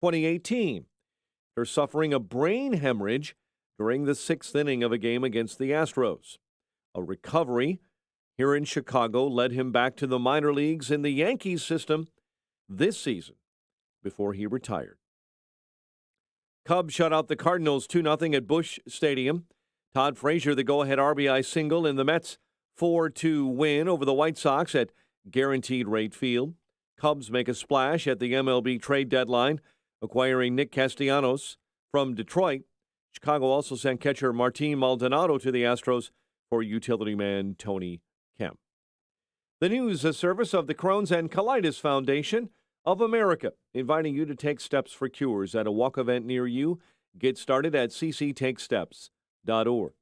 2018. They're suffering a brain hemorrhage during the 6th inning of a game against the Astros. A recovery here in Chicago led him back to the minor leagues in the Yankees system this season before he retired. Cubs shut out the Cardinals 2-0 at Busch Stadium. Todd Frazier, the go-ahead RBI single in the Mets' 4-2 win over the White Sox at Guaranteed Rate Field. Cubs make a splash at the MLB trade deadline, acquiring Nick Castellanos from Detroit. Chicago also sent catcher Martin Maldonado to the Astros for utility man Tony Kemp. The news service of the Crohn's and Colitis Foundation of America, inviting you to take steps for cures at a walk event near you. Get started at cctakesteps.org.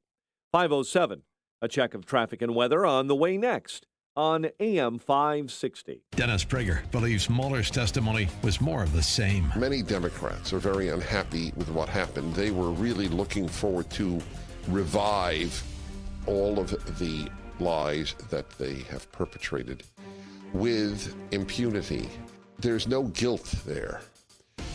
5:07, a check of traffic and weather on the way next on AM 560. Dennis Prager believes Mueller's testimony was more of the same. Many Democrats are very unhappy with what happened. They were really looking forward to revive all of the lies that they have perpetrated with impunity. There's no guilt there.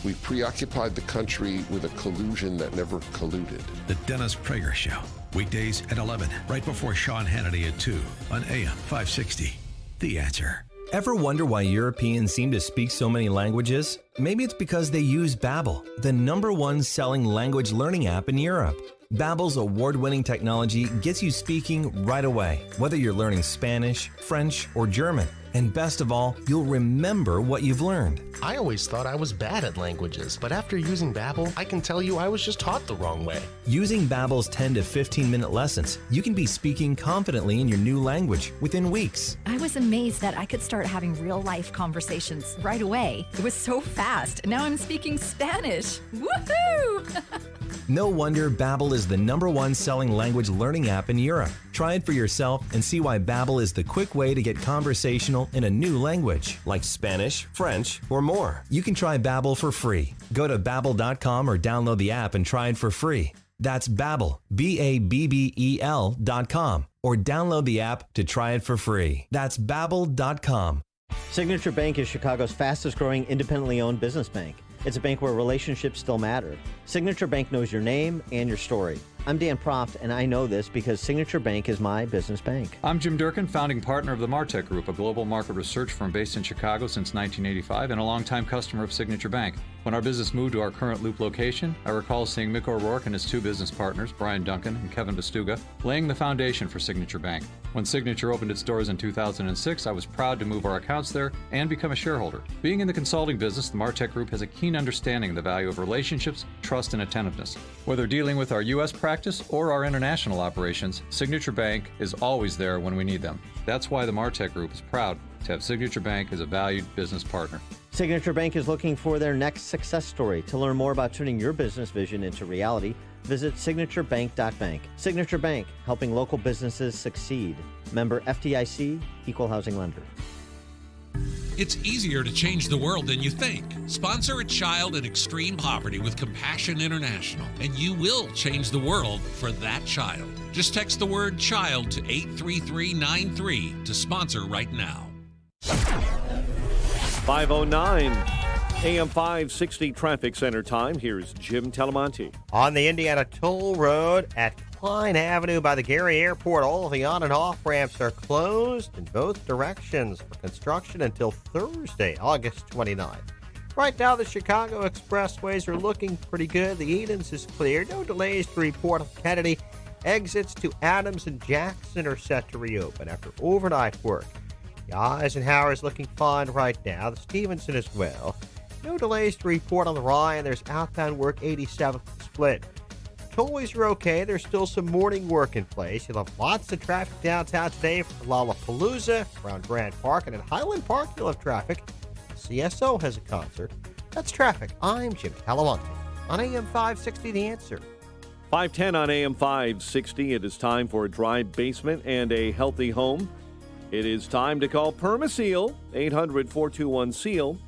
We preoccupied the country with a collusion that never colluded. The Dennis Prager Show, weekdays at 11, right before Sean Hannity at 2 on AM 560. The Answer. Ever wonder why Europeans seem to speak so many languages? Maybe it's because they use Babbel, the #1 selling language learning app in Europe. Babbel's award-winning technology gets you speaking right away, whether you're learning Spanish, French, or German. And best of all, you'll remember what you've learned. I always thought I was bad at languages, but after using Babbel, I can tell you I was just taught the wrong way. Using Babbel's 10 to 15-minute lessons, you can be speaking confidently in your new language within weeks. I was amazed that I could start having real-life conversations right away. It was so fast. Now I'm speaking Spanish. Woohoo! No wonder Babbel is the #1 selling language learning app in Europe. Try it for yourself and see why Babbel is the quick way to get conversational in a new language, like Spanish, French, or more. You can try Babbel for free. Go to Babbel.com or download the app and try it for free. That's Babbel, Babbel.com, or download the app to try it for free. That's Babbel.com. Signature Bank is Chicago's fastest growing independently owned business bank. It's a bank where relationships still matter. Signature Bank knows your name and your story. I'm Dan Proft, and I know this because Signature Bank is my business bank. I'm Jim Durkin, founding partner of the Martech Group, a global market research firm based in Chicago since 1985 and a longtime customer of Signature Bank. When our business moved to our current Loop location, I recall seeing Mick O'Rourke and his two business partners, Brian Duncan and Kevin Bastuga, laying the foundation for Signature Bank. When Signature opened its doors in 2006, I was proud to move our accounts there and become a shareholder. Being in the consulting business, the Martech Group has a keen understanding of the value of relationships, trust, and attentiveness. Whether dealing with our U.S. practice or our international operations, Signature Bank is always there when we need them. That's why the Martech Group is proud to have Signature Bank as a valued business partner. Signature Bank is looking for their next success story. To learn more about turning your business vision into reality, visit signaturebank.bank. Signature Bank, helping local businesses succeed. Member FDIC, Equal Housing Lender. It's easier to change the world than you think. Sponsor a child in extreme poverty with Compassion International, and you will change the world for that child. Just text the word child to 83393 to sponsor right now. 5:09, AM 560 Traffic Center time. Here's Jim Talamonte. On the Indiana Toll Road at Klein Avenue by the Gary Airport, all of the on and off ramps are closed in both directions for construction until Thursday, August 29th. Right now, the Chicago expressways are looking pretty good. The Edens is clear. No delays to report on Kennedy. Exits to Adams and Jackson are set to reopen after overnight work. The Eisenhower is looking fine right now. The Stevenson as well. No delays to report on the Ryan. There's outbound work 87th split. Tollways are okay. There's still some morning work in place. You'll have lots of traffic downtown today for Lollapalooza, around Grand Park, and in Highland Park you'll have traffic. CSO has a concert. That's traffic. I'm Jim Talamonte on AM 560 The Answer. 5:10 on AM 560. It is time for a dry basement and a healthy home. It is time to call Permaseal, 800-421-SEAL.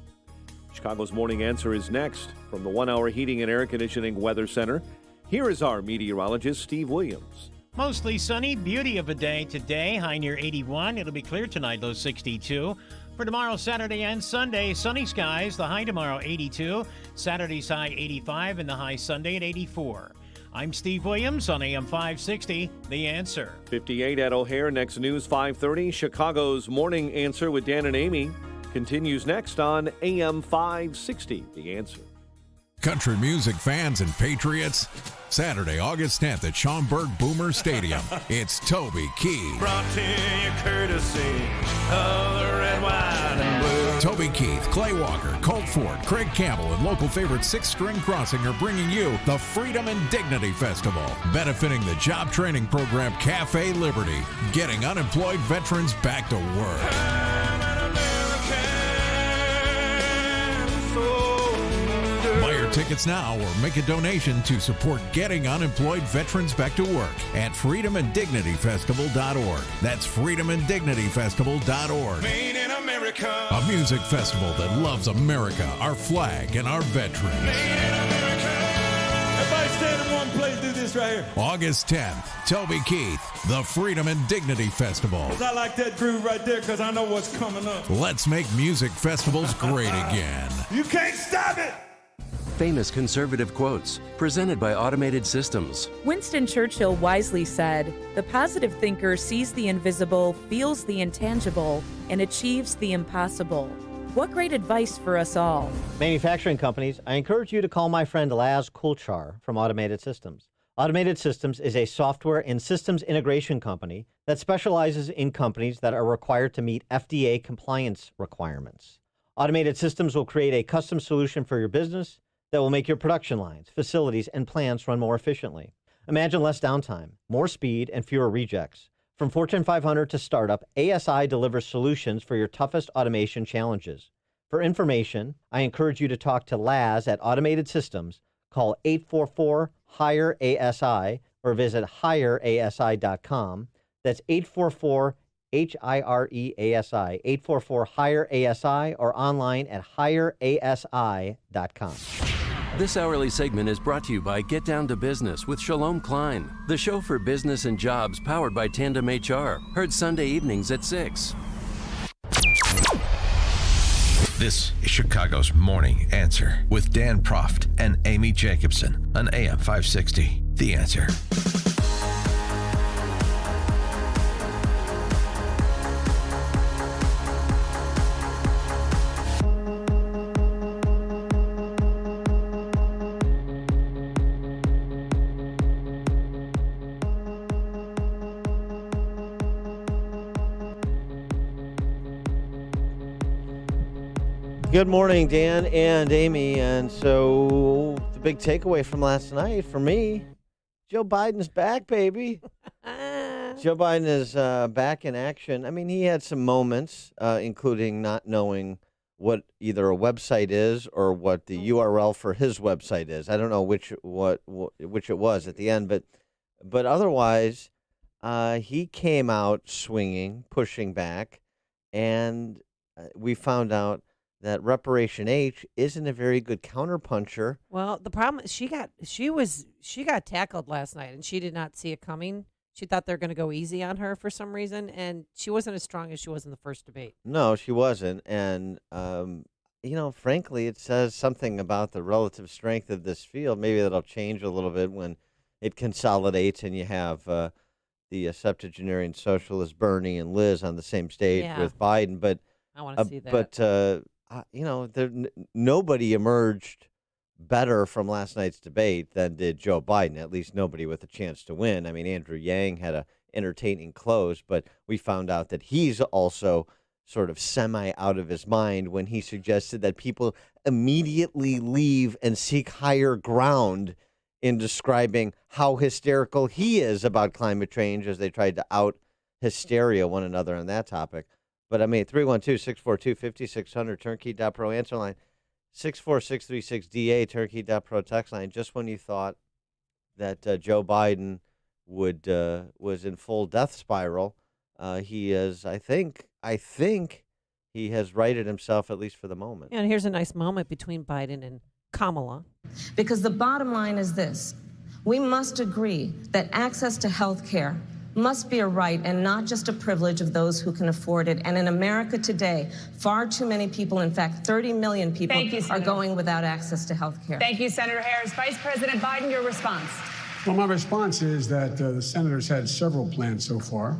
Chicago's Morning Answer is next from the 1 Hour Heating and Air Conditioning Weather Center. Here is our meteorologist, Steve Williams. Mostly sunny, beauty of a day today, high near 81. It'll be clear tonight, low 62. For tomorrow, Saturday and Sunday, sunny skies. The high tomorrow, 82. Saturday's high, 85, and the high Sunday at 84. I'm Steve Williams on AM 560, The Answer. 58 at O'Hare. Next news, 5:30. Chicago's Morning Answer with Dan and Amy continues next on AM 560, The Answer. Country music fans and patriots, Saturday, August 10th at Schaumburg Boomer Stadium. It's Toby Keith. Brought to you courtesy of the red, white, and blue. Toby Keith, Clay Walker, Colt Ford, Craig Campbell, and local favorite Six String Crossing are bringing you the Freedom and Dignity Festival, benefiting the job training program Cafe Liberty, getting unemployed veterans back to work. Buy your tickets now or make a donation to support getting unemployed veterans back to work at freedomanddignityfestival.org. That's freedomanddignityfestival.org. Made in America. A music festival that loves America, our flag, and our veterans. Made in America. Everybody stand in one place, do this right here. August 10th, Toby Keith, the Freedom and Dignity Festival. I like that groove right there because I know what's coming up. Let's make music festivals great again. You can't stop it. Famous conservative quotes, presented by Automated Systems. Winston Churchill wisely said, "The positive thinker sees the invisible, feels the intangible, and achieves the impossible." What great advice for us all. Manufacturing companies, I encourage you to call my friend Laz Kulchar from Automated Systems. Automated Systems is a software and systems integration company that specializes in companies that are required to meet FDA compliance requirements. Automated Systems will create a custom solution for your business that will make your production lines, facilities, and plants run more efficiently. Imagine less downtime, more speed, and fewer rejects. From Fortune 500 to startup, ASI delivers solutions for your toughest automation challenges. For information, I encourage you to talk to Laz at Automated Systems. Call 844-HIRE-ASI or visit hireasi.com. That's 844-HIRE-ASI, 844-HIRE-ASI, or online at hireasi.com. This hourly segment is brought to you by Get Down to Business with Shalom Klein, the show for business and jobs powered by Tandem HR. Heard Sunday evenings at 6. This is Chicago's Morning Answer with Dan Proft and Amy Jacobson on AM 560. The Answer. Good morning, Dan and Amy. And so the big takeaway from last night for me, Joe Biden's back, baby. Joe Biden is back in action. I mean, he had some moments, including not knowing what either a website is or what the URL for his website is. I don't know which it was at the end, but otherwise, he came out swinging, pushing back, and we found out that Reparation H isn't a very good counterpuncher. Well, the problem is she got tackled last night, and she did not see it coming. She thought they were going to go easy on her for some reason, and she wasn't as strong as she was in the first debate. No, she wasn't, and frankly, it says something about the relative strength of this field. Maybe that'll change a little bit when it consolidates and you have the septuagenarian socialist Bernie and Liz on the same stage with Biden. But I want to see that. But nobody emerged better from last night's debate than did Joe Biden, at least nobody with a chance to win. I mean, Andrew Yang had a entertaining close, but we found out that he's also sort of semi out of his mind when he suggested that people immediately leave and seek higher ground in describing how hysterical he is about climate change as they tried to out hysteria one another on that topic. But I mean, 312-642-5600, turnkey.pro answer line, 64636DA, turnkey.pro text line. Just when you thought that Joe Biden was in full death spiral, he is, I think he has righted himself, at least for the moment. And here's a nice moment between Biden and Kamala. Because the bottom line is this: we must agree that access to health care must be a right and not just a privilege of those who can afford it. And in America today, far too many people, in fact, 30 million people, are going without access to health care. Thank you, Senator Harris. Vice President Biden, your response. Well, my response is that the senators had several plans so far.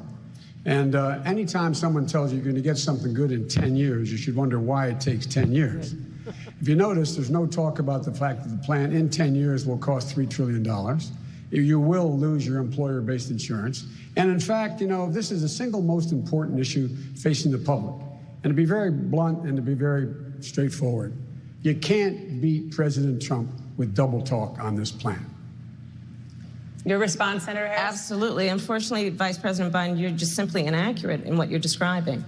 And anytime someone tells you you're going to get something good in 10 years, you should wonder why it takes 10 years. If you notice, there's no talk about the fact that the plan in 10 years will cost $3 trillion. You will lose your employer-based insurance. And in fact, this is the single most important issue facing the public. And to be very blunt and to be very straightforward, you can't beat President Trump with double talk on this plan. Your response, Senator Harris? Absolutely. Unfortunately, Vice President Biden, you're just simply inaccurate in what you're describing.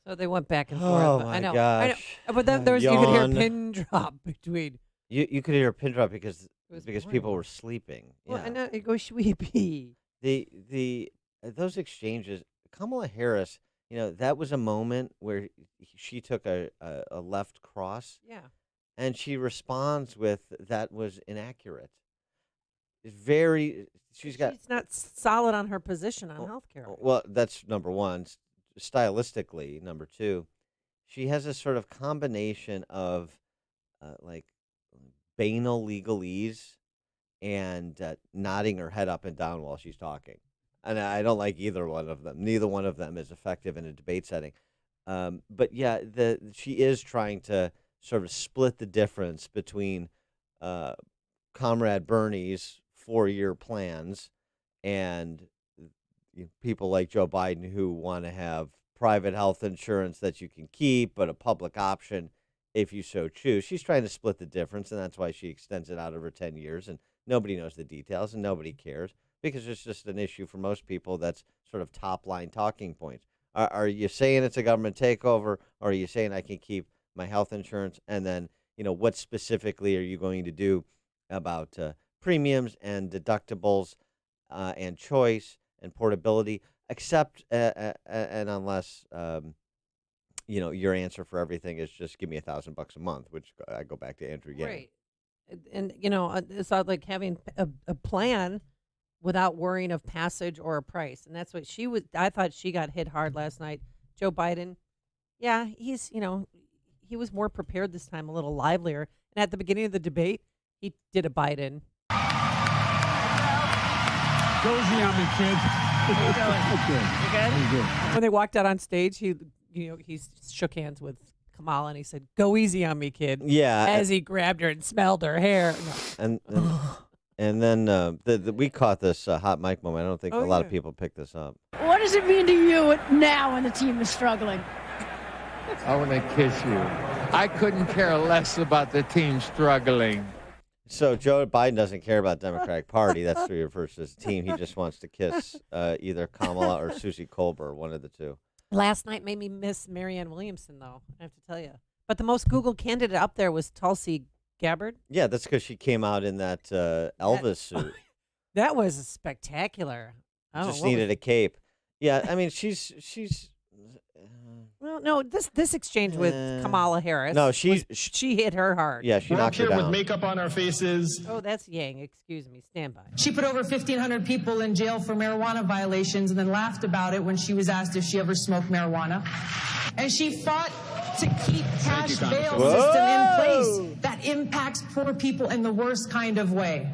So they went back and forth. Oh, I my know. gosh. But then you could hear a Yawn. pin drop between. You could hear a pin drop because boring. people were sleeping. Well, Yeah. I know. It goes sweepy. Those exchanges, Kamala Harris, that was a moment where she took a left cross. Yeah. And she responds with, that was inaccurate. She's not solid on her position on healthcare. Well, that's number one. Stylistically, number two, she has a sort of combination of like banal legalese and nodding her head up and down while she's talking. And I don't like either one of them. Neither one of them is effective in a debate setting. But yeah, she is trying to sort of split the difference between Comrade Bernie's 4-year plans and people like Joe Biden who want to have private health insurance that you can keep, but a public option if you so choose. She's trying to split the difference, and that's why she extends it out over 10 years, and nobody knows the details, and nobody cares, because it's just an issue for most people that's sort of top-line talking points. Are you saying it's a government takeover, or are you saying I can keep my health insurance? And then, what specifically are you going to do about premiums and deductibles and choice and portability, except and unless your answer for everything is just give me $1,000 a month, which I go back to Andrew Yang. Right. And it's not like having a plan without worrying of passage or a price, and that's what she was. I thought she got hit hard last night. Joe Biden, yeah, he's he was more prepared this time, a little livelier. And at the beginning of the debate, he did a Biden. Go easy on me, kid. You good? When they walked out on stage, he shook hands with Kamala and he said, "Go easy on me, kid." Yeah. As he grabbed her and smelled her hair. No. And then we caught this hot mic moment. I don't think a lot of people picked this up. What does it mean to you now when the team is struggling? I want to kiss you. I couldn't care less about the team struggling. So Joe Biden doesn't care about the Democratic Party. That's who he refers to as a team. He just wants to kiss either Kamala or Susie Colbert, one of the two. Last night made me miss Marianne Williamson, though, I have to tell you. But the most Googled candidate up there was Tulsi Gabbard. Yeah, that's because she came out in that Elvis suit. That was spectacular. Just needed a cape. Yeah, I mean, she's. Well, no, this exchange with Kamala Harris. No, she hit her hard. Yeah, she knocked her down. With makeup on our faces. Oh, that's Yang. Excuse me. Stand by. She put over 1,500 people in jail for marijuana violations and then laughed about it when she was asked if she ever smoked marijuana. And she fought to keep cash bail system in place that impacts poor people in the worst kind of way.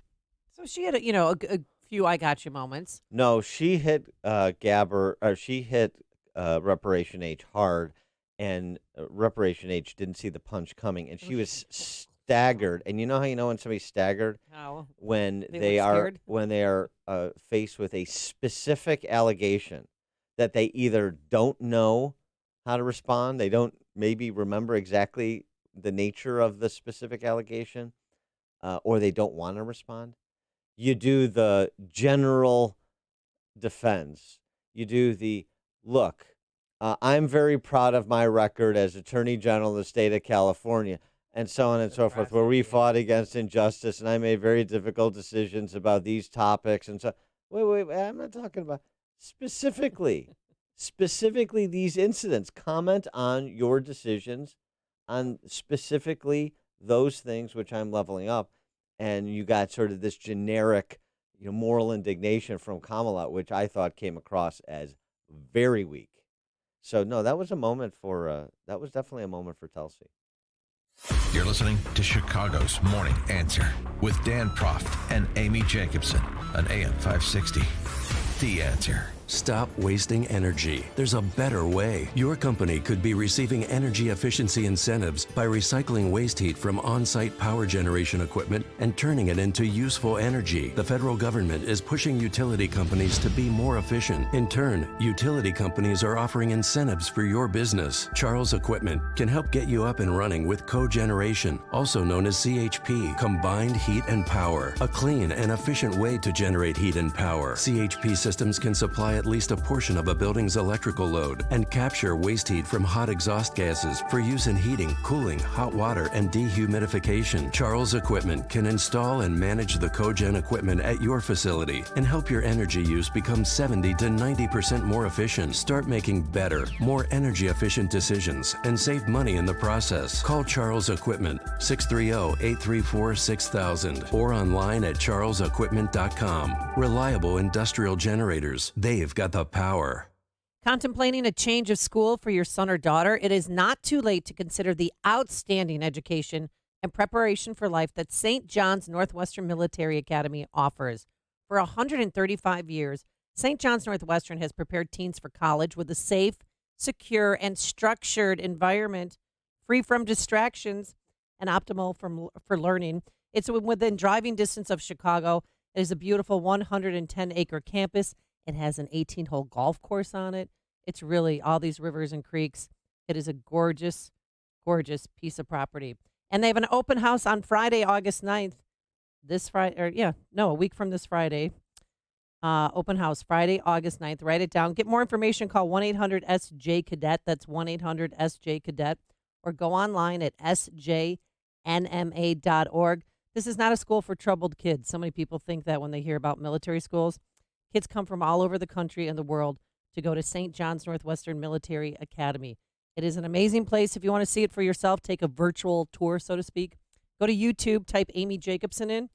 So she had a few I got you moments. No, she hit Gabbard, or she hit Reparation H hard, and Reparation H didn't see the punch coming, and she was staggered. And you know how you know when somebody's staggered? How? When they are faced with a specific allegation that they either don't know how to respond, they don't maybe remember exactly the nature of the specific allegation, or they don't want to respond. You do the general defense. You do the, look, I'm very proud of my record as Attorney General of the state of California, and so on and so forth, where we fought against injustice, and I made very difficult decisions about these topics. And so, wait, I'm not talking about specifically these incidents. Comment on your decisions on specifically those things which I'm leveling up. And you got sort of this generic, moral indignation from Kamala, which I thought came across as very weak. So no, that was definitely a moment for Tulsi. You're listening to Chicago's Morning Answer with Dan Proft and Amy Jacobson on AM 560. The Answer. Stop wasting energy. There's a better way. Your company could be receiving energy efficiency incentives by recycling waste heat from on-site power generation equipment and turning it into useful energy. The federal government is pushing utility companies to be more efficient. In turn, utility companies are offering incentives for your business. Charles Equipment can help get you up and running with cogeneration, also known as CHP, combined heat and power. A clean and efficient way to generate heat and power. CHP systems can supply at least a portion of a building's electrical load and capture waste heat from hot exhaust gases for use in heating, cooling, hot water, and dehumidification. Charles Equipment can install and manage the cogen equipment at your facility and help your energy use become 70 to 90% more efficient. Start making better, more energy efficient decisions and save money in the process. Call Charles Equipment 630-834-6000 or online at charlesequipment.com. Reliable industrial generators. They've got the power. Contemplating a change of school for your son or daughter? It is not too late to consider the outstanding education and preparation for life that St. John's Northwestern Military Academy offers. For 135 years, St. John's Northwestern has prepared teens for college with a safe, secure, and structured environment, free from distractions and optimal for learning. It's within driving distance of Chicago. It is a beautiful 110-acre campus. It has an 18-hole golf course on it. It's really all these rivers and creeks. It is a gorgeous, gorgeous piece of property. And they have an open house on Friday, August 9th. A week from this Friday. Open house, Friday, August 9th. Write it down. Get more information. Call 1-800-SJ-CADET. That's 1-800-SJ-CADET. Or go online at sjnma.org. This is not a school for troubled kids. So many people think that when they hear about military schools. Kids come from all over the country and the world to go to St. John's Northwestern Military Academy. It is an amazing place. If you want to see it for yourself, take a virtual tour, so to speak. Go to YouTube, type Amy Jacobson in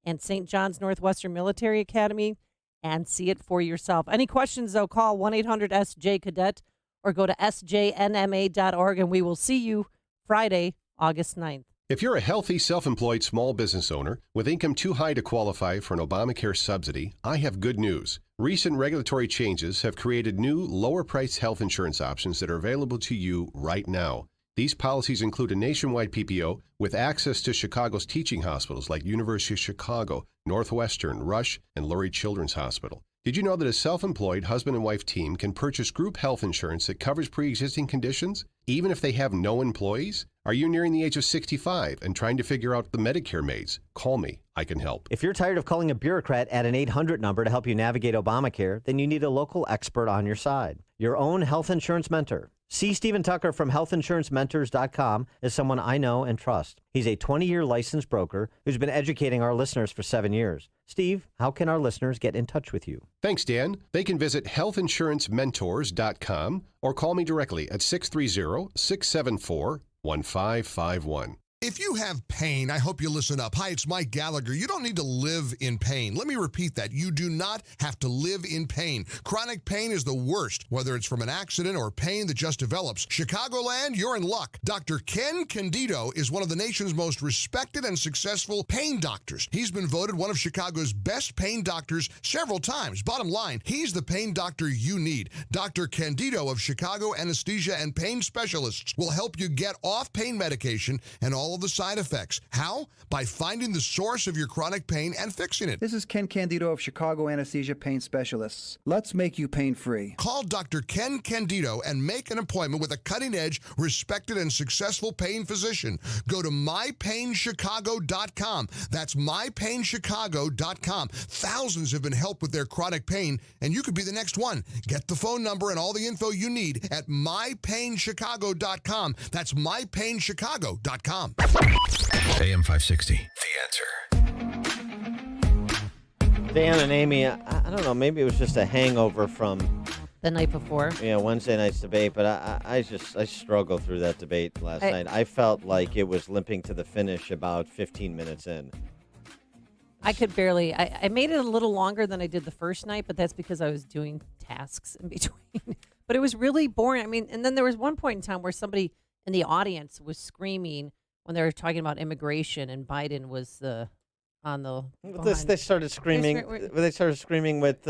and St. John's Northwestern Military Academy and see it for yourself. Any questions, though, call 1-800-SJ-CADET or go to sjnma.org, and we will see you Friday, August 9th. If you're a healthy, self-employed small business owner with income too high to qualify for an Obamacare subsidy, I have good news. Recent regulatory changes have created new, lower-priced health insurance options that are available to you right now. These policies include a nationwide PPO with access to Chicago's teaching hospitals like University of Chicago, Northwestern, Rush, and Lurie Children's Hospital. Did you know that a self-employed husband and wife team can purchase group health insurance that covers pre-existing conditions, even if they have no employees? Are you nearing the age of 65 and trying to figure out the Medicare maze? Call me. I can help. If you're tired of calling a bureaucrat at an 800 number to help you navigate Obamacare, then you need a local expert on your side. Your own health insurance mentor. C. Stephen Tucker from healthinsurancementors.com is someone I know and trust. He's a 20-year licensed broker who's been educating our listeners for 7 years. Steve, how can our listeners get in touch with you? Thanks, Dan. They can visit healthinsurancementors.com or call me directly at 630-674-1551. If you have pain, I hope you listen up. Hi, it's Mike Gallagher. You don't need to live in pain. Let me repeat that. You do not have to live in pain. Chronic pain is the worst, whether it's from an accident or pain that just develops. Chicagoland, you're in luck. Dr. Ken Candido is one of the nation's most respected and successful pain doctors. He's been voted one of Chicago's best pain doctors several times. Bottom line, he's the pain doctor you need. Dr. Candido of Chicago Anesthesia and Pain Specialists will help you get off pain medication and all of the side effects. How? By finding the source of your chronic pain and fixing it. This is Ken Candido of Chicago Anesthesia Pain Specialists. Let's make you pain-free. Call Dr. Ken Candido and make an appointment with a cutting-edge, respected, and successful pain physician. Go to mypainchicago.com. That's mypainchicago.com. Thousands have been helped with their chronic pain, and you could be the next one. Get the phone number and all the info you need at mypainchicago.com. That's mypainchicago.com. AM 560, The Answer. Dan and Amy, I don't know, maybe it was just a hangover from the night before. Yeah, Wednesday night's debate, but I struggled through that debate last night. I felt like it was limping to the finish about 15 minutes in. I could barely. I made it a little longer than I did the first night, but that's because I was doing tasks in between. But it was really boring. I mean, and then there was one point in time where somebody in the audience was screaming when they were talking about immigration, and Biden was on the. They started screaming. They started screaming with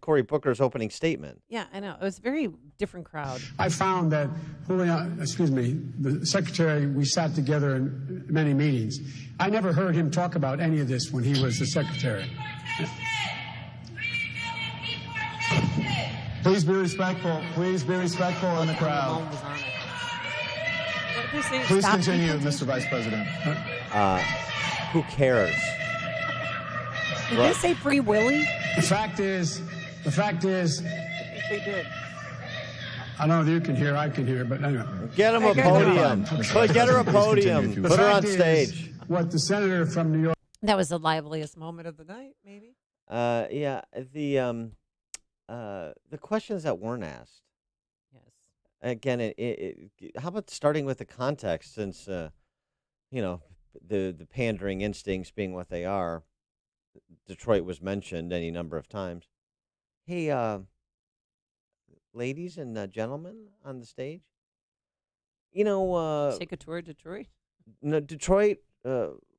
Cory Booker's opening statement. Yeah, I know. It was a very different crowd. I found that the secretary, we sat together in many meetings. I never heard him talk about any of this when he was the secretary. Please be respectful. Please be respectful in the crowd. Please continue, Mr. Vice President. Who cares? Did they say Free Willy? The fact is, They did. I don't know if you can hear, I can hear, but anyway. Get him a podium. Get her a podium. Put her on stage. What the senator from New York. That was the liveliest moment of the night, maybe. Yeah. The questions that weren't asked. Yes. Again, how about starting with the context, since the pandering instincts being what they are. Detroit was mentioned any number of times. Hey, ladies and gentlemen on the stage. Take a tour of Detroit. No, Detroit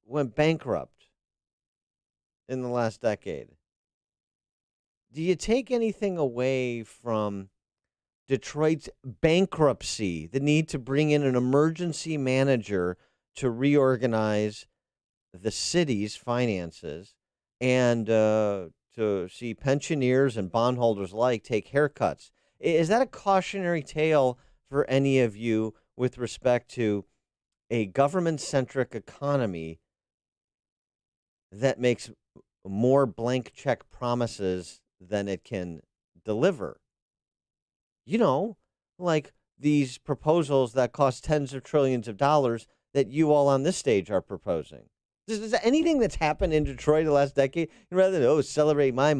went bankrupt in the last decade. Do you take anything away from Detroit's bankruptcy, the need to bring in an emergency manager to reorganize the city's finances and to see pensioners and bondholders alike take haircuts? Is that a cautionary tale for any of you with respect to a government-centric economy that makes more blank check promises than it can deliver? Like these proposals that cost tens of trillions of dollars that you all on this stage are proposing. Is there anything that's happened in Detroit the last decade, rather than, celebrate my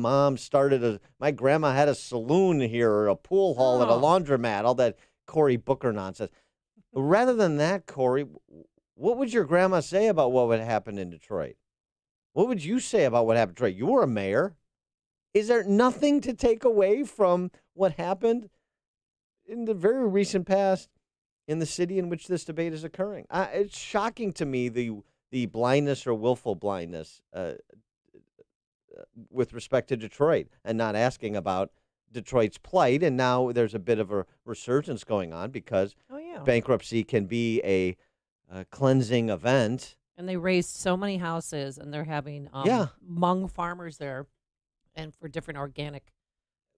grandma had a saloon here, or a pool hall and a laundromat, all that Cory Booker nonsense. Rather than that, Cory, what would your grandma say about what would happen in Detroit? What would you say about what happened in Detroit? You were a mayor. Is there nothing to take away from what happened in the very recent past in the city in which this debate is occurring? It's shocking to me the blindness or willful blindness with respect to Detroit, and not asking about Detroit's plight. And now there's a bit of a resurgence going on because bankruptcy can be a cleansing event. And they raised so many houses, and they're having Hmong farmers there, and for different organic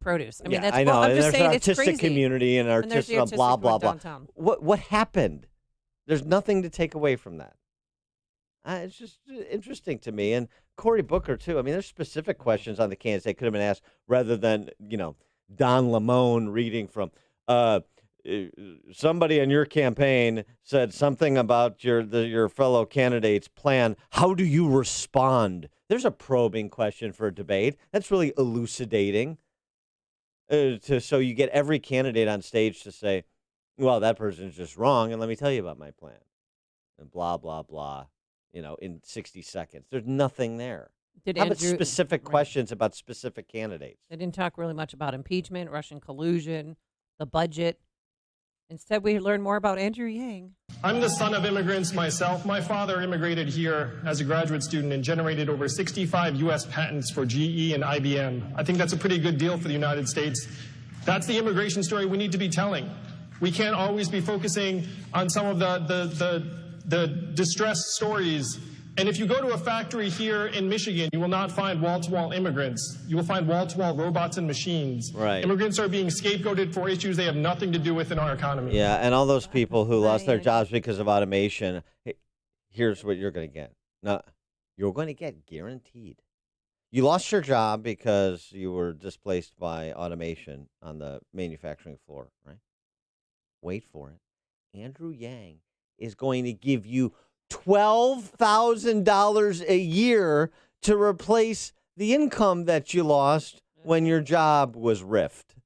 produce. I mean, that's I know. I'm and just there's saying an it's artistic crazy. community and there's the artistic blah blah blah. downtown. What happened? There's nothing to take away from that. It's just interesting to me. And Cory Booker too. I mean, there's specific questions on the candidates that could have been asked, rather than Don Lemon reading from somebody on your campaign said something about your fellow candidate's plan. How do you respond? There's a probing question for a debate. That's really elucidating. So you get every candidate on stage to say, well, that person's just wrong, and let me tell you about my plan. And blah, blah, blah, in 60 seconds. There's nothing there. How about specific questions about specific candidates? They didn't talk really much about impeachment, Russian collusion, the budget. Instead, we learned more about Andrew Yang. I'm the son of immigrants myself. My father immigrated here as a graduate student and generated over 65 U.S. patents for GE and IBM. I think that's a pretty good deal for the United States. That's the immigration story we need to be telling. We can't always be focusing on some of the distressed stories. And if you go to a factory here in Michigan, you will not find wall-to-wall immigrants. You will find wall-to-wall robots and machines. Right. Immigrants are being scapegoated for issues they have nothing to do with in our economy. Yeah, and all those people who lost their jobs because of automation, here's what you're going to get. No, you're going to get guaranteed. You lost your job because you were displaced by automation on the manufacturing floor, right? Wait for it. Andrew Yang is going to give you $12,000 a year to replace the income that you lost when your job was riffed.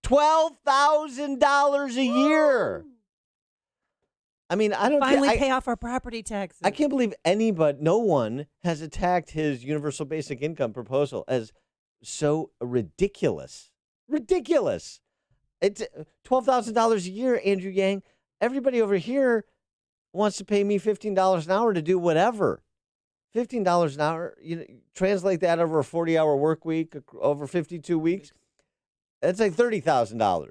$12,000 a year. I mean, I don't finally pay off our property taxes. I can't believe no one has attacked his universal basic income proposal as so ridiculous. Ridiculous. It's $12,000 a year, Andrew Yang. Everybody over here wants to pay me $15 an hour to do whatever. $15 an hour, translate that over a 40-hour work week, over 52 weeks. That's like $30,000.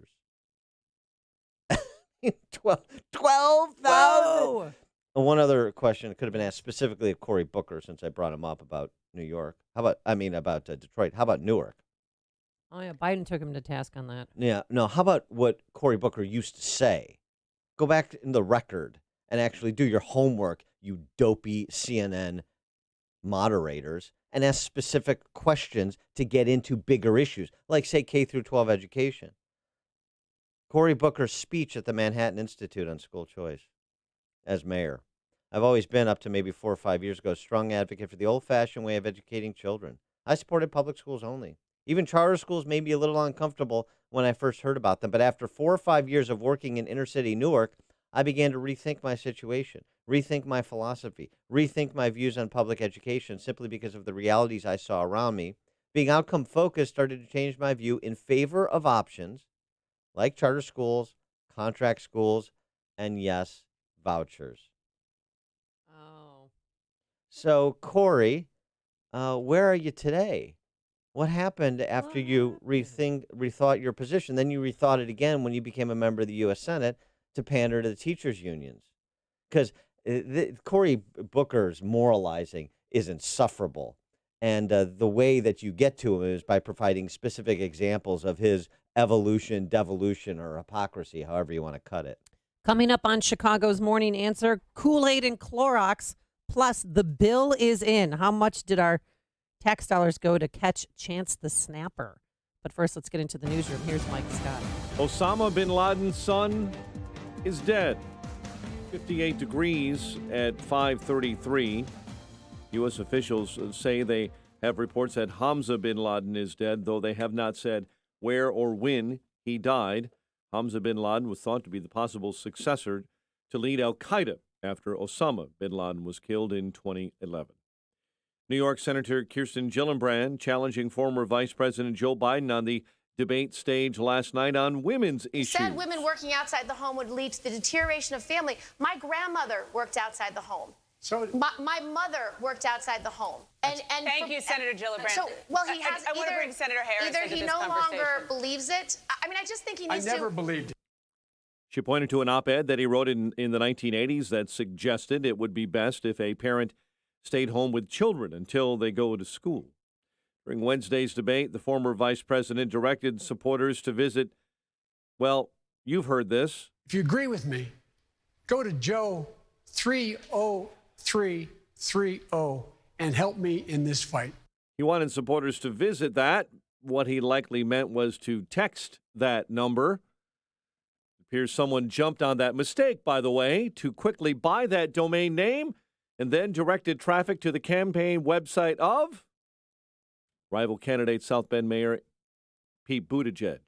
$12,000. And one other question could have been asked specifically of Cory Booker, since I brought him up about New York. about Detroit. How about Newark? Oh, yeah, Biden took him to task on that. Yeah, no, how about what Cory Booker used to say? Go back in the record and actually do your homework, you dopey CNN moderators, and ask specific questions to get into bigger issues, like, say, K through 12 education. Cory Booker's speech at the Manhattan Institute on school choice as mayor. I've always been, up to maybe 4 or 5 years ago, a strong advocate for the old-fashioned way of educating children. I supported public schools only. Even charter schools made me a little uncomfortable when I first heard about them, but after 4 or 5 years of working in inner-city Newark, I began to rethink my situation, rethink my philosophy, rethink my views on public education simply because of the realities I saw around me. Being outcome-focused started to change my view in favor of options like charter schools, contract schools, and, yes, vouchers. Oh. So, Cory, where are you today? What happened after you rethought your position? Then you rethought it again when you became a member of the U.S. Senate to pander to the teachers' unions. Because Cory Booker's moralizing is insufferable. And the way that you get to him is by providing specific examples of his evolution, devolution, or hypocrisy, however you want to cut it. Coming up on Chicago's Morning Answer, Kool-Aid and Clorox, plus the bill is in. How much did our tax dollars go to catch Chance the Snapper? But first, let's get into the newsroom. Here's Mike Scott. Osama bin Laden's son is dead. 58 degrees at 5:33. U.S. officials say they have reports that Hamza bin Laden is dead, though they have not said where or when he died. Hamza bin Laden was thought to be the possible successor to lead al-Qaeda after Osama bin Laden was killed in 2011. New York Senator Kirsten Gillibrand challenging former Vice President Joe Biden on the debate stage last night on women's issues. Said women working outside the home would lead to the deterioration of family. My grandmother worked outside the home. So my mother worked outside the home. And Thank you, Senator Gillibrand. So, well, he has I want to bring Senator Harris either into he this no conversation. longer believes it. I mean, I just think he needs to. I never believed it. She pointed to an op-ed that he wrote in the 1980s that suggested it would be best if a parent stayed home with children until they go to school. During Wednesday's debate, the former vice president directed supporters to visit, well, you've heard this. If you agree with me, go to Joe 30330 and help me in this fight. He wanted supporters to visit that. What he likely meant was to text that number. It appears someone jumped on that mistake, by the way, to quickly buy that domain name and then directed traffic to the campaign website of rival candidate South Bend Mayor Pete Buttigieg. At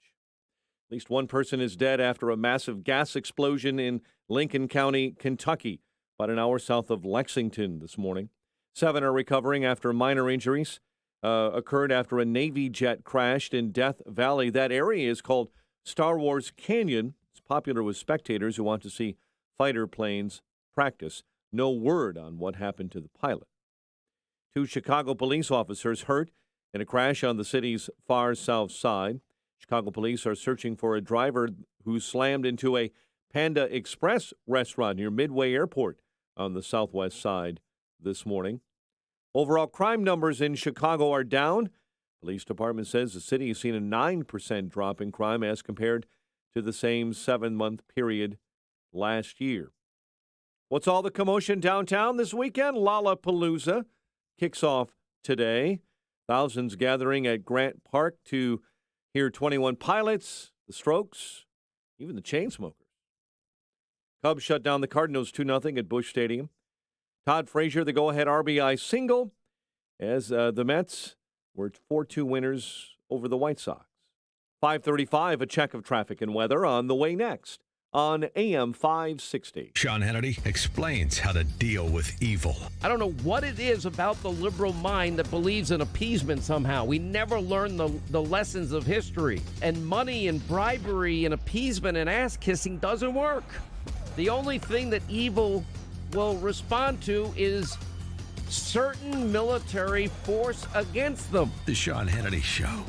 least one person is dead after a massive gas explosion in Lincoln County, Kentucky, about an hour south of Lexington this morning. 7 are recovering after minor injuries occurred after a Navy jet crashed in Death Valley. That area is called Star Wars Canyon. It's popular with spectators who want to see fighter planes practice. No word on what happened to the pilot. 2 Chicago police officers hurt in a crash on the city's far south side. Chicago police are searching for a driver who slammed into a Panda Express restaurant near Midway Airport on the southwest side this morning. Overall crime numbers in Chicago are down. Police department says the city has seen a 9% drop in crime as compared to the same 7-month period last year. What's all the commotion downtown this weekend? Lollapalooza kicks off today. Thousands gathering at Grant Park to hear 21 Pilots, the Strokes, even the Chainsmokers. Cubs shut down the Cardinals 2-0 at Busch Stadium. Todd Frazier, the go-ahead RBI single, as the Mets were 4-2 winners over the White Sox. 5:35, a check of traffic and weather on the way next on AM 560. Sean Hannity explains how to deal with evil. I don't know what it is about the liberal mind that believes in appeasement somehow. We never learn the lessons of history. And money and bribery and appeasement and ass-kissing doesn't work. The only thing that evil will respond to is certain military force against them. The Sean Hannity Show.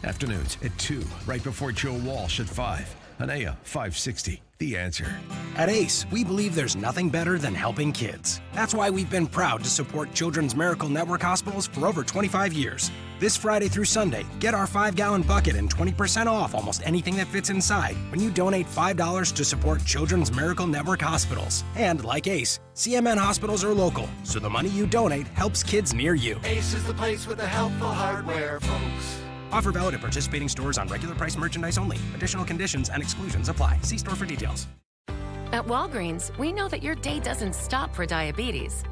Afternoons at 2, right before Joe Walsh at 5 on AM 560. The Answer. At ACE, we believe there's nothing better than helping kids. That's why we've been proud to support Children's Miracle Network hospitals for over 25 years. This Friday through Sunday, get our 5-gallon bucket and 20% off almost anything that fits inside when you donate $5 to support Children's Miracle Network hospitals. And like ACE, CMN hospitals are local, so the money you donate helps kids near you. ACE is the place with the helpful hardware, folks. Offer valid at participating stores on regular price merchandise only. Additional conditions and exclusions apply. See store for details. At Walgreens, we know that your day doesn't stop for diabetes.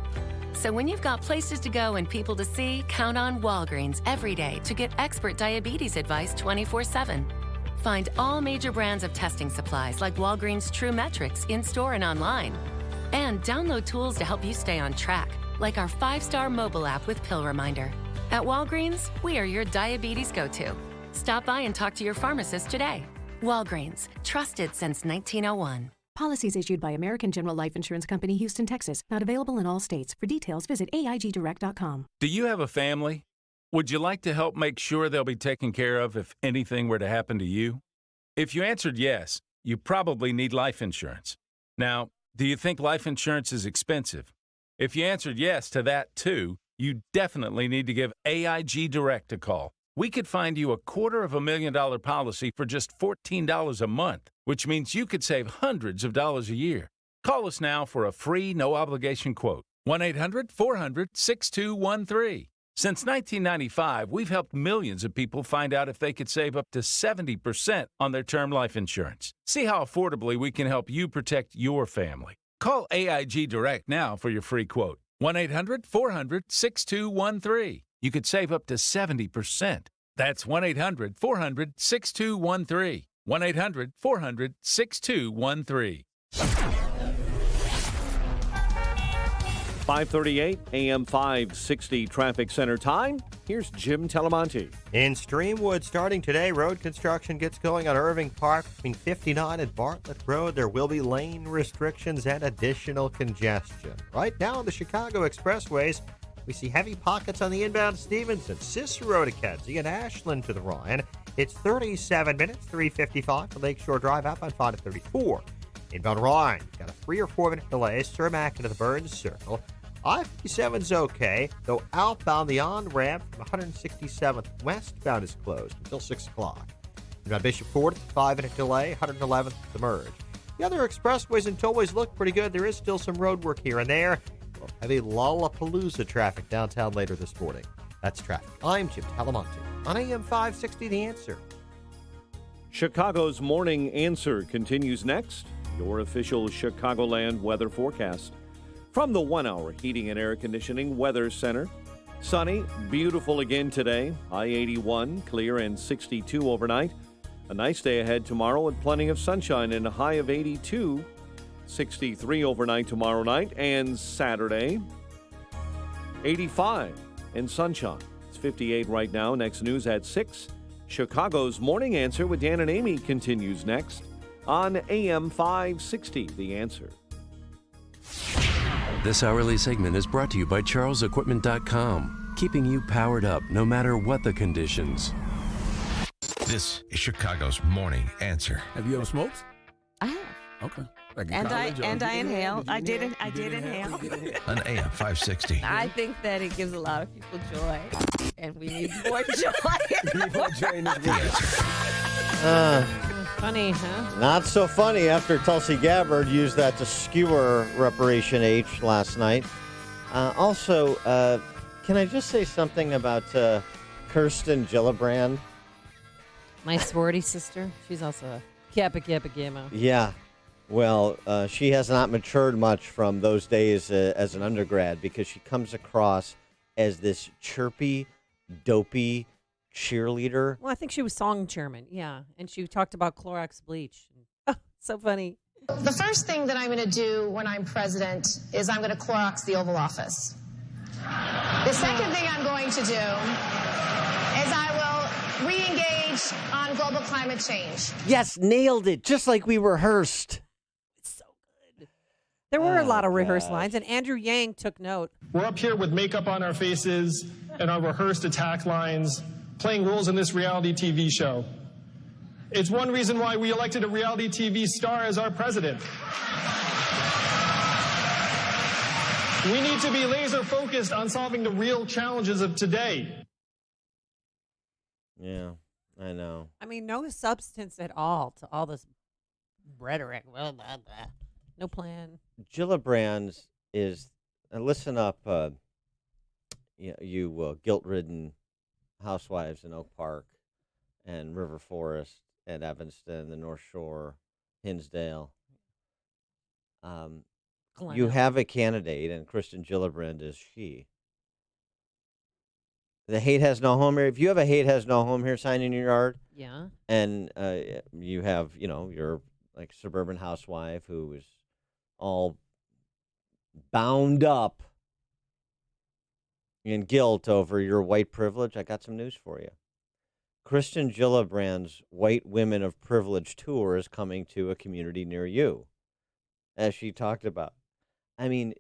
So when you've got places to go and people to see, count on Walgreens every day to get expert diabetes advice 24/7. Find all major brands of testing supplies like Walgreens True Metrics in-store and online. And download tools to help you stay on track, like our 5-star mobile app with Pill Reminder. At Walgreens, we are your diabetes go-to. Stop by and talk to your pharmacist today. Walgreens, trusted since 1901. Policies issued by American General Life Insurance Company, Houston, Texas. Not available in all states. For details, visit AIGdirect.com. Do you have a family? Would you like to help make sure they'll be taken care of if anything were to happen to you? If you answered yes, you probably need life insurance. Now, do you think life insurance is expensive? If you answered yes to that too, you definitely need to give AIG Direct a call. We could find you a $250,000 policy for just $14 a month, which means you could save hundreds of dollars a year. Call us now for a free, no-obligation quote. 1-800-400-6213. Since 1995, we've helped millions of people find out if they could save up to 70% on their term life insurance. See how affordably we can help you protect your family. Call AIG Direct now for your free quote. 1-800-400-6213. You could save up to 70%. That's 1-800-400-6213. 1-800-400-6213. 5:38 AM 560 Traffic Center time. Here's Jim Telemonte. In Streamwood, starting today, road construction gets going on Irving Park between 59 and Bartlett Road. There will be lane restrictions and additional congestion. Right now on the Chicago expressways, we see heavy pockets on the inbound Stevenson, Cicero to Kedzie, and Ashland to the Ryan. It's 37 minutes, 3:55 for Lakeshore Drive outbound 5 to 34. Inbound Ryan, got a 3 or 4 minute delay, Cermak into the Burns Circle. I-57's okay, though outbound the on-ramp from 167th westbound is closed until 6 o'clock. Inbound Bishop Ford, 5 minute delay, 111th the merge. The other expressways and tollways look pretty good. There is still some road work here and there. We'll have a Lollapalooza traffic downtown later this morning. That's traffic. I'm Jim Talamonte on AM 560 The Answer. Chicago's Morning Answer continues next. Your official Chicagoland weather forecast. From the 1-hour Heating and Air Conditioning Weather Center. Sunny, beautiful again today. High 81, clear and 62 overnight. A nice day ahead tomorrow with plenty of sunshine and a high of 82. 63 overnight tomorrow night and Saturday. 85 and sunshine. It's 58 right now. Next news at 6. Chicago's Morning Answer with Dan and Amy continues next on AM 560, The Answer. This hourly segment is brought to you by CharlesEquipment.com, keeping you powered up no matter what the conditions. This is Chicago's Morning Answer. Have you ever smoked? I have. Okay. Like in And college, I inhale. I did inhale. On AM 560. I think that it gives a lot of people joy, and we need more joy. Funny, huh? Not so funny after Tulsi Gabbard used that to skewer Reparation H last night. Also, can I just say something about Kirsten Gillibrand? My sorority sister. She's also a Kappa Kappa Gamma. Yeah. Well, she has not matured much from those days as an undergrad because she comes across as this chirpy, dopey cheerleader. Well, I think she was song chairman, yeah. And she talked about Clorox bleach. Oh, so funny. The first thing that I'm going to do when I'm president is I'm going to Clorox the Oval Office. The second thing I'm going to do is I will re-engage on global climate change. Yes, nailed it, just like we rehearsed. There were a lot of rehearsed lines, and Andrew Yang took note. We're up here with makeup on our faces and our rehearsed attack lines, playing roles in this reality TV show. It's one reason why we elected a reality TV star as our president. We need to be laser focused on solving the real challenges of today. Yeah, I know. I mean, no substance at all to all this rhetoric. Blah, blah, blah. No plan. Gillibrand's is, listen up, you guilt-ridden housewives in Oak Park and River Forest and Evanston, the North Shore, Hinsdale. You have a candidate, and Kristen Gillibrand is she. The hate has no home here. If you have a hate has no home here sign in your yard, yeah, and you have, your like suburban housewife who is all bound up in guilt over your white privilege, I got some news for you. Kristen Gillibrand's White Women of Privilege tour is coming to a community near you, as she talked about. I mean,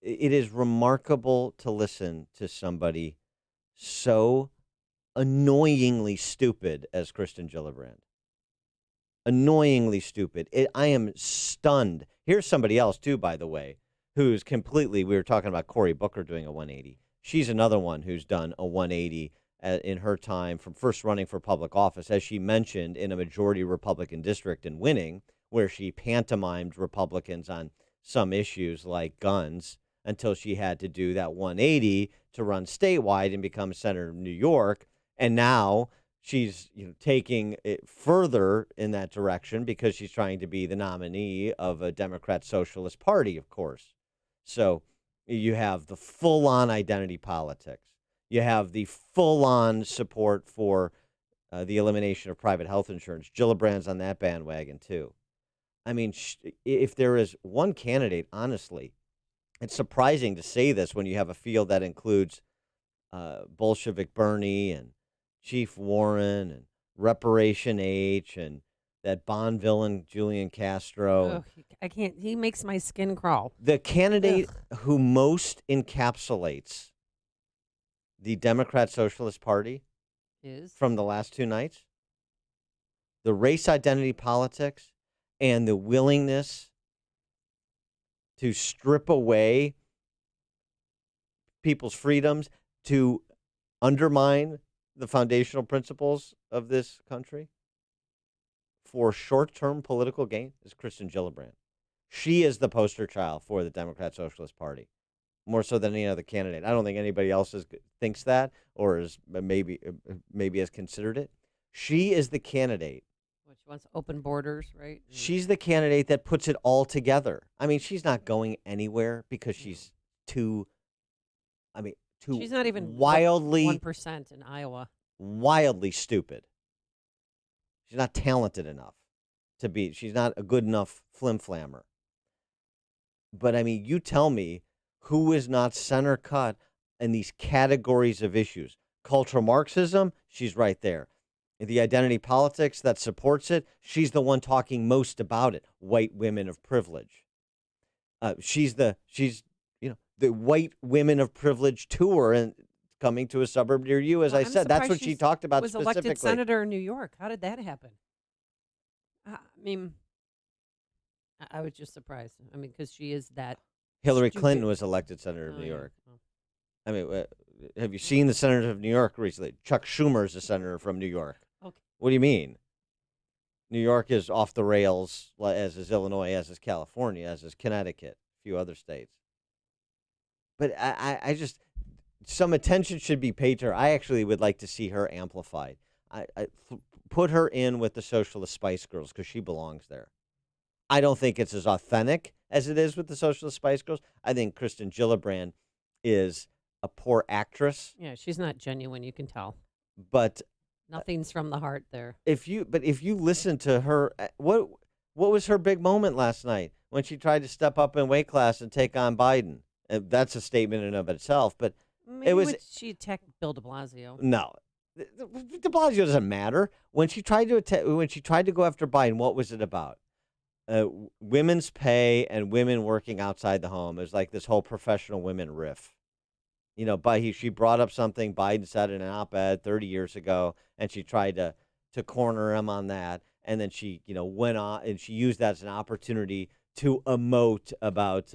it is remarkable to listen to somebody so annoyingly stupid as Kristen Gillibrand. Annoyingly stupid. I am stunned. Here's somebody else, too, by the way, who's completely, we were talking about Cory Booker doing a 180. She's another one who's done a 180 in her time from first running for public office, as she mentioned, in a majority Republican district and winning, where she pantomimed Republicans on some issues like guns until she had to do that 180 to run statewide and become senator of New York. And now she's taking it further in that direction because she's trying to be the nominee of a Democrat Socialist Party, of course. So you have the full-on identity politics. You have the full-on support for the elimination of private health insurance. Gillibrand's on that bandwagon, too. I mean, if there is one candidate, honestly, it's surprising to say this when you have a field that includes Bolshevik Bernie and Chief Warren and Reparation H and that Bond villain Julian Castro. Ugh, I can't. He makes my skin crawl. The candidate who most encapsulates the Democrat Socialist Party is from the last two nights, the race identity politics and the willingness to strip away people's freedoms, to undermine the foundational principles of this country for short-term political gain, is Kristen Gillibrand. She is the poster child for the Democrat Socialist Party, more so than any other candidate. I don't think anybody else thinks that or is maybe has considered it. She is the candidate. Which wants open borders, right? She's the candidate that puts it all together. I mean, she's not going anywhere because she's too She's not even wildly 1% in Iowa. Wildly stupid. She's not talented enough to be. She's not a good enough flim-flammer. But I mean, you tell me who is not center cut in these categories of issues. Cultural Marxism, she's right there. The identity politics that supports it, she's the one talking most about it. White women of privilege. She's the White Women of Privilege tour and coming to a suburb near you. As I said, that's what she talked about specifically. Was elected senator in New York. How did that happen? I mean, I was just surprised. I mean, because she is that. Hillary stupid. Clinton was elected senator of New York. I mean, have you seen the senator of New York recently? Chuck Schumer is a senator from New York. Okay. What do you mean? New York is off the rails, as is Illinois, as is California, as is Connecticut, a few other states. But I just, some attention should be paid to her. I actually would like to see her amplified. Put her in with the Socialist Spice Girls because she belongs there. I don't think it's as authentic as it is with the Socialist Spice Girls. I think Kristen Gillibrand is a poor actress. Yeah, she's not genuine. You can tell. But nothing's from the heart there. If you listen to her, what What was her big moment last night when she tried to step up in weight class and take on Biden? That's a statement in and of itself, but Maybe it was she attacked Bill de Blasio. no. De Blasio doesn't matter. When she tried to go after Biden, what was it about? Women's pay and women working outside the home. It was like this whole professional women riff. You know, she brought up something Biden said in an op-ed 30 years ago, and she tried to corner him on that. And then she, went on and she used that as an opportunity to emote about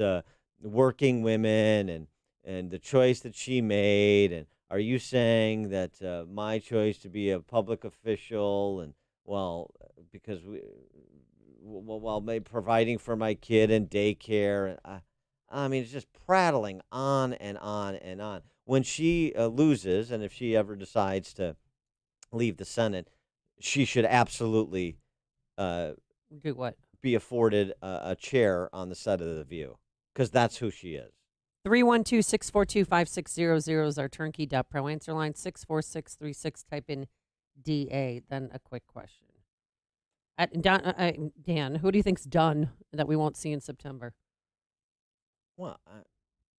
working women and the choice that she made. And are you saying that my choice to be a public official and, because while providing for my kid and daycare, I mean, it's just prattling on and on and on. When she loses, and if she ever decides to leave the Senate, she should absolutely do what? Be afforded a chair on the set of The View, because that's who she is. 312-642-5600 is our turnkey.pro answer line. 64636. Type in DA. Then a quick question. Dan, who do you think's done that we won't see in September? Well,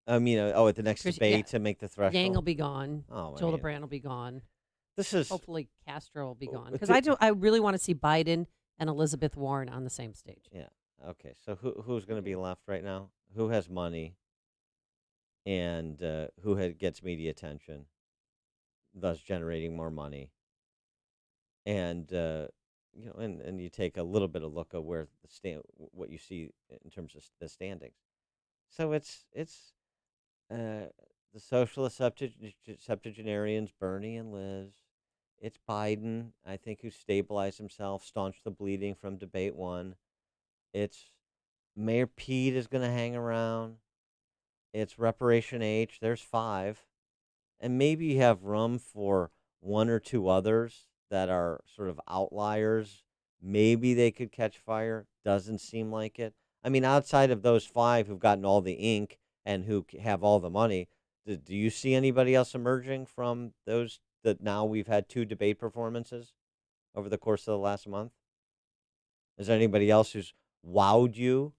at the next debate to make the threshold. Yang will be gone. Joel DeBrand will be gone. Hopefully Castro will be gone, because I really want to see Biden and Elizabeth Warren on the same stage. Yeah. Okay. So who's going to be left right now? Who has money, and who gets media attention, thus generating more money, and and you take a little bit of look at where what you see in terms of the standings. So it's the socialist septuagenarians, Bernie and Liz. It's Biden, I think, who stabilized himself, staunched the bleeding from debate 1. It's Mayor Pete is going to hang around. It's Reparation H. There's 5. And maybe you have room for 1 or 2 others that are sort of outliers. Maybe they could catch fire. Doesn't seem like it. I mean, outside of those 5 who've gotten all the ink and who have all the money, do you see anybody else emerging from those that now we've had 2 debate performances over the course of the last month? Is there anybody else who's wowed you?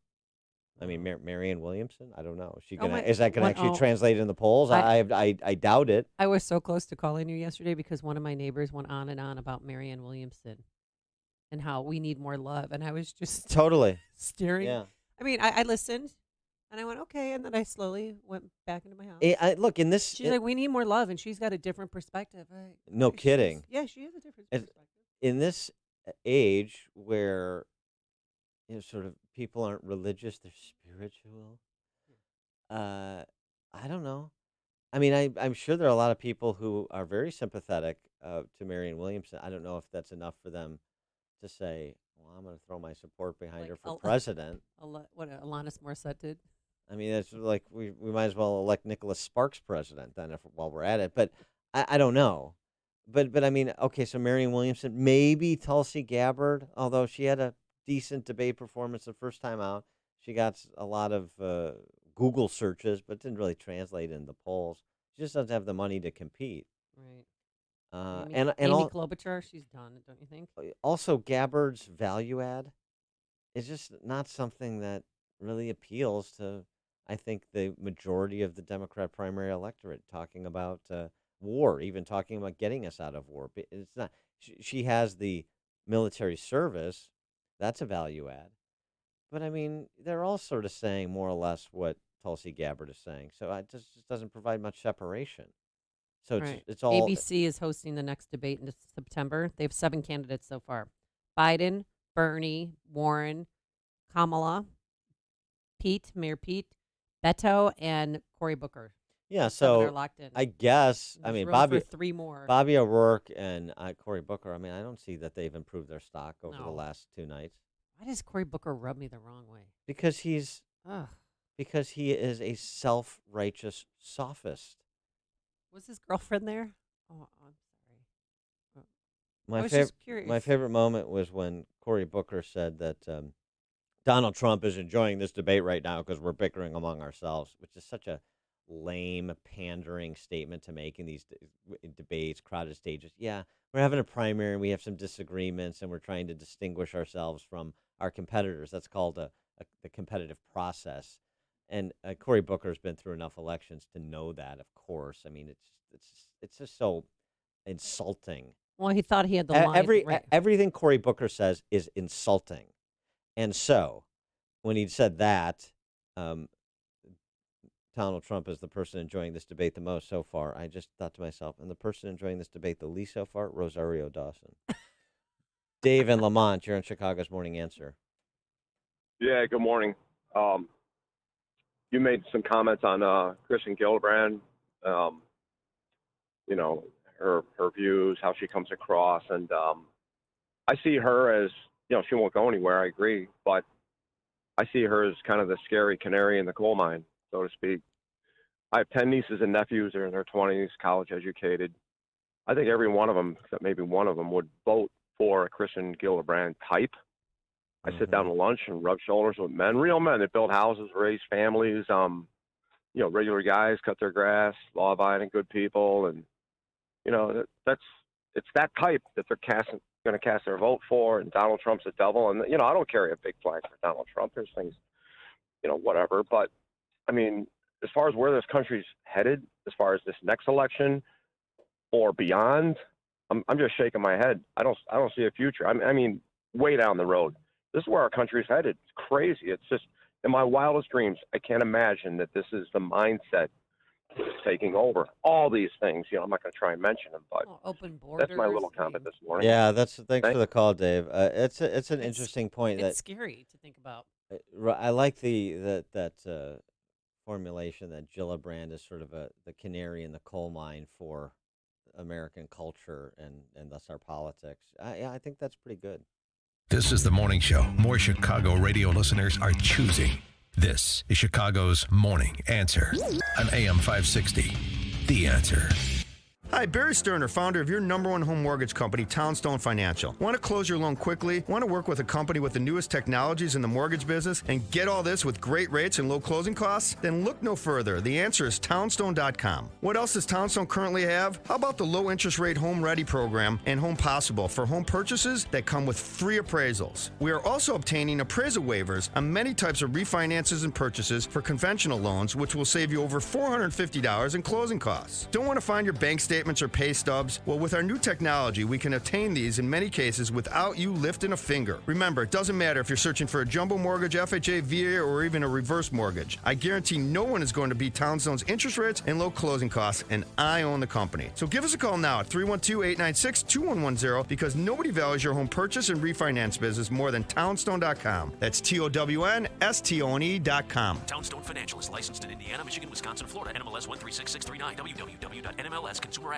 I mean, Marianne Williamson? I don't know. Is that going to actually translate in the polls? I doubt it. I was so close to calling you yesterday because one of my neighbors went on and on about Marianne Williamson and how we need more love. And I was just totally staring. Yeah. I mean, I listened and I went, okay. And then I slowly went back into my house. Look, in this... She's like, we need more love. And she's got a different perspective. No kidding. She has a different perspective. In this age where... sort of people aren't religious, they're spiritual. I don't know. I mean, I'm sure there are a lot of people who are very sympathetic to Marianne Williamson. I don't know if that's enough for them to say, well, I'm going to throw my support behind her for president. What Alanis Morissette did? I mean, it's like we might as well elect Nicholas Sparks president then while we're at it. But I don't know. But I mean, okay, so Marianne Williamson, maybe Tulsi Gabbard, although she had a decent debate performance the first time out. She got a lot of Google searches, but didn't really translate in the polls. She just doesn't have the money to compete. Right. And Amy Klobuchar, she's done, don't you think? Also, Gabbard's value add is just not something that really appeals to, I think, the majority of the Democrat primary electorate. Talking about war, even talking about getting us out of war. It's not. She has the military service. That's a value add. But, I mean, they're all sort of saying more or less what Tulsi Gabbard is saying. So it just doesn't provide much separation. So it's all... ABC is hosting the next debate in September. They have 7 candidates so far. Biden, Bernie, Warren, Kamala, Mayor Pete, Beto, and Cory Booker. Yeah, so are locked in. I guess, There's room Bobby... for 3 more. Bobby O'Rourke and Cory Booker, I mean, I don't see that they've improved their stock over the last 2 nights. Why does Cory Booker rub me the wrong way? Because he is a self-righteous sophist. Was his girlfriend there? Oh, I'm sorry. My I was just curious. My favorite moment was when Cory Booker said that Donald Trump is enjoying this debate right now because we're bickering among ourselves, which is such a lame, pandering statement to make in these debates, crowded stages. Yeah, we're having a primary and we have some disagreements and we're trying to distinguish ourselves from our competitors. That's called the competitive process. And Cory Booker's been through enough elections to know that, of course. I mean, it's just so insulting. Well, he thought he had the line. Everything Cory Booker says is insulting. And so when he said that, Donald Trump is the person enjoying this debate the most so far, I just thought to myself, and the person enjoying this debate the least so far, Rosario Dawson. Dave and Lamont, you're on Chicago's Morning Answer. Yeah, good morning. You made some comments on Kristen Gillibrand, you know, her views, how she comes across, and I see her as, you know, she won't go anywhere, I agree, but I see her as kind of the scary canary in the coal mine, so to speak. I have 10 nieces and nephews. They're in their 20s, college educated. I think every one of them, except maybe one of them, would vote for a Kristen Gillibrand type. I sit down to lunch and rub shoulders with men, real men that build houses, raise families, you know, regular guys, cut their grass, law-abiding, good people. And, you know, it's that type that they're going to cast their vote for. And Donald Trump's a devil. And, you know, I don't carry a big flag for Donald Trump. There's things, you know, whatever. But, I mean, as far as where this country's headed, as far as this next election or beyond, I'm just shaking my head. I don't see a future. I mean, way down the road. This is where our country's headed. It's crazy. It's just, in my wildest dreams, I can't imagine that this is the mindset that's taking over. All these things, you know, I'm not going to try and mention them, but open borders. That's my little comment this morning. Yeah, thanks for the call, Dave. It's an interesting point. It's scary to think about. I like that formulation that Gillibrand is sort of the canary in the coal mine for American culture and thus our politics. I think that's pretty good. This is the morning show more Chicago radio listeners are choosing. This is Chicago's Morning Answer on AM 560. The Answer. Hi, Barry Sterner, founder of your number one home mortgage company, Townstone Financial. Want to close your loan quickly? Want to work with a company with the newest technologies in the mortgage business and get all this with great rates and low closing costs? Then look no further. The answer is Townstone.com. What else does Townstone currently have? How about the low interest rate Home Ready program and Home Possible for home purchases that come with free appraisals? We are also obtaining appraisal waivers on many types of refinances and purchases for conventional loans, which will save you over $450 in closing costs. Don't want to find your bank statements or pay stubs? Well, with our new technology, we can obtain these in many cases without you lifting a finger. Remember, it doesn't matter if you're searching for a jumbo mortgage, FHA, VA, or even a reverse mortgage. I guarantee no one is going to beat Townstone's interest rates and low closing costs, and I own the company. So give us a call now at 312-896-2110 because nobody values your home purchase and refinance business more than Townstone.com. That's TOWNSTONE.com. Townstone Financial is licensed in Indiana, Michigan, Wisconsin, Florida. NMLS 136639. www.nmlsconsumeraccess.org.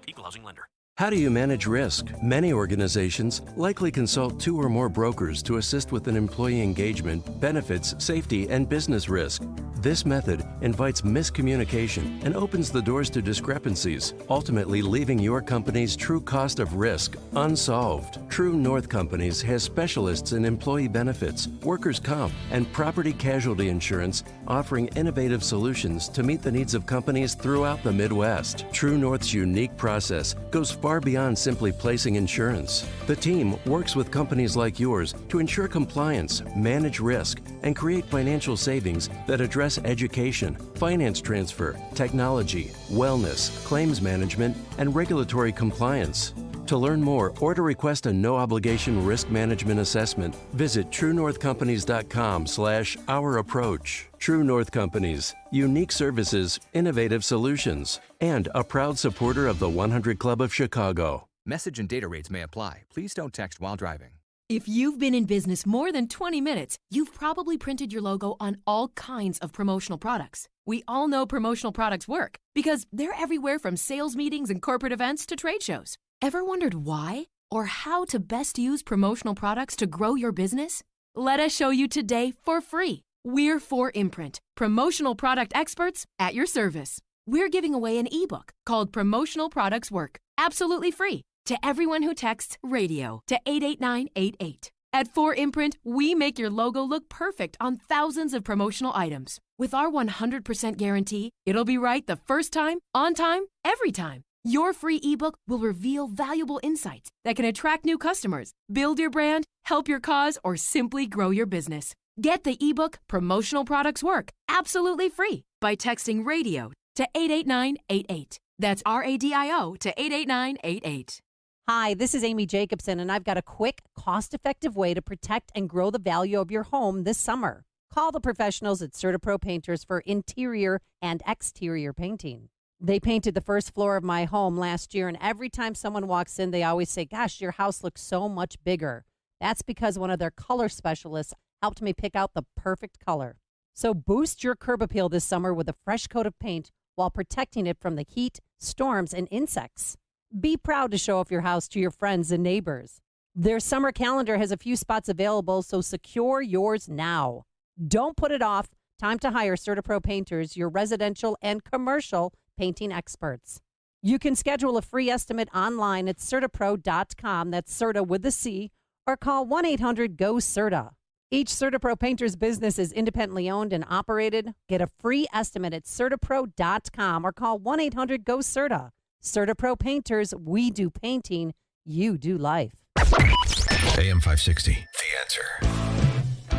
Equal housing lender. How do you manage risk? Many organizations likely consult 2 or more brokers to assist with an employee engagement, benefits, safety, and business risk. This method invites miscommunication and opens the doors to discrepancies, ultimately leaving your company's true cost of risk unsolved. True North Companies has specialists in employee benefits, workers' comp, and property casualty insurance, offering innovative solutions to meet the needs of companies throughout the Midwest. True North's unique process goes far beyond simply placing insurance. The team works with companies like yours to ensure compliance, manage risk, and create financial savings that address education, finance transfer, technology, wellness, claims management, and regulatory compliance. To learn more or to request a no-obligation risk management assessment, visit TrueNorthCompanies.com/OurApproach. True North Companies, unique services, innovative solutions, and a proud supporter of the 100 Club of Chicago. Message and data rates may apply. Please don't text while driving. If you've been in business more than 20 minutes, you've probably printed your logo on all kinds of promotional products. We all know promotional products work because they're everywhere from sales meetings and corporate events to trade shows. Ever wondered why or how to best use promotional products to grow your business? Let us show you today for free. We're 4imprint, promotional product experts at your service. We're giving away an ebook called Promotional Products Work, absolutely free, to everyone who texts RADIO to 88988. At 4imprint, we make your logo look perfect on thousands of promotional items. With our 100% guarantee, it'll be right the first time, on time, every time. Your free ebook will reveal valuable insights that can attract new customers, build your brand, help your cause, or simply grow your business. Get the ebook Promotional Products Work absolutely free by texting RADIO to 88988. That's RADIO to 88988. Hi, this is Amy Jacobson, and I've got a quick, cost-effective way to protect and grow the value of your home this summer. Call the professionals at CertaPro Painters for interior and exterior painting. They painted the first floor of my home last year, and every time someone walks in, they always say, gosh, your house looks so much bigger. That's because one of their color specialists helped me pick out the perfect color. So boost your curb appeal this summer with a fresh coat of paint while protecting it from the heat, storms, and insects. Be proud to show off your house to your friends and neighbors. Their summer calendar has a few spots available, so secure yours now. Don't put it off. Time to hire CertaPro Painters, your residential and commercial painting experts. You can schedule a free estimate online at CertaPro.com, that's Certa with a C, or call 1-800-GO-CERTA. Each CertaPro Painters business is independently owned and operated. Get a free estimate at CertaPro.com or call 1-800-GO-CERTA. CertaPro Painters, we do painting, you do life. AM 560, The Answer.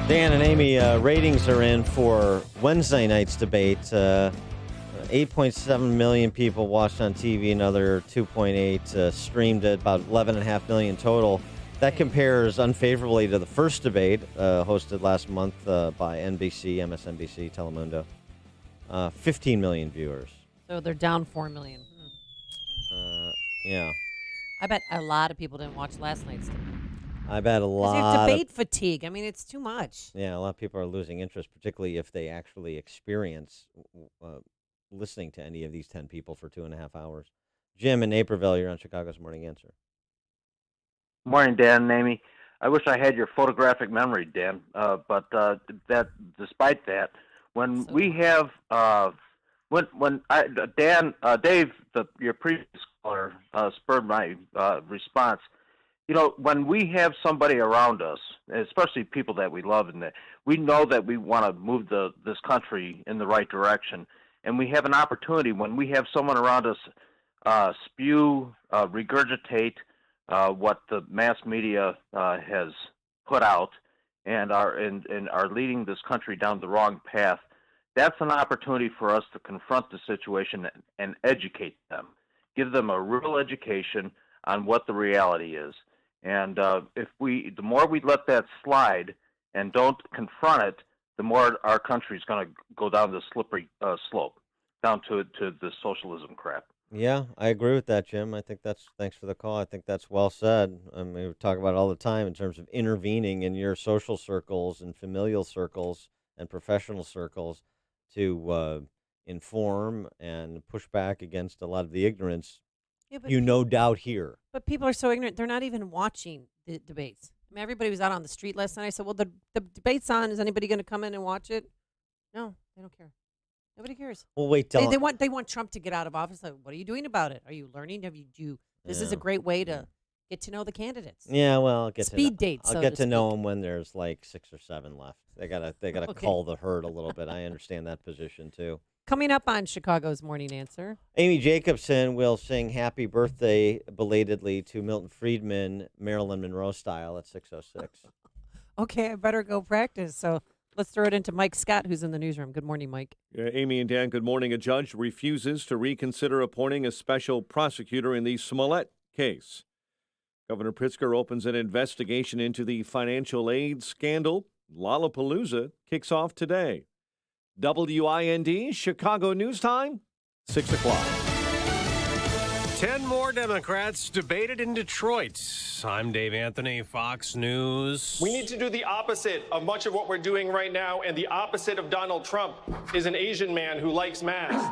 Dan and Amy, ratings are in for Wednesday night's debate. 8.7 million people watched on TV, another 2.8 streamed at about 11.5 million total. That compares unfavorably to the first debate hosted last month by NBC, MSNBC, Telemundo. 15 million viewers. So they're down 4 million. Yeah. I bet a lot of people didn't watch last night's debate. I bet a lot. There's debate fatigue. I mean, it's too much. Yeah, a lot of people are losing interest, particularly if they actually experience listening to any of these 10 people for 2.5 hours. Jim in Naperville, you're on Chicago's Morning Answer. Morning, Dan and Amy. I wish I had your photographic memory, Dan. But that, despite that, when we have Dave, your previous caller spurred my response. You know, when we have somebody around us, especially people that we love, and that we know that we want to move this country in the right direction, and we have an opportunity when we have someone around us regurgitate what the mass media has put out and are leading this country down the wrong path. That's an opportunity for us to confront the situation and educate them, give them a real education on what the reality is. And the more we let that slide and don't confront it, the more our country is going to go down the slippery slope, down to the socialism crap. Yeah, I agree with that, Jim. I think thanks for the call. I think that's well said. I mean, we talk about it all the time in terms of intervening in your social circles and familial circles and professional circles to inform and push back against a lot of the ignorance no doubt here. But people are so ignorant, they're not even watching the debates. I mean, everybody was out on the street last night. I said, well, the debate's on. Is anybody going to come in and watch it? No, they don't care. Nobody cares. Well, wait, they want Trump to get out of office. Like, what are you doing about it? Are you learning? This is a great way to get to know the candidates. Yeah, well, I'll get to know them when there's like 6 or 7 left. They gotta cull the herd a little bit. I understand that position too. Coming up on Chicago's Morning Answer, Amy Jacobson will sing "Happy Birthday" belatedly to Milton Friedman, Marilyn Monroe style at 6:06. Okay, I better go practice. So let's throw it into Mike Scott, who's in the newsroom. Good morning, Mike. Yeah, Amy and Dan, good morning. A judge refuses to reconsider appointing a special prosecutor in the Smollett case. Governor Pritzker opens an investigation into the financial aid scandal. Lollapalooza kicks off today. WIND, Chicago News Time, 6 o'clock. 10 more Democrats debated in Detroit. I'm Dave Anthony, Fox News. We need to do the opposite of much of what we're doing right now, and the opposite of Donald Trump is an Asian man who likes masks.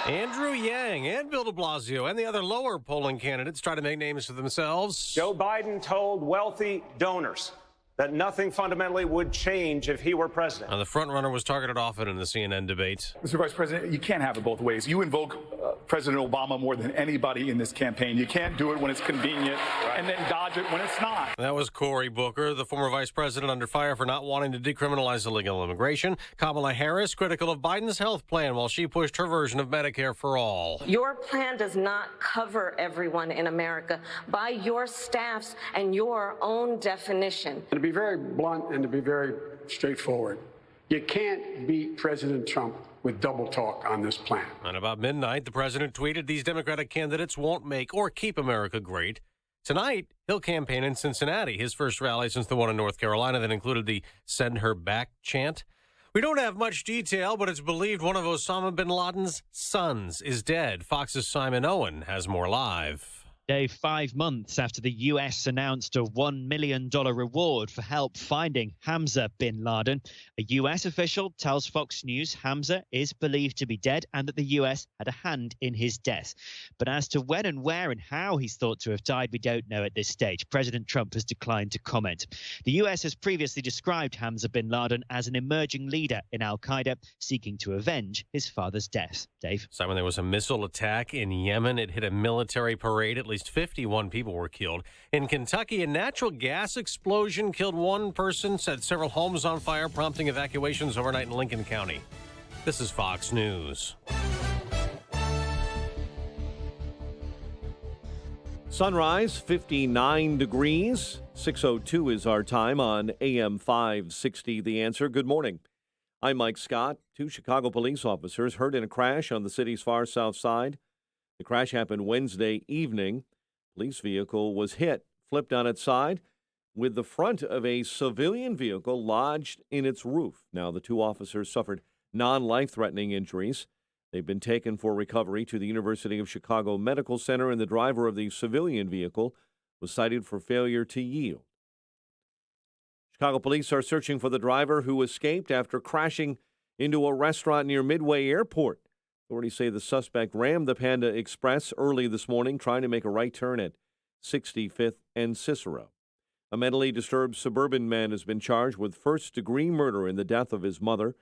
Andrew Yang and Bill de Blasio and the other lower polling candidates try to make names for themselves. Joe Biden told wealthy donors that nothing fundamentally would change if he were president. The frontrunner was targeted often in the CNN debate. Mr. Vice President, you can't have it both ways. You invoke President Obama more than anybody in this campaign. You can't do it when it's convenient and then dodge it when it's not. not. That was Cory Booker, the former vice president, under fire for not wanting to decriminalize illegal immigration. Kamala Harris, critical of Biden's health plan while she pushed her version of Medicare for all. Your plan does not cover everyone in America by your staff's and your own definition. To be very blunt and to be very straightforward, you can't beat President Trump with double talk on this plan. And about midnight, the president tweeted these Democratic candidates won't make or keep America great. Tonight, he'll campaign in Cincinnati, his first rally since the one in North Carolina that included the "Send Her Back" chant. We don't have much detail, but it's believed one of Osama bin Laden's sons is dead. Fox's Simon Owen has more live. Dave, 5 months after the U.S. announced a $1 million reward for help finding Hamza bin Laden, a U.S. official tells Fox News Hamza is believed to be dead and that the U.S. had a hand in his death. But as to when and where and how he's thought to have died, we don't know at this stage. President Trump has declined to comment. The U.S. has previously described Hamza bin Laden as an emerging leader in al-Qaeda, seeking to avenge his father's death. Dave? Simon, there was a missile attack in Yemen. It hit a military parade. At least 51 people were killed. In Kentucky, a natural gas explosion killed one person, set several homes on fire, prompting evacuations overnight in Lincoln County. This is Fox News. Sunrise, 59 degrees. 6:02 is our time on AM 560. The Answer. Good morning. I'm Mike Scott. 2 Chicago police officers hurt in a crash on the city's far south side. The crash happened Wednesday evening. Police vehicle was hit, flipped on its side, with the front of a civilian vehicle lodged in its roof. Now, the 2 officers suffered non-life-threatening injuries. They've been taken for recovery to the University of Chicago Medical Center, and the driver of the civilian vehicle was cited for failure to yield. Chicago police are searching for the driver who escaped after crashing into a restaurant near Midway Airport. Authorities say the suspect rammed the Panda Express early this morning, trying to make a right turn at 65th and Cicero. A mentally disturbed suburban man has been charged with first-degree murder in the death of his mother.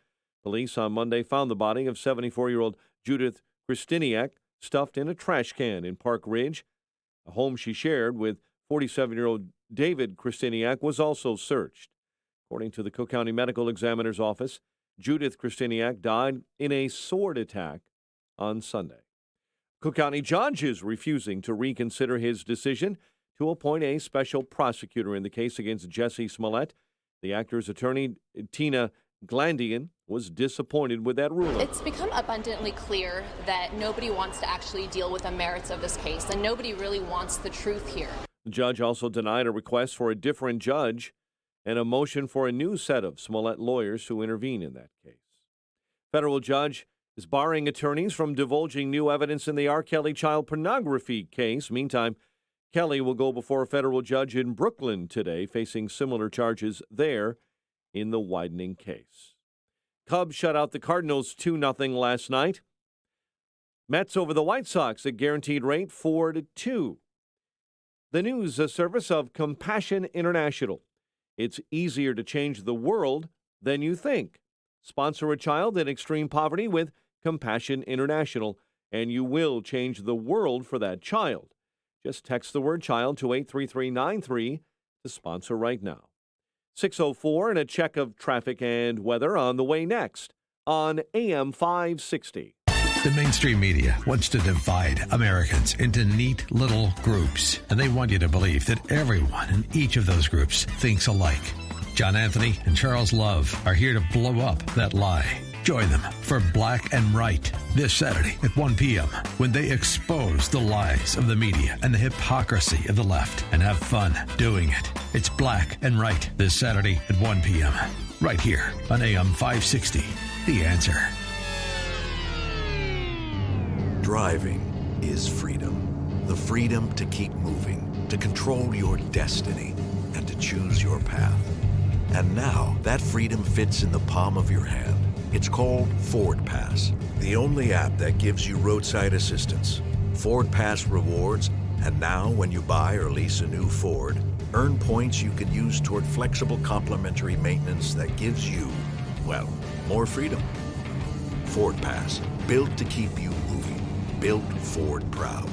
Police on Monday found the body of 74-year-old Judith Krystiniak stuffed in a trash can in Park Ridge. A home she shared with 47-year-old David Krystiniak was also searched. According to the Cook County Medical Examiner's Office, Judith Krystiniak died in a sword attack on Sunday. Cook County judge is refusing to reconsider his decision to appoint a special prosecutor in the case against Jesse Smollett. The actor's attorney, Tina Glandian, was disappointed with that ruling. It's become abundantly clear that nobody wants to actually deal with the merits of this case, and nobody really wants the truth here. The judge also denied a request for a different judge and a motion for a new set of Smollett lawyers to intervene in that case. Federal judge is barring attorneys from divulging new evidence in the R. Kelly child pornography case. Meantime, Kelly will go before a federal judge in Brooklyn today, facing similar charges there in the widening case. Cubs shut out the Cardinals 2-0 last night. Mets over the White Sox at guaranteed rate 4-2. The news service of Compassion International. It's easier to change the world than you think. Sponsor a child in extreme poverty with Compassion International, and you will change the world for that child. Just text the word child to 83393 to sponsor right now. 6:04 and a check of traffic and weather on the way next on AM 560. The mainstream media wants to divide Americans into neat little groups, and they want you to believe that everyone in each of those groups thinks alike. John Anthony and Charles Love are here to blow up that lie. Join them for Black and Right this Saturday at 1 p.m. when they expose the lies of the media and the hypocrisy of the left and have fun doing it. It's Black and Right this Saturday at 1 p.m. right here on AM 560. The Answer. Driving is freedom. The freedom to keep moving, to control your destiny, and to choose your path. And now that freedom fits in the palm of your hand. It's called Ford Pass, the only app that gives you roadside assistance, Ford Pass rewards, and now when you buy or lease a new Ford, earn points you can use toward flexible complimentary maintenance that gives you, well, more freedom. Ford Pass, built to keep you moving, built Ford proud.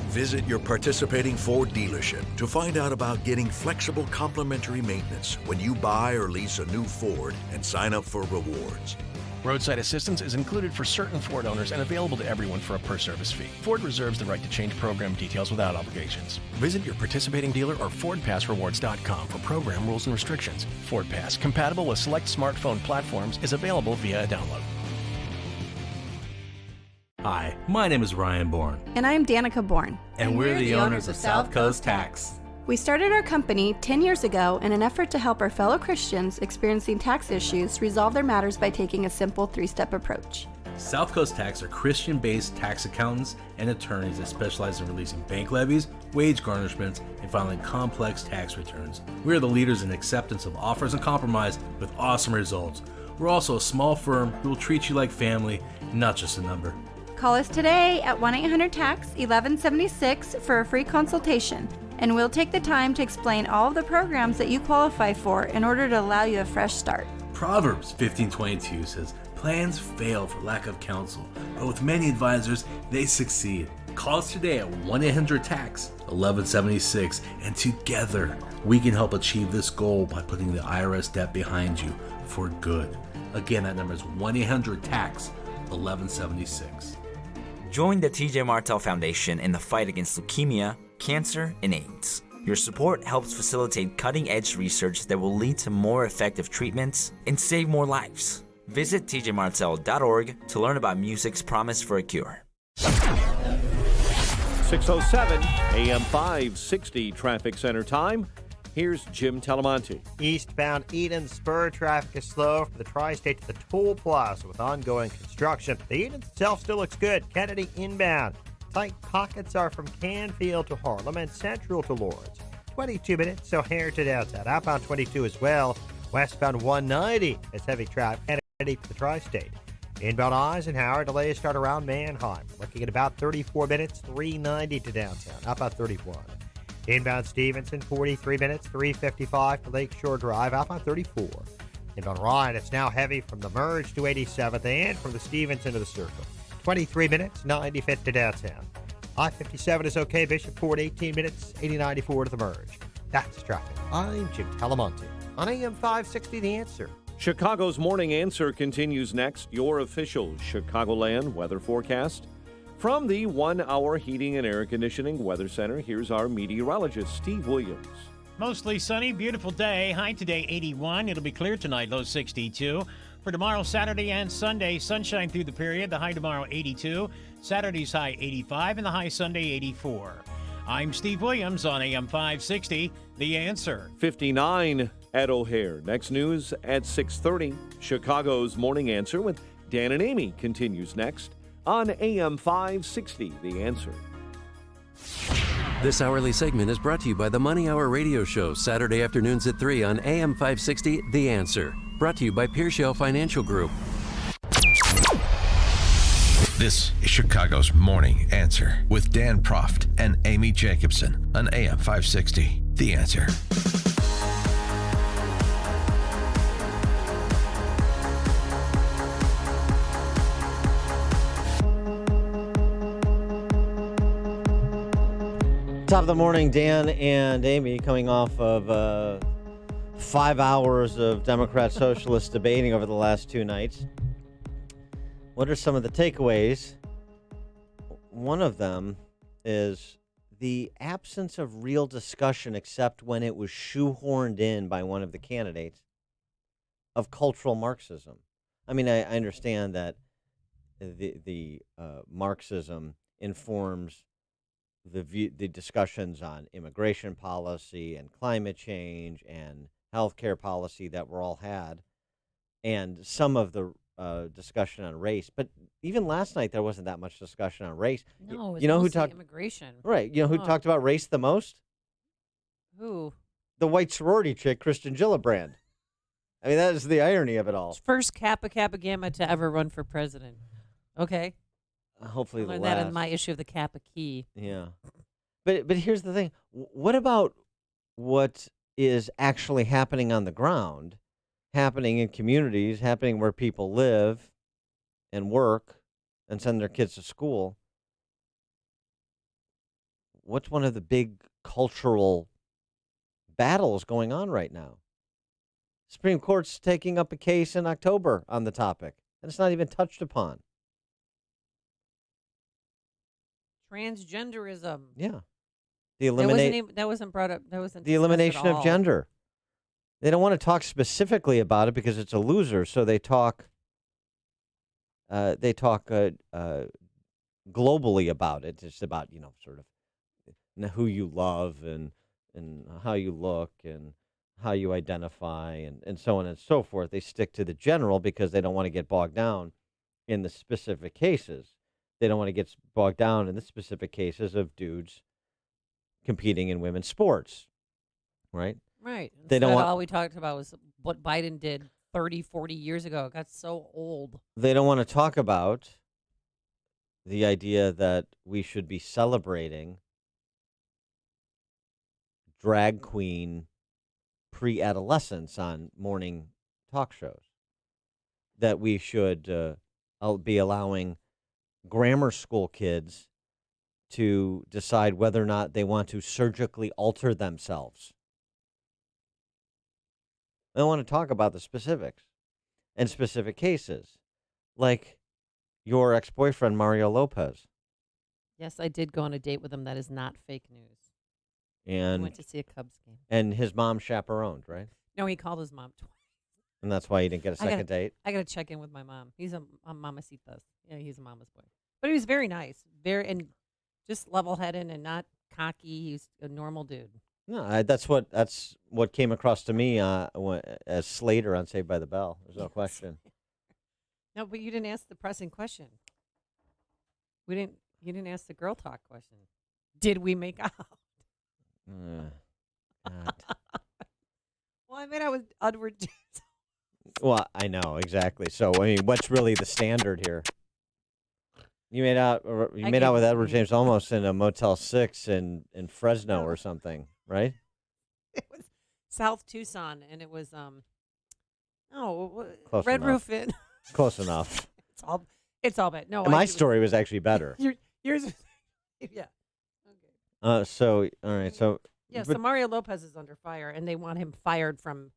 Visit your participating Ford dealership to find out about getting flexible complimentary maintenance when you buy or lease a new Ford and sign up for rewards. Roadside assistance is included for certain Ford owners and available to everyone for a per-service fee. Ford reserves the right to change program details without obligations. Visit your participating dealer or FordPassRewards.com for program rules and restrictions. Ford Pass, compatible with select smartphone platforms, is available via a download. Hi, my name is Ryan Bourne. And I'm Danica Bourne. And we're the owners of South Coast Tax. We started our company 10 years ago in an effort to help our fellow Christians experiencing tax issues resolve their matters by taking a simple 3-step approach. South Coast Tax are Christian-based tax accountants and attorneys that specialize in releasing bank levies, wage garnishments, and filing complex tax returns. We are the leaders in acceptance of offers and compromise with awesome results. We're also a small firm who will treat you like family, not just a number. Call us today at 1-800-TAX-1176 for a free consultation, and we'll take the time to explain all of the programs that you qualify for in order to allow you a fresh start. Proverbs 15:22 says, "Plans fail for lack of counsel, but with many advisors, they succeed." Call us today at 1-800-TAX-1176, and together we can help achieve this goal by putting the IRS debt behind you for good. Again, that number is 1-800-TAX-1176. Join the TJ Martell Foundation in the fight against leukemia, cancer, and AIDS. Your support helps facilitate cutting-edge research that will lead to more effective treatments and save more lives. Visit tjmartell.org to learn about music's promise for a cure. 6:07 AM 560 Traffic Center time. Here's Jim Talamonte. Eastbound Eden Spur traffic is slow from the Tri-State to the Toll Plaza with ongoing construction. The Eden itself still looks good. Kennedy inbound. Tight pockets are from Canfield to Harlem and Central to Lawrence. 22 minutes, O'Hare to downtown. Outbound 22 as well. Westbound 190 is heavy traffic. Kennedy to the Tri-State. Inbound Eisenhower, delays start around Manheim. Looking at about 34 minutes, 390 to downtown. Outbound 31. Inbound Stevenson, 43 minutes, 355 to Lakeshore Drive. Outbound 34. Inbound Ryan, it's now heavy from the merge to 87th and from the Stevenson to the Circle. 23 minutes, 95th to downtown. I-57 is okay. Bishopport, 18 minutes, 8094 to the merge. That's traffic. I'm Jim Talamonte on AM 560 The Answer. Chicago's Morning Answer continues next. Your official Chicagoland weather forecast. From the 1-hour Heating and Air Conditioning Weather Center, here's our meteorologist, Steve Williams. Mostly sunny, beautiful day. High today, 81. It'll be clear tonight, low 62. For tomorrow, Saturday and Sunday, sunshine through the period. The high tomorrow, 82. Saturday's high, 85. And the high Sunday, 84. I'm Steve Williams on AM 560, The Answer. 59 at O'Hare. Next news at 6:30. Chicago's Morning Answer with Dan and Amy continues next on AM 560, The Answer. This hourly segment is brought to you by the Money Hour radio show, Saturday afternoons at 3 on AM 560, The Answer. Brought to you by Pearshell Financial Group. This is Chicago's Morning Answer with Dan Proft and Amy Jacobson on AM 560, The Answer. Top of the morning, Dan and Amy, coming off of 5 hours of Democrat Socialist debating over the last 2 nights. What are some of the takeaways? One of them is the absence of real discussion, except when it was shoehorned in by one of the candidates, of cultural Marxism. I mean, I understand that the Marxism informs the discussions on immigration policy and climate change and healthcare policy that were all had, and some of the discussion on race. But even last night, there wasn't that much discussion on race. No, you know who talked immigration, right? You know who talked about race the most? Who? The white sorority chick, Kristen Gillibrand. I mean, that is the irony of it all. First Kappa Gamma to ever run for president. Okay. Hopefully, I the learned last. that in my issue of the Kappa Key. Yeah, but here's the thing: what about what is actually happening on the ground, happening in communities, happening where people live and work and send their kids to school? what's one of the big cultural battles going on right now? Supreme Court's taking up a case in October on the topic, and it's not even touched upon. Transgenderism. Yeah. That wasn't brought up. That wasn't the discussed elimination at of all. gender. They don't want to talk specifically about it because it's a loser, so they talk globally about it. It's about, sort of who you love and how you look and how you identify and so on and so forth. They stick to the general because they don't want to get bogged down in the specific cases. They don't want to get bogged down in the specific cases of dudes competing in women's sports, right? Right. They don't want all we talked about was what Biden did 30, 40 years ago. It got so old. They don't want to talk about the idea that we should be celebrating drag queen pre-adolescence on morning talk shows, that we should be allowing grammar school kids to decide whether or not they want to surgically alter themselves. I want to talk about the specifics and specific cases, like your ex-boyfriend, Mario Lopez. Yes, I did go on a date with him. That is not fake news. And I went to see a Cubs game. And his mom chaperoned, right? No, he called his mom twice. And that's why he didn't get a second date? I got to check in with my mom. He's a mamacitas. Yeah, he's a mama's boy. But he was very nice, and just level-headed and not cocky. He's a normal dude. No, that's what came across to me as Slater on Saved by the Bell. There's no question. No, but you didn't ask the pressing question. You didn't ask the girl talk question. Did we make out? God. Well, I mean, I was Edward James. Well, I know exactly. So, I mean, what's really the standard here? You made out with Edward James Olmos in a Motel 6 in Fresno or something, right? It was South Tucson, and it was Close Red enough. Roof Inn. Close enough. It's all bad. No, My story was actually better. Yours, yeah. So, all right. So, Yeah, so Mario Lopez is under fire, and they want him fired from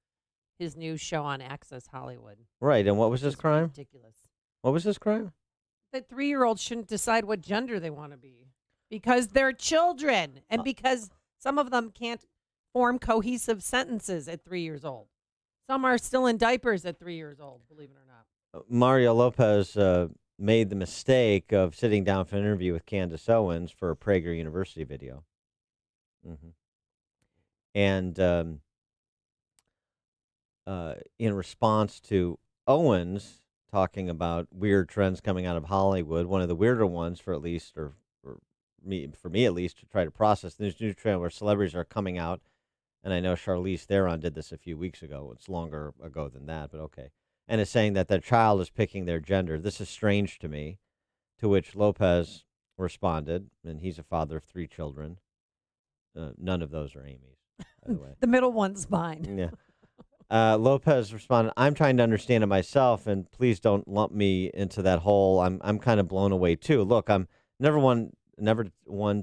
his new show on Access Hollywood. right. And what was his crime? Ridiculous. What was his crime? That 3-year-olds shouldn't decide what gender they want to be because they're children, and because some of them can't form cohesive sentences at 3 years old. Some are still in diapers at 3 years old, believe it or not. Mario Lopez made the mistake of sitting down for an interview with Candace Owens for a Prager University video. And in response to Owens talking about weird trends coming out of Hollywood, one of the weirder ones for me at least, to try to process this new trend where celebrities are coming out, and I know Charlize Theron did this a few weeks ago. It's longer ago than that, but okay. And is saying that their child is picking their gender. This is strange to me. To which Lopez responded, and he's a father of 3 children. None of those are Amy's, by the way. The middle one's mine. Yeah. Lopez responded, "I'm trying to understand it myself, and please don't lump me into that hole. I'm kind of blown away too. Look, I'm never one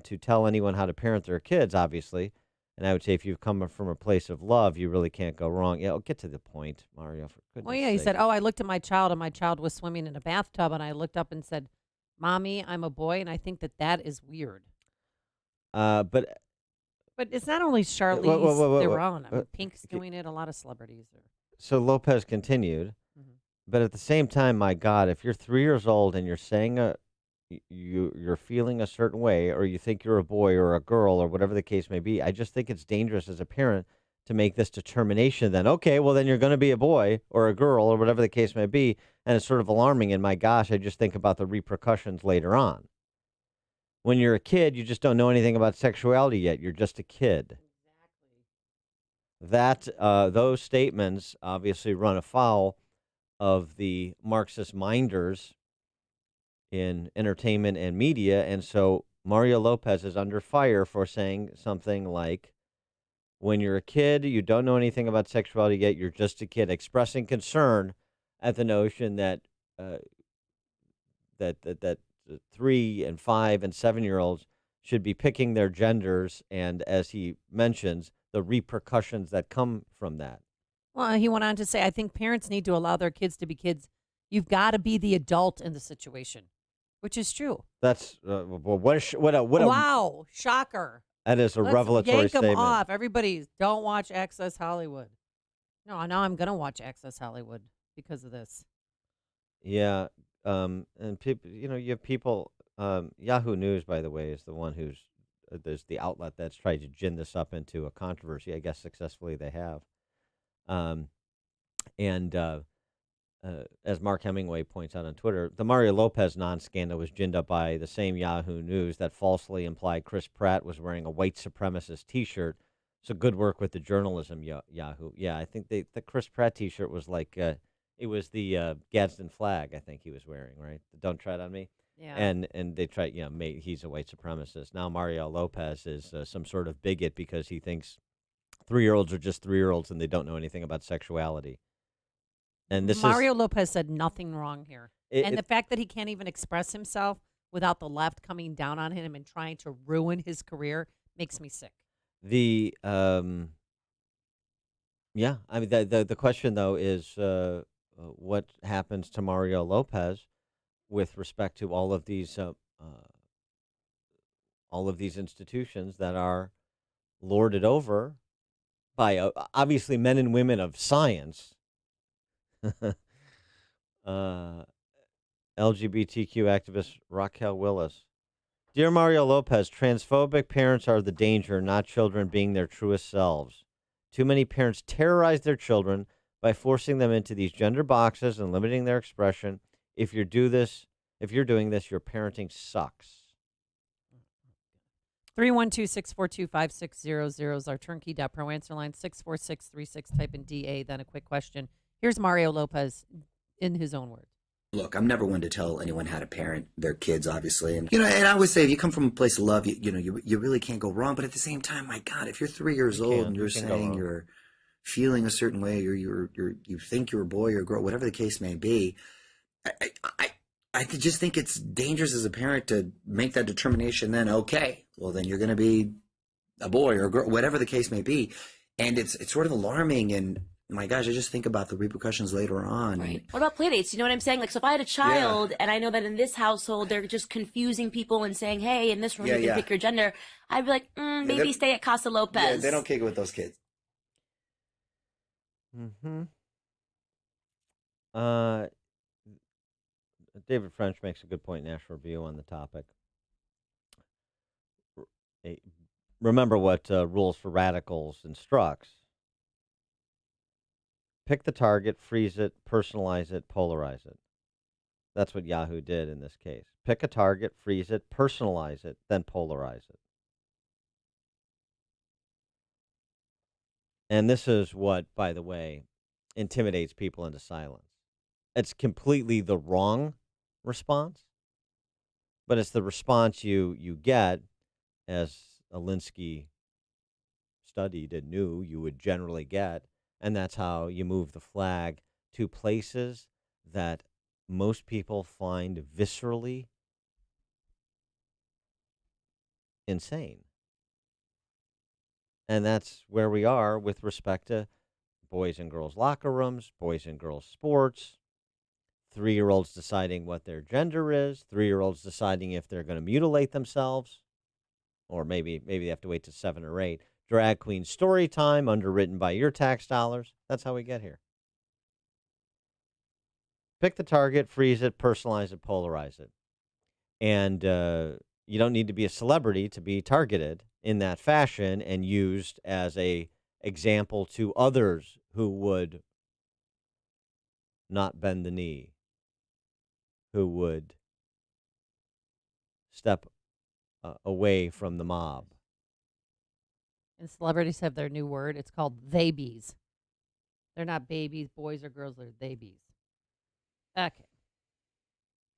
to tell anyone how to parent their kids, obviously. And I would say if you've come from a place of love, you really can't go wrong." Yeah, get to the point, Mario. For goodness Well, yeah, he sake. said, I looked at my child, and my child was swimming in a bathtub, and I looked up and said, Mommy, I'm a boy, and I think that is weird. But it's not only Charlize whoa, Theron. I mean, Pink's doing it. A lot of celebrities are. So Lopez continued, but at the same time, my God, if you're 3 years old and you're saying you're feeling a certain way, or you think you're a boy or a girl or whatever the case may be, I just think it's dangerous as a parent to make this determination. Then, okay, well then you're going to be a boy or a girl or whatever the case may be, and it's sort of alarming. And my gosh, I just think about the repercussions later on. When you're a kid, you just don't know anything about sexuality yet. You're just a kid. Exactly. Those statements obviously run afoul of the Marxist minders in entertainment and media, and so Mario Lopez is under fire for saying something like, when you're a kid, you don't know anything about sexuality yet, you're just a kid, expressing concern at the notion that that 3 and 5 and 7-year-olds should be picking their genders, and as he mentions, the repercussions that come from that. Well, he went on to say, I think parents need to allow their kids to be kids. You've got to be the adult in the situation, which is true. That's Wow, shocker. That is a Let's revelatory yank 'em statement. off. Everybody, don't watch Access Hollywood. No, now I'm going to watch Access Hollywood because of this. Yeah, and people, you have people. Yahoo News, by the way, is the one who's there's the outlet that's tried to gin this up into a controversy. I guess successfully they have. As Mark Hemingway points out on Twitter, the Mario Lopez non-scandal was ginned up by the same Yahoo News that falsely implied Chris Pratt was wearing a white supremacist T-shirt. So good work with the journalism, Yahoo. Yeah, I think the Chris Pratt T-shirt was like it was the Gadsden flag. I think he was wearing, right? The Don't Tread on Me. Yeah. And they tried, he's a white supremacist. Now Mario Lopez is some sort of bigot because he thinks 3-year-olds are just 3-year-olds and they don't know anything about sexuality. And this Mario Lopez said nothing wrong here. And the fact that he can't even express himself without the left coming down on him and trying to ruin his career makes me sick. The question though is what happens to Mario Lopez with respect to all of these institutions that are lorded over by obviously men and women of science. LGBTQ activist Raquel Willis. Dear Mario Lopez, transphobic parents are the danger, not children being their truest selves. Too many parents terrorize their children by forcing them into these gender boxes and limiting their expression. If you're doing this, your parenting sucks. 312-642-5600 is our turnkey.pro answer line. 64636, type in DA, then a quick question. Here's Mario Lopez in his own words. Look, I'm never one to tell anyone how to parent their kids, obviously. And, and I always say, if you come from a place of love, you really can't go wrong. But at the same time, my God, if you're 3 years old and you're saying you're feeling a certain way, or you think you're a boy or a girl, whatever the case may be, I could just think it's dangerous as a parent to make that determination. Then, okay, well, then you're going to be a boy or a girl, whatever the case may be. And it's sort of alarming. And my gosh, I just think about the repercussions later on. Right. What about playdates? You know what I'm saying? Like, so if I had a child and I know that in this household they're just confusing people and saying, hey, in this room you can pick your gender, I'd be like, maybe stay at Casa Lopez. Yeah, they don't kick it with those kids. Mm-hmm. David French makes a good point in National Review on the topic. Remember what Rules for Radicals instructs. Pick the target, freeze it, personalize it, polarize it. That's what Yahoo did in this case. Pick a target, freeze it, personalize it, then polarize it. And this is what, by the way, intimidates people into silence. It's completely the wrong response, but it's the response you get, as Alinsky studied and knew you would generally get, and that's how you move the flag to places that most people find viscerally insane. And that's where we are with respect to boys and girls locker rooms, boys and girls sports, 3-year-olds deciding what their gender is, 3-year-olds deciding if they're going to mutilate themselves, or maybe they have to wait to 7 or 8. Drag queen story time, underwritten by your tax dollars. That's how we get here. Pick the target, freeze it, personalize it, polarize it. And you don't need to be a celebrity to be targeted in that fashion and used as a example to others who would not bend the knee, who would step away from the mob. And celebrities have their new word. It's called they-bees. They're not babies, boys or girls. They're they-bees. Okay.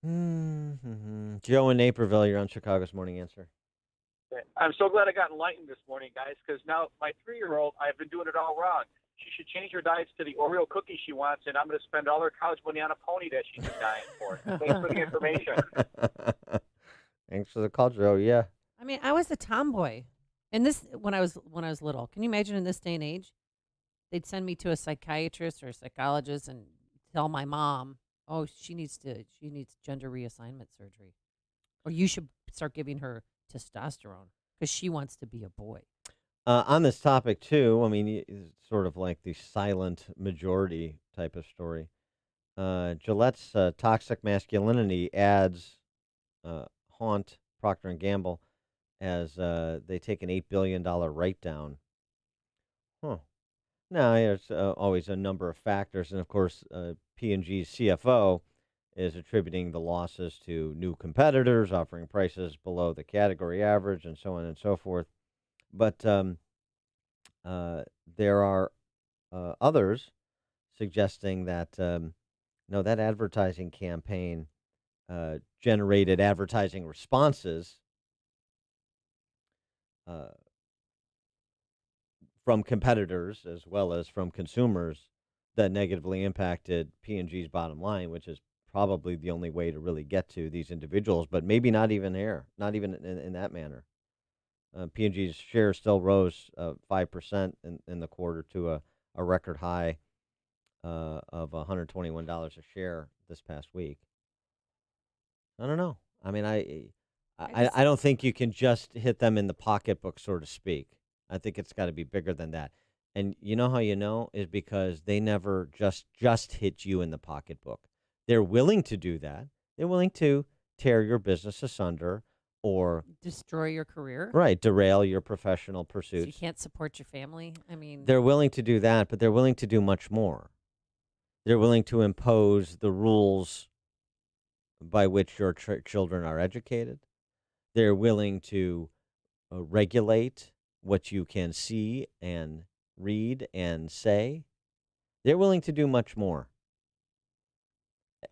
Mm-hmm. Joe in Naperville, you're on Chicago's Morning Answer. I'm so glad I got enlightened this morning, guys, because now my 3-year-old, I've been doing it all wrong. She should change her diets to the Oreo cookie she wants, and I'm going to spend all her college money on a pony that she's been dying for. Thanks for the information. Thanks for the call, Joe. Yeah. I mean, I was a tomboy, and this when I was little. Can you imagine in this day and age, they'd send me to a psychiatrist or a psychologist and tell my mom, "Oh, she needs gender reassignment surgery, or you should start giving her testosterone because she wants to be a boy." On this topic too, I mean, it's sort of like the silent majority type of story. Gillette's toxic masculinity ads haunt Procter & Gamble as they take an $8 billion write-down. Huh. Now, there's always a number of factors, and of course, P&G's CFO is attributing the losses to new competitors offering prices below the category average and so on and so forth. But there are others suggesting that no, that advertising campaign generated advertising responses from competitors as well as from consumers that negatively impacted P&G's bottom line, which is probably the only way to really get to these individuals, but maybe not even not even in that manner. P&G's share still rose 5% in the quarter to a record high of $121 a share this past week. I don't know. I mean, I don't think you can just hit them in the pocketbook, so to speak. I think it's got to be bigger than that. And you know how you know is because they never just hit you in the pocketbook. They're willing to do that. They're willing to tear your business asunder or destroy your career. Right, derail your professional pursuits. So you can't support your family. I mean, they're willing to do that, but they're willing to do much more. They're willing to impose the rules by which your children are educated. They're willing to regulate what you can see and read and say. They're willing to do much more.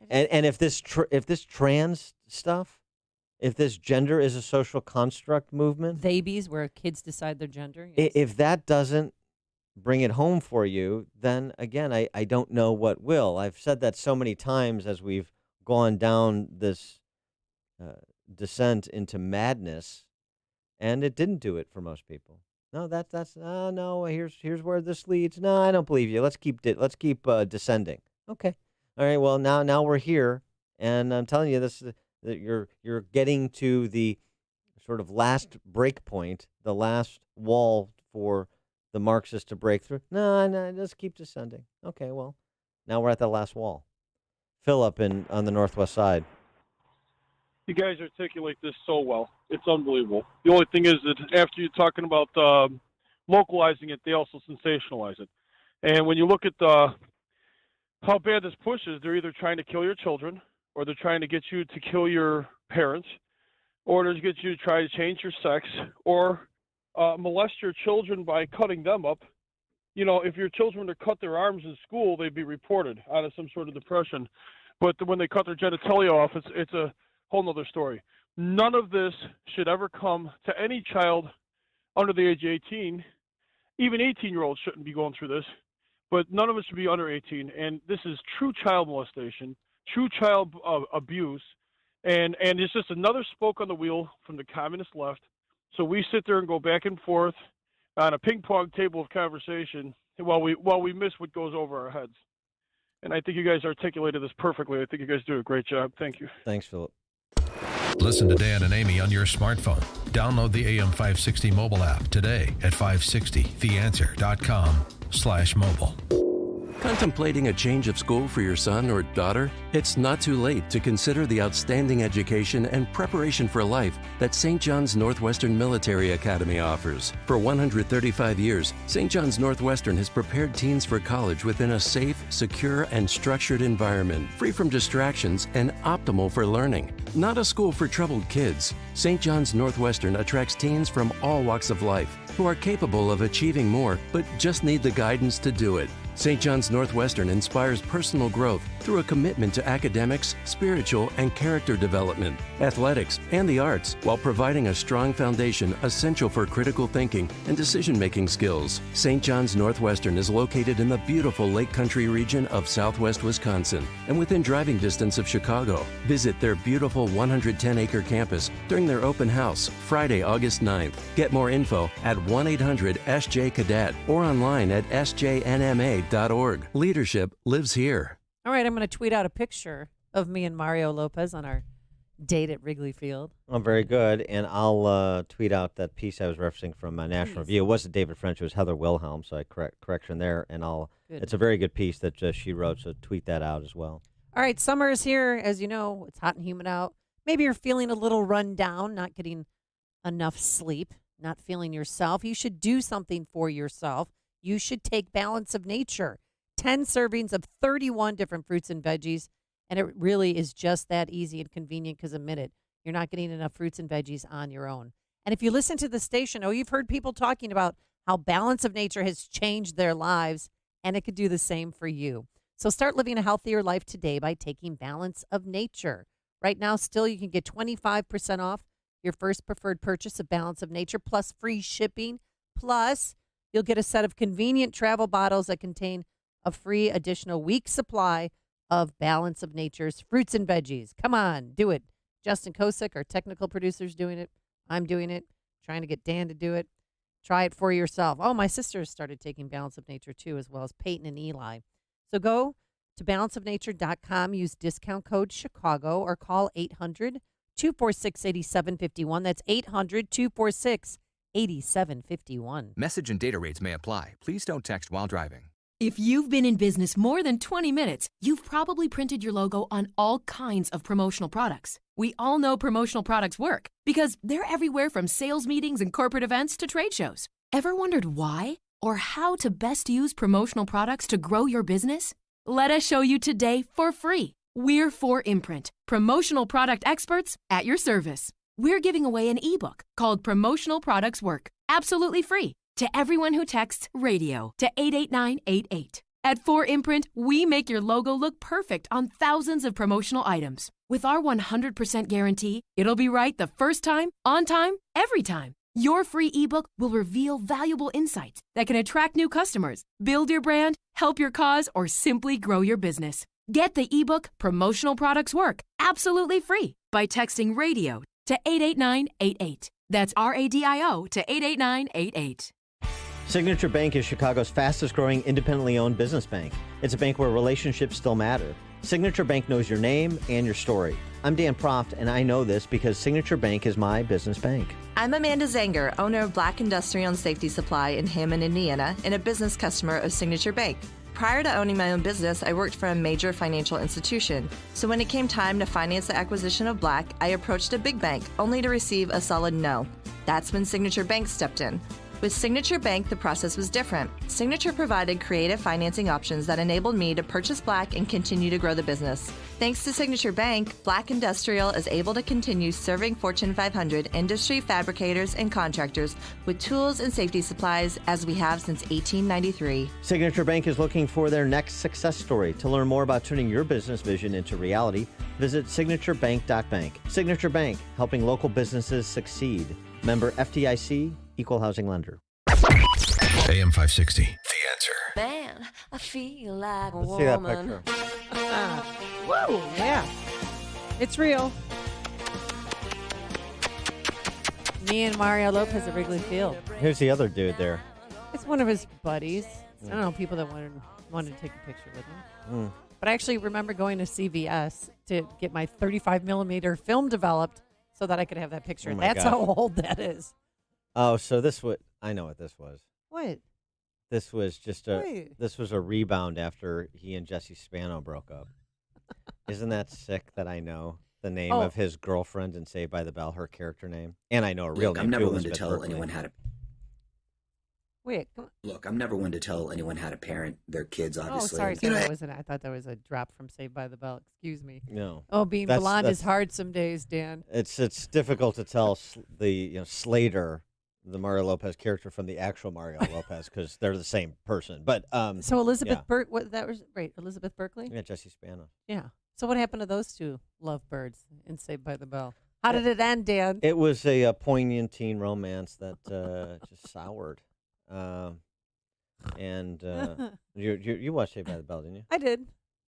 And if this trans stuff, if this gender is a social construct movement, babies where kids decide their gender, yes. If that doesn't bring it home for you, then again, I don't know what will. I've said that so many times as we've gone down this descent into madness, and it didn't do it for most people. No, that's no. Here's where this leads. No, I don't believe you. Let's keep descending. Okay, all right. Well, now we're here, and I'm telling you this that you're getting to the sort of last break point, the last wall for the Marxists to break through. No, let's keep descending. Okay, well, now we're at the last wall. Philip on the northwest side. You guys articulate this so well. It's unbelievable. The only thing is that after you're talking about localizing it, they also sensationalize it. And when you look at how bad this push is, they're either trying to kill your children, or they're trying to get you to kill your parents, or they're get you to try to change your sex, or molest your children by cutting them up. You know, if your children were to cut their arms in school, they'd be reported out of some sort of depression. But when they cut their genitalia off, it's a whole nother story. None of this should ever come to any child under the age of 18. Even 18-year-olds shouldn't be going through this, but none of it should be under 18. And this is true child molestation, true child abuse, and it's just another spoke on the wheel from the communist left. So we sit there and go back and forth on a ping pong table of conversation while we miss what goes over our heads. And I think you guys articulated this perfectly. I think you guys do a great job. Thank you. Thanks, Philip. Listen to Dan and Amy on your smartphone. Download the AM 560 mobile app today at 560theanswer.com/mobile. Contemplating a change of school for your son or daughter? It's not too late to consider the outstanding education and preparation for life that St. John's Northwestern Military Academy offers. For 135 years, St. John's Northwestern has prepared teens for college within a safe, secure, and structured environment, free from distractions and optimal for learning. Not a school for troubled kids, St. John's Northwestern attracts teens from all walks of life who are capable of achieving more but just need the guidance to do it. St. John's Northwestern inspires personal growth through a commitment to academics, spiritual, and character development, athletics, and the arts, while providing a strong foundation essential for critical thinking and decision-making skills. St. John's Northwestern is located in the beautiful Lake Country region of southwest Wisconsin and within driving distance of Chicago. Visit their beautiful 110-acre campus during their open house, Friday, August 9th. Get more info at 1-800-SJ-CADET or online at sjnma.org. Leadership lives here. All right, I'm going to tweet out a picture of me and Mario Lopez on our date at Wrigley Field. Oh, very good. And I'll tweet out that piece I was referencing from National Review. It wasn't David French, it was Heather Wilhelm, so I correction there. And it's a very good piece that she wrote, so tweet that out as well. All right, summer is here. As you know, it's hot and humid out. Maybe you're feeling a little run down, not getting enough sleep, not feeling yourself. You should do something for yourself. You should take Balance of Nature. 10 servings of 31 different fruits and veggies, and it really is just that easy and convenient because admit it, you're not getting enough fruits and veggies on your own. And if you listen to the station, you've heard people talking about how Balance of Nature has changed their lives, and it could do the same for you. So start living a healthier life today by taking Balance of Nature. Right now, still, you can get 25% off your first preferred purchase of Balance of Nature, plus free shipping, plus you'll get a set of convenient travel bottles that contain a free additional week supply of Balance of Nature's fruits and veggies. Come on, do it. Justin Kosick, our technical producer's doing it. I'm doing it. Trying to get Dan to do it. Try it for yourself. Oh, my sister started taking Balance of Nature too, as well as Peyton and Eli. So go to balanceofnature.com, use discount code Chicago, or call 800-246-8751. That's 800-246-8751. Message and data rates may apply. Please don't text while driving. If you've been in business more than 20 minutes, you've probably printed your logo on all kinds of promotional products. We all know promotional products work because they're everywhere from sales meetings and corporate events to trade shows. Ever wondered why or how to best use promotional products to grow your business? Let us show you today for free. We're 4imprint, promotional product experts at your service. We're giving away an ebook called Promotional Products Work, absolutely free, to everyone who texts radio to 88988. At 4imprint, we make your logo look perfect on thousands of promotional items. With our 100% guarantee, it'll be right the first time, on time, every time. Your free ebook will reveal valuable insights that can attract new customers, build your brand, help your cause, or simply grow your business. Get the ebook Promotional Products Work absolutely free by texting radio to 88988. That's RADIO to 88988. Signature Bank is Chicago's fastest growing independently owned business bank. It's a bank where relationships still matter. Signature Bank knows your name and your story. I'm Dan Proft, and I know this because Signature Bank is my business bank. I'm Amanda Zanger, owner of Black Industrial and Safety Supply in Hammond, Indiana, and a business customer of Signature Bank. Prior to owning my own business, I worked for a major financial institution. So when it came time to finance the acquisition of Black, I approached a big bank, only to receive a solid no. That's when Signature Bank stepped in. With Signature Bank, the process was different. Signature provided creative financing options that enabled me to purchase Black and continue to grow the business. Thanks to Signature Bank, Black Industrial is able to continue serving Fortune 500 industry fabricators and contractors with tools and safety supplies as we have since 1893. Signature Bank is looking for their next success story. To learn more about turning your business vision into reality, visit signaturebank.bank. Signature Bank, helping local businesses succeed. Member FDIC, Equal Housing Lender. AM 560. The Answer. Man, I feel like a Let's see that woman. picture. Whoa, yeah. It's real. Me and Mario Lopez at Wrigley Field. Here's the other dude there. It's one of his buddies. I don't know, people that wanted to take a picture with him. But I actually remember going to CVS to get my 35 millimeter film developed so that I could have that picture. Oh my That's gosh. how old that is. Oh, so I know what this was. What? This was just this was a rebound after he and Jesse Spano broke up. Isn't that sick that I know the name of his girlfriend in Saved by the Bell, her character name? And I know a real name, I'm never too, one to Elizabeth tell Berkley. anyone how to. Wait, come on. Look, I'm never one to tell anyone how to parent their kids, obviously. Oh, sorry. You know, I thought that was a drop from Saved by the Bell. Excuse me. No. Oh, being That's- blonde is that's- hard some days, Dan. It's difficult to tell the Slater the Mario Lopez character from the actual Mario Lopez because they're the same person. But so Elizabeth yeah. Elizabeth Berkley? Yeah, Jesse Spano. Yeah. So what happened to those two lovebirds in Saved by the Bell? How did it end, Dan? It was a poignant teen romance that just soured. You watched Saved by the Bell, didn't you? I did.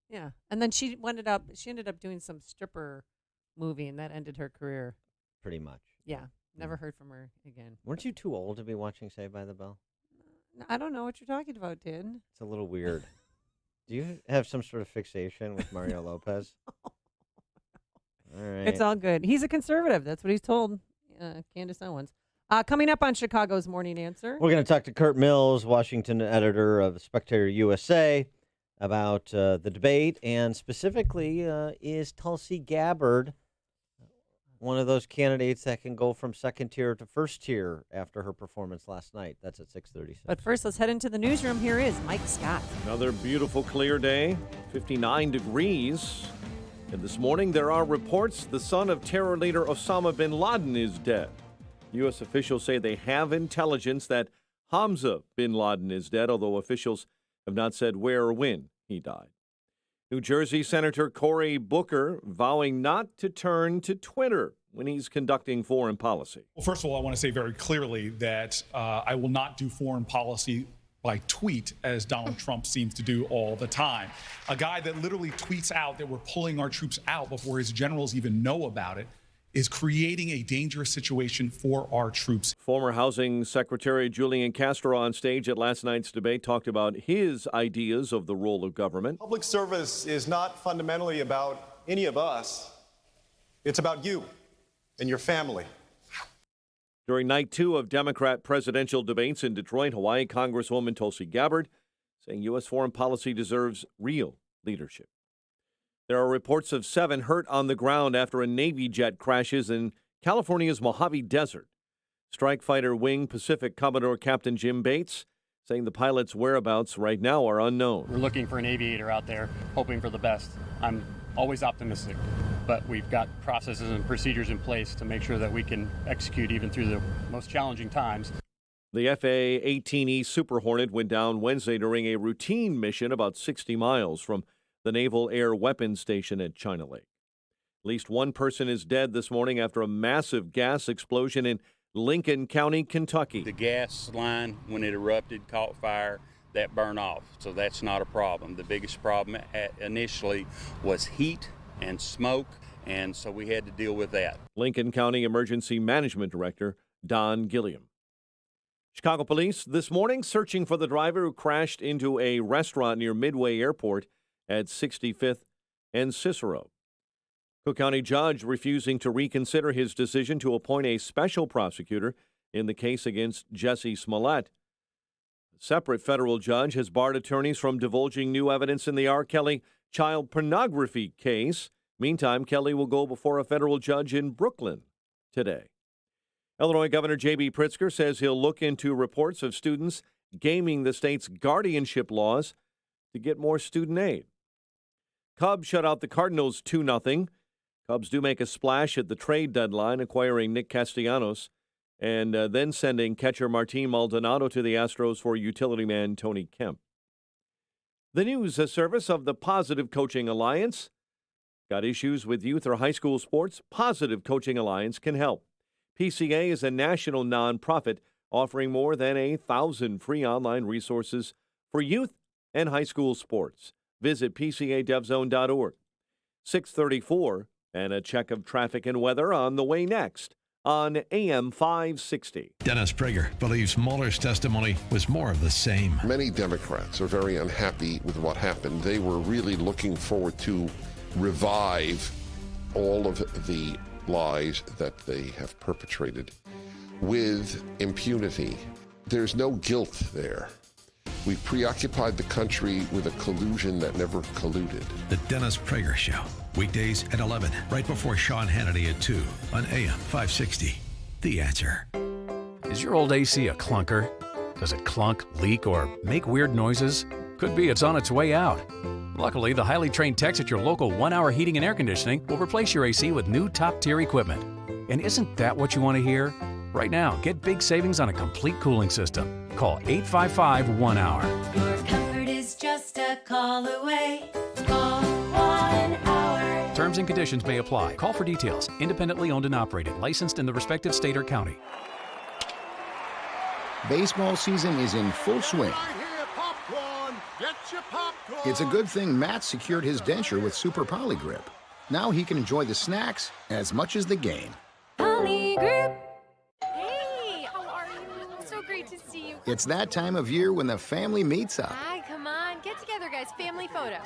Yeah. And then she ended up doing some stripper movie, and that ended her career. Pretty much. Yeah. Never heard from her again. Weren't you too old to be watching Saved by the Bell? I don't know what you're talking about, Dan. It's a little weird. Do you have some sort of fixation with Mario Lopez? All right. It's all good. He's a conservative. That's what he's told Candace Owens. Coming up on Chicago's Morning Answer. We're going to talk to Kurt Mills, Washington editor of Spectator USA, about the debate. And specifically, is Tulsi Gabbard one of those candidates that can go from second tier to first tier after her performance last night? That's at 6:36. But first, let's head into the newsroom. Here is Mike Scott. Another beautiful, clear day, 59 degrees. And this morning, there are reports the son of terror leader Osama bin Laden is dead. U.S. officials say they have intelligence that Hamza bin Laden is dead, although officials have not said where or when he died. New Jersey Senator Cory Booker vowing not to turn to Twitter when he's conducting foreign policy. Well, first of all, I want to say very clearly that I will not do foreign policy by tweet, as Donald Trump seems to do all the time. A guy that literally tweets out that we're pulling our troops out before his generals even know about it is creating a dangerous situation for our troops. Former Housing Secretary Julian Castro on stage at last night's debate talked about his ideas of the role of government. Public service is not fundamentally about any of us. It's about you and your family. During night 2 of Democrat presidential debates in Detroit, Hawaii Congresswoman Tulsi Gabbard saying U.S. foreign policy deserves real leadership. There are reports of 7 hurt on the ground after a Navy jet crashes in California's Mojave Desert. Strike Fighter Wing Pacific Commodore Captain Jim Bates saying the pilot's whereabouts right now are unknown. We're looking for an aviator out there, hoping for the best. I'm always optimistic, but we've got processes and procedures in place to make sure that we can execute even through the most challenging times. The FA-18E Super Hornet went down Wednesday during a routine mission about 60 miles from the Naval Air Weapons Station at China Lake. At least one person is dead this morning after a massive gas explosion in Lincoln County, Kentucky. The gas line, when it erupted, caught fire. That burned off, so that's not a problem. The biggest problem initially was heat and smoke, and so we had to deal with that. Lincoln County Emergency Management Director Don Gilliam. Chicago police this morning searching for the driver who crashed into a restaurant near Midway Airport at 65th and Cicero. Cook County judge refusing to reconsider his decision to appoint a special prosecutor in the case against Jesse Smollett. A separate federal judge has barred attorneys from divulging new evidence in the R. Kelly child pornography case. Meantime, Kelly will go before a federal judge in Brooklyn today. Illinois Governor J.B. Pritzker says he'll look into reports of students gaming the state's guardianship laws to get more student aid. Cubs shut out the Cardinals 2-0. Cubs do make a splash at the trade deadline, acquiring Nick Castellanos, and then sending catcher Martin Maldonado to the Astros for utility man Tony Kemp. The news service of the Positive Coaching Alliance. Got issues with youth or high school sports? Positive Coaching Alliance can help. PCA is a national nonprofit offering more than 1,000 free online resources for youth and high school sports. Visit PCADevZone.org. 6:34, and a check of traffic and weather on the way next on AM 560. Dennis Prager believes Mueller's testimony was more of the same. Many Democrats are very unhappy with what happened. They were really looking forward to revive all of the lies that they have perpetrated with impunity. There's no guilt there. We preoccupied the country with a collusion that never colluded. The Dennis Prager Show, weekdays at 11, right before Sean Hannity at 2 on AM 560. The Answer. Is your old AC a clunker? Does it clunk, leak, or make weird noises? Could be it's on its way out. Luckily, the highly trained techs at your local 1 Hour Heating and Air Conditioning will replace your AC with new top-tier equipment. And isn't that what you want to hear? Right now, get big savings on a complete cooling system. Call 855-1-HOUR. Your comfort is just a call away. Call 1-HOUR. Terms and conditions may apply. Call for details. Independently owned and operated. Licensed in the respective state or county. Baseball season is in full swing. It's a good thing Matt secured his denture with Super Poly Grip. Now he can enjoy the snacks as much as the game. Poly Grip. Hey, how are you? So great to see you. It's that time of year when the family meets up. Hi, come on. Get together, guys. Family photo.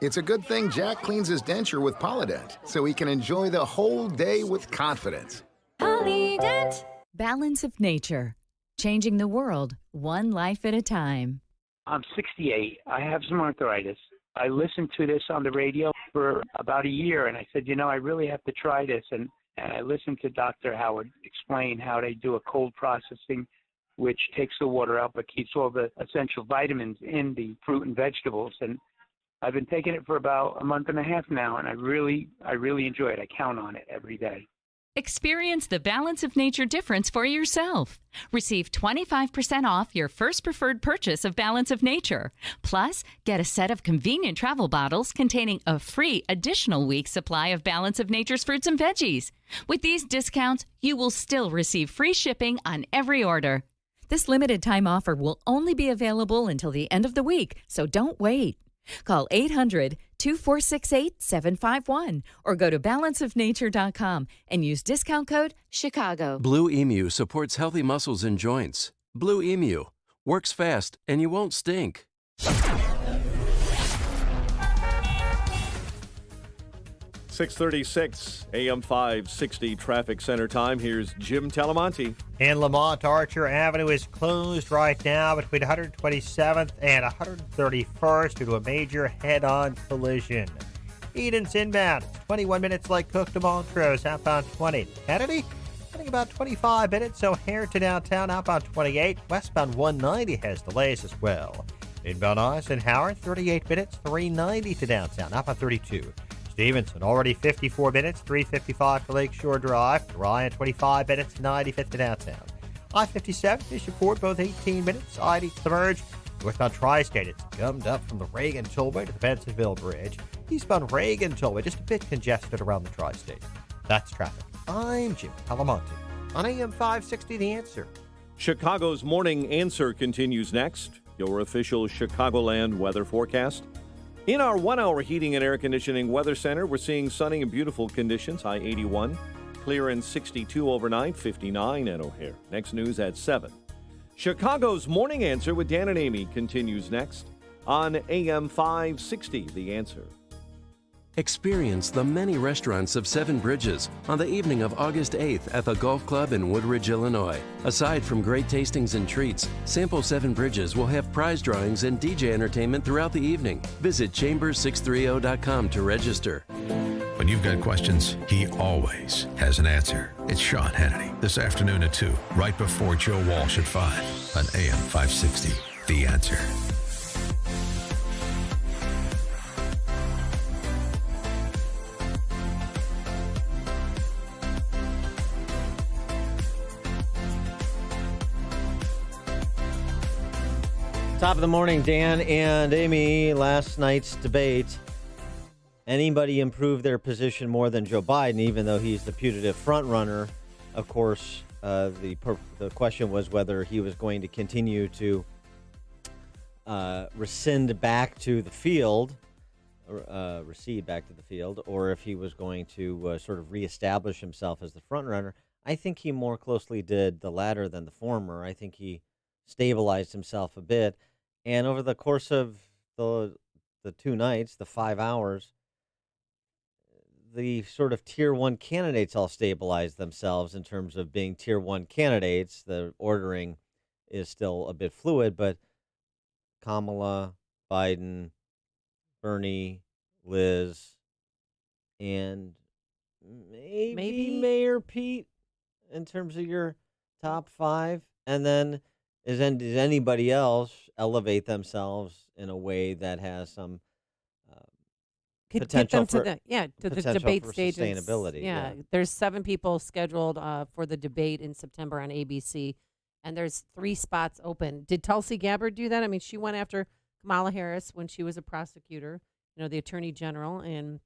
It's a good thing Jack cleans his denture with Polydent so he can enjoy the whole day with confidence. Polydent. Balance of nature. Changing the world, one life at a time. I'm 68. I have some arthritis. I listened to this on the radio for about a year, and I said, I really have to try this. And I listened to Dr. Howard explain how they do a cold processing, which takes the water out but keeps all the essential vitamins in the fruit and vegetables. And I've been taking it for about a month and a half now, and I really enjoy it. I count on it every day. Experience the Balance of Nature difference for yourself. Receive 25% off your first preferred purchase of Balance of Nature. Plus, get a set of convenient travel bottles containing a free additional week's supply of Balance of Nature's fruits and veggies. With these discounts, you will still receive free shipping on every order. This limited time offer will only be available until the end of the week, so don't wait. Call 800-2468-751 or go to balanceofnature.com and use discount code CHICAGO. Blue Emu supports healthy muscles and joints. Blue Emu works fast and you won't stink. 6:36 AM 560 traffic center time. Here's Jim Talamonte. In Lamont, Archer Avenue is closed right now between 127th and 131st due to a major head-on collision. Eden's inbound, 21 minutes like Cook to Montrose, outbound 20. Kennedy, I think about 25 minutes, O'Hare to downtown, outbound 28. Westbound 190 has delays as well. Inbound Eisenhower, 38 minutes, 390 to downtown, outbound 32. Stevenson, already 54 minutes, 355 to Lakeshore Drive. Ryan, 25 minutes, 95th to downtown. I-57, Bishopport, both 18 minutes. I-80 to the merge. Northbound Tri-State, it's gummed up from the Reagan Tollway to the Bensonville Bridge. Eastbound Reagan Tollway, just a bit congested around the Tri-State. That's traffic. I'm Jim Talamonte on AM 560, The Answer. Chicago's Morning Answer continues next. Your official Chicagoland weather forecast. In our 1-hour heating and air conditioning weather center, we're seeing sunny and beautiful conditions. High 81, clear and 62 overnight, 59 at O'Hare. Next news at 7. Chicago's Morning Answer with Dan and Amy continues next on AM 560, The Answer. Experience the many restaurants of Seven Bridges on the evening of August 8th at the Golf Club in Woodridge, Illinois. Aside from great tastings and treats, Sample Seven Bridges will have prize drawings and DJ entertainment throughout the evening. Visit chambers630.com to register. When you've got questions, he always has an answer. It's Sean Hannity this afternoon at 2, right before Joe Walsh at 5 on AM 560, The Answer. Top of the morning, Dan and Amy. Last night's debate. Anybody improve their position more than Joe Biden, even though he's the putative front runner? Of course, the question was whether he was going to continue to recede back to the field, or if he was going to sort of reestablish himself as the front runner. I think he more closely did the latter than the former. I think he stabilized himself a bit. And over the course of the 2 nights, the 5 hours, the sort of tier 1 candidates all stabilized themselves in terms of being tier 1 candidates. The ordering is still a bit fluid, but Kamala, Biden, Bernie, Liz, and maybe Mayor Pete in terms of your top 5. And then does anybody else elevate themselves in a way that has some could potential get them for to the potential debate for stage. sustainability. Yeah, there's 7 people scheduled for the debate in September on ABC, and there's 3 spots open. Did Tulsi Gabbard do that? I mean, she went after Kamala Harris when she was a prosecutor, the attorney general in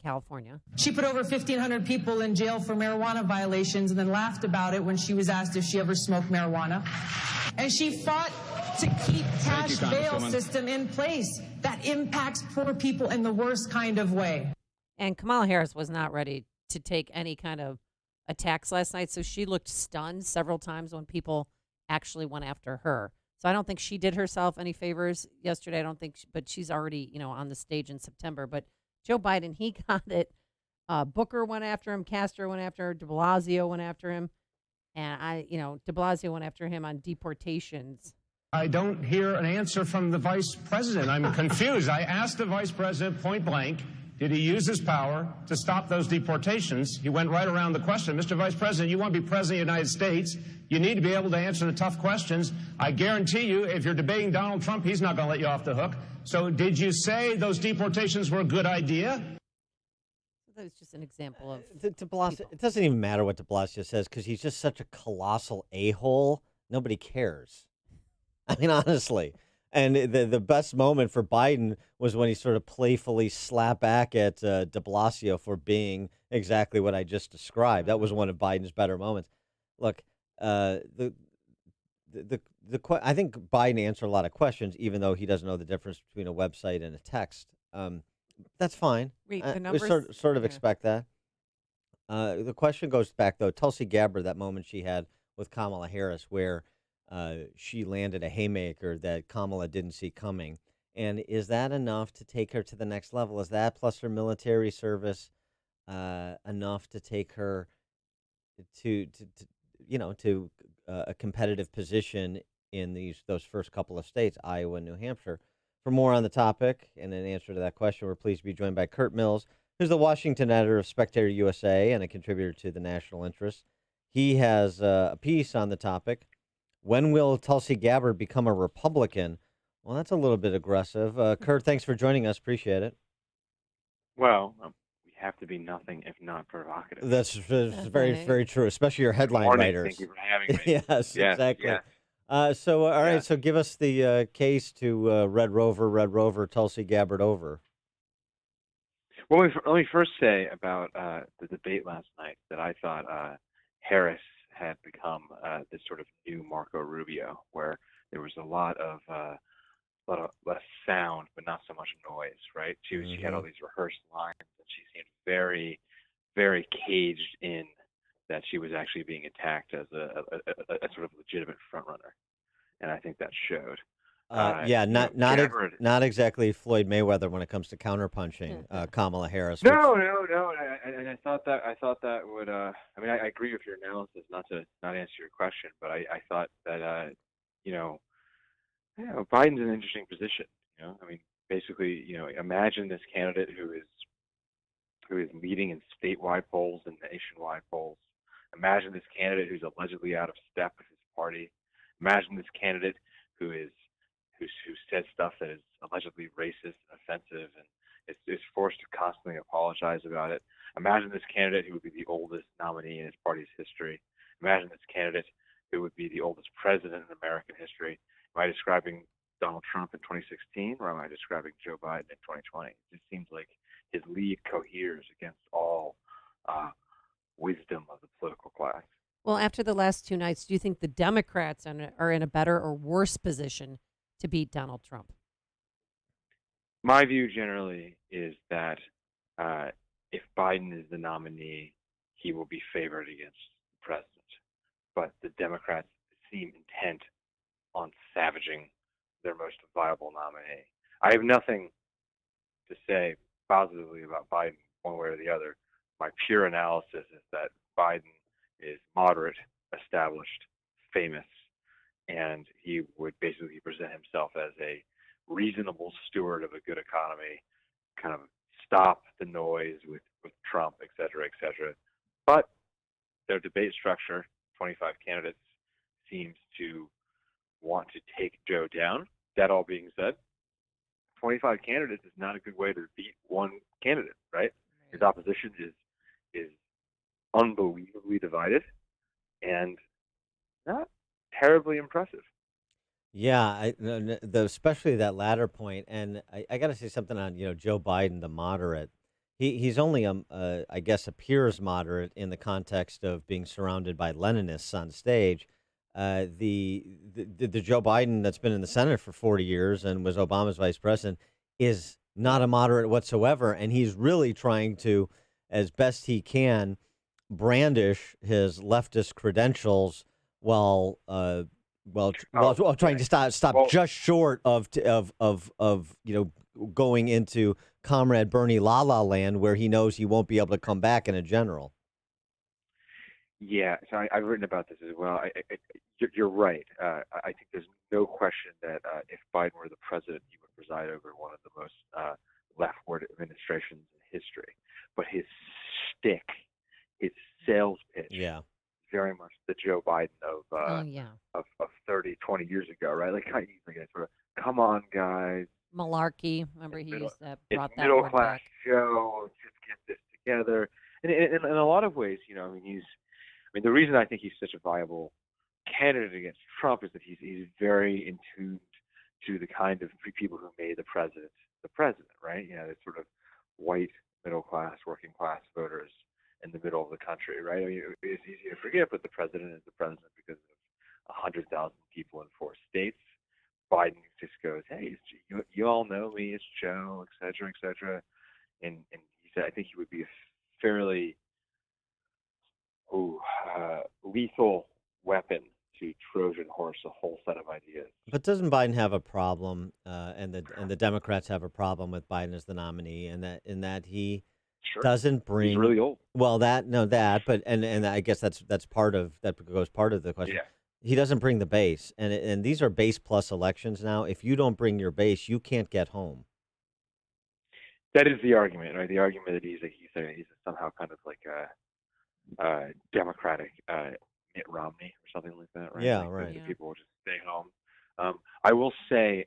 California. She put over 1,500 people in jail for marijuana violations and then laughed about it when she was asked if she ever smoked marijuana. And she fought to keep cash bail system in place that impacts poor people in the worst kind of way. And Kamala Harris was not ready to take any kind of attacks last night, so she looked stunned several times when people actually went after her. So I don't think she did herself any favors yesterday. I don't think, but she's already, on the stage in September. But Joe Biden, he got it. Booker went after him. Castro went after him. De Blasio went after him. And De Blasio went after him on deportations. I don't hear an answer from the vice president. I'm confused. I asked the vice president point blank, did he use his power to stop those deportations? He went right around the question. Mr. Vice President, you want to be president of the United States. You need to be able to answer the tough questions. I guarantee you, if you're debating Donald Trump, he's not going to let you off the hook. So did you say those deportations were a good idea? That was just an example of De Blasio. It doesn't even matter what De Blasio says because he's just such a colossal a-hole. Nobody cares. I mean, honestly. And the best moment for Biden was when he sort of playfully slapped back at de Blasio for being exactly what I just described. That was one of Biden's better moments. Look, I think Biden answered a lot of questions, even though he doesn't know the difference between a website and a text. That's fine. Wait, the numbers? We sort of expect that. The question goes back, though. Tulsi Gabbard, that moment she had with Kamala Harris, where she landed a haymaker that Kamala didn't see coming. And is that enough to take her to the next level? Is that plus her military service enough to take her to a competitive position in those first couple of states, Iowa and New Hampshire? For more on the topic and an answer to that question, we're pleased to be joined by Kurt Mills, who's the Washington editor of Spectator USA and a contributor to the National Interest. He has a piece on the topic. When will Tulsi Gabbard become a Republican? Well, that's a little bit aggressive. Kurt, thanks for joining us. Appreciate it. Well, we have to be nothing if not provocative. That's very, very true, especially your headline Morning. writers. Thank you for having me. Yes, exactly. Yes. All right, so give us the case to Red Rover, Tulsi Gabbard over. Well, let me first say about the debate last night that I thought Harris had become this sort of new Marco Rubio, where there was a lot of less sound, but not so much noise, right? She had all these rehearsed lines, and she seemed very, very caged in that she was actually being attacked as a sort of legitimate frontrunner, and I think that showed. Not exactly Floyd Mayweather when it comes to counterpunching Kamala Harris. No, and I thought that would. I mean, I agree with your analysis. Not answer your question, but I thought that Biden's in an interesting position. I mean, basically, imagine this candidate who is leading in statewide polls and nationwide polls. Imagine this candidate who's allegedly out of step with his party. Imagine this candidate who said stuff that is allegedly racist and offensive and is forced to constantly apologize about it. Imagine this candidate who would be the oldest nominee in his party's history. Imagine this candidate who would be the oldest president in American history. Am I describing Donald Trump in 2016 or am I describing Joe Biden in 2020? It seems like his lead coheres against all wisdom of the political class. Well, after the last 2 nights, do you think the Democrats are in a better or worse position to beat Donald Trump? My view generally is that if Biden is the nominee, he will be favored against the president. But the Democrats seem intent on savaging their most viable nominee. I have nothing to say positively about Biden one way or the other. My pure analysis is that Biden is moderate, established, famous, and he would basically present himself as a reasonable steward of a good economy, kind of stop the noise with Trump, et cetera, et cetera. But their debate structure, 25 candidates, seems to want to take Joe down. That all being said, 25 candidates is not a good way to beat one candidate, right? His opposition is unbelievably divided and not terribly impressive. Yeah, especially that latter point, and I got to say something on Joe Biden, the moderate. He's only I guess appears moderate in the context of being surrounded by Leninists on stage. The Joe Biden that's been in the Senate for 40 years and was Obama's vice president is not a moderate whatsoever, and he's really trying to, as best he can, brandish his leftist credentials while trying to stop just short of going into Comrade Bernie La La Land, where he knows he won't be able to come back in a general. Yeah, so I've written about this as well. You're right. I think there's no question that if Biden were the president, he would preside over one of the most leftward administrations in history. But his stick, his sales pitch, very much the Joe Biden of 30, 20 years ago, right? Like he's like sort of, come on, guys. Malarkey. Remember he used that, brought that middle word class back. Joe, just get this together. And in a lot of ways, the reason I think he's such a viable candidate against Trump is that he's very in tune to the kind of people who made the president, right? The sort of white, middle class, working class voters in the middle of the country, right? I mean, it's easy to forget, but the president is the president because of 100,000 people in 4 states. Biden just goes, hey, you all know me, it's Joe, et cetera, and he said I think he would be a fairly lethal weapon to Trojan horse a whole set of ideas. But doesn't Biden have a problem, and the Democrats have a problem with Biden as the nominee, and that he doesn't bring. He's really old. Well, but I guess that's part of the question. Yeah. He doesn't bring the base, and these are base plus elections now. If you don't bring your base, you can't get home. That is the argument, right? The argument that he's somehow kind of like a Democratic Mitt Romney or something like that, right? Yeah, like right. The people will just stay home. I will say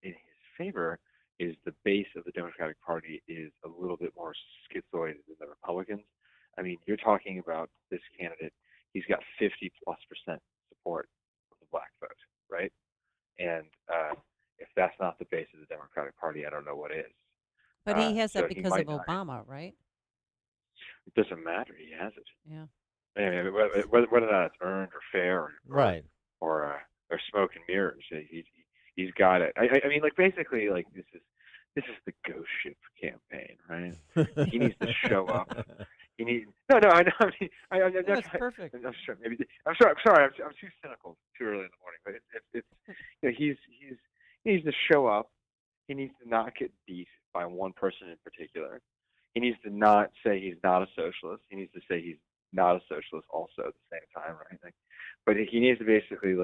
in his favor is the base of the Democratic Party is a little bit more schizoid than the Republicans. I mean, you're talking about this candidate. He's got 50+% support of the black vote, right? And if that's not the base of the Democratic Party, I don't know what is. But he has so that because of not. Obama, right? It doesn't matter. He has it. Yeah. I mean, whether or not it's earned or fair or smoke and mirrors, he's got it. I mean, like basically, like this is the ghost ship campaign, right? He needs to show up. He needs no. I know. I mean, I'm That's perfect. I'm sure. Maybe I'm sorry. I'm too cynical. Too early in the morning, but it's he needs to show up. He needs to not get beat by one person in particular. He needs to not say he's not a socialist. He needs to say he's not a socialist also at the same time, right? Like, but he needs to basically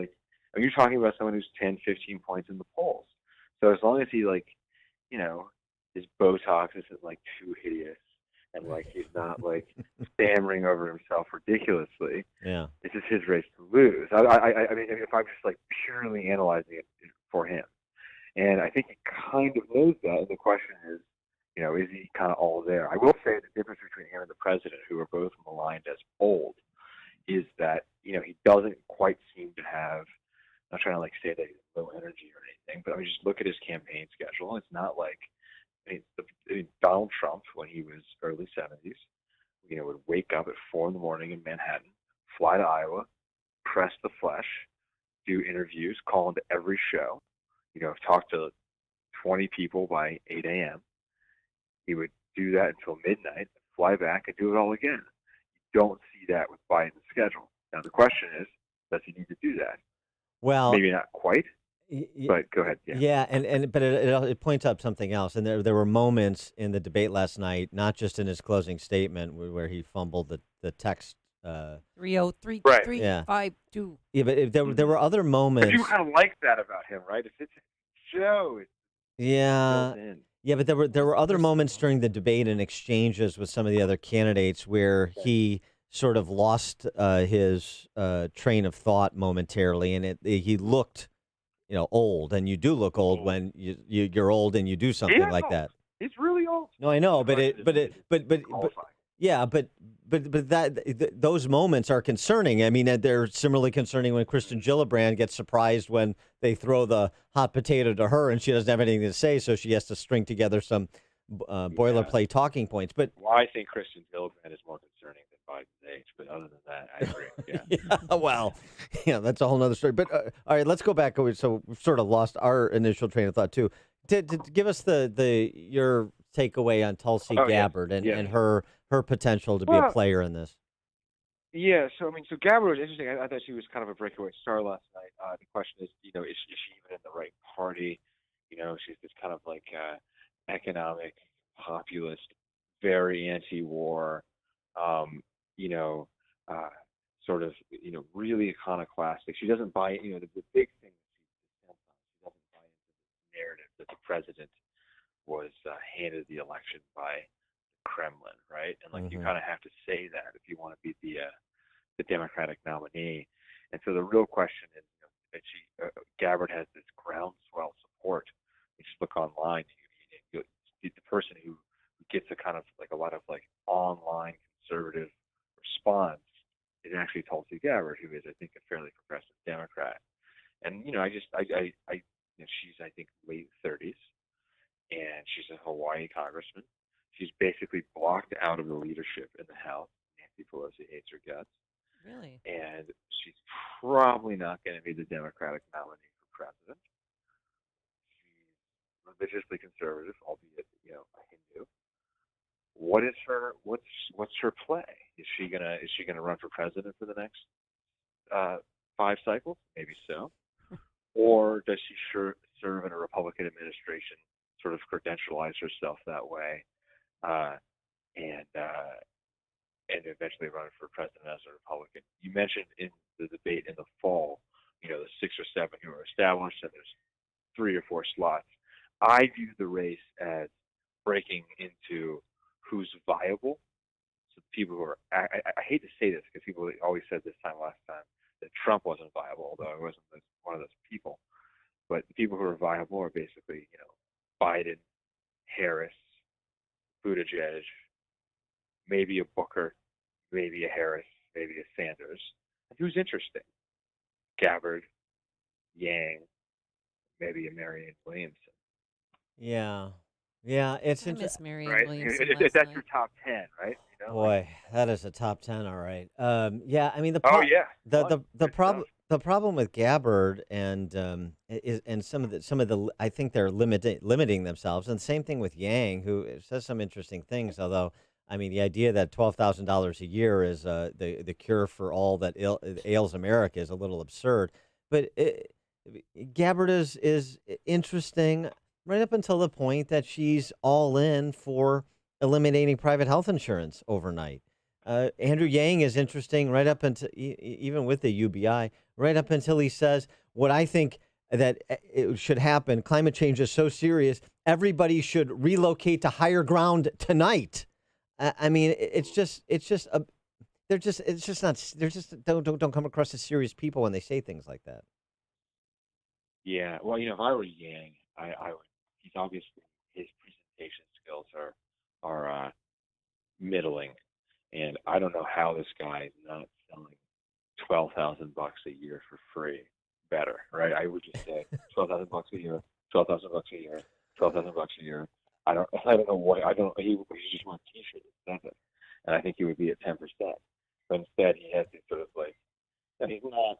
you're talking about someone who's 10, 15 points in the polls. So as long as he his Botox isn't like too hideous and like he's not like stammering over himself ridiculously, this is his race to lose. I mean, if I'm just like purely analyzing it for him, and I think he kind of knows that. And the question is, is he kind of all there? I will say the difference between him and the president, who are both maligned as old, is that, he doesn't quite seem to have, I'm not trying to say that he's low energy or anything, but I mean, just look at his campaign schedule. It's not like, Donald Trump, when he was early 70s, would wake up at 4 a.m. in Manhattan, fly to Iowa, press the flesh, do interviews, call into every show, talk to 20 people by 8 a.m. He would do that until midnight, fly back, and do it all again. You don't see that with Biden's schedule. Now, the question is, does he need to do that? Well, maybe not quite, but go ahead. Yeah, but it points up something else. And there were moments in the debate last night, not just in his closing statement where he fumbled the text. 303-352. Yeah, but there were other moments. But you kind of like that about him, right? It's Joe. Yeah. Yeah, but there were other moments during the debate and exchanges with some of the other candidates where he sort of lost his train of thought momentarily, and he looked, old. And you do look old when you're old and you do something like that. He's really old. No, I know, but Qualifying. yeah, but those moments are concerning. I mean, they're similarly concerning when Kristen Gillibrand gets surprised when they throw the hot potato to her and she doesn't have anything to say, so she has to string together some boilerplate talking points. But Well, I think Kristen Gillibrand is more concerning than Biden's age, but other than that, I agree. Yeah. well, yeah, that's a whole nother story. But all right, let's go back. So we've sort of lost our initial train of thought too. To give us your takeaway on Tulsi Gabbard and her potential to be a player in this. Yeah, so Gabbard was interesting. I thought she was kind of a breakaway star last night. The question is, is she even in the right party? She's this kind of like economic populist, very anti-war, sort of, really iconoclastic. She doesn't buy, the big thing that she doesn't buy into the narrative that the president was handed the election by Kremlin, right? And you kind of have to say that if you want to be the Democratic nominee. And so the real question is, that Gabbard has this groundswell support. You just look online, the person who gets a kind of like a lot of like online conservative response is actually Tulsi Gabbard, who is, I think, a fairly progressive Democrat. And she's, I think, late 30s, and she's a Hawaii congressman. She's basically blocked out of the leadership in the House. Nancy Pelosi hates her guts. Really? And she's probably not going to be the Democratic nominee for president. She's religiously conservative, albeit, a Hindu. What's her play? Is she gonna run for president for the next 5 cycles? Maybe so. Or does she serve in a Republican administration, sort of credentialize herself that way, and eventually run for president as a Republican? You mentioned in the debate in the fall, the 6 or 7 who are established, and there's 3 or 4 slots. I view the race as breaking into who's viable. So people who are, I hate to say this because people always said this time last time that Trump wasn't viable, although I wasn't one of those people. But the people who are viable are basically, Biden, Harris, Buttigieg, maybe a Booker, maybe a Harris, maybe a Sanders. And who's interesting? Gabbard, Yang, maybe a Marianne Williamson. Yeah, it's I interesting. miss Marianne Right? Williamson That's last night. your top 10, right? Boy, that is a top 10, all right. Yeah, I mean the problem with Gabbard and some of the I think they're limiting themselves, and same thing with Yang, who says some interesting things. Although, I mean, the idea that $12,000 a year is the cure for all that ails America is a little absurd. But Gabbard is interesting right up until the point that she's all in for eliminating private health insurance overnight. Andrew Yang is interesting right up until, even with the UBI, right up until he says what I think that it should happen. Climate change is so serious, everybody should relocate to higher ground tonight. I mean, it's just don't come across as serious people when they say things like that. Yeah, well, if I were Yang, I would. He's obviously, his presentation skills are middling, and I don't know how this guy is not selling $12,000 a year for free better, right? I would just say $12,000 a year, $12,000 a year, $12,000 a year. I don't know what he just wants T-shirts, nothing, and I think he would be at 10%. But instead, he has these sort of like, and he's not.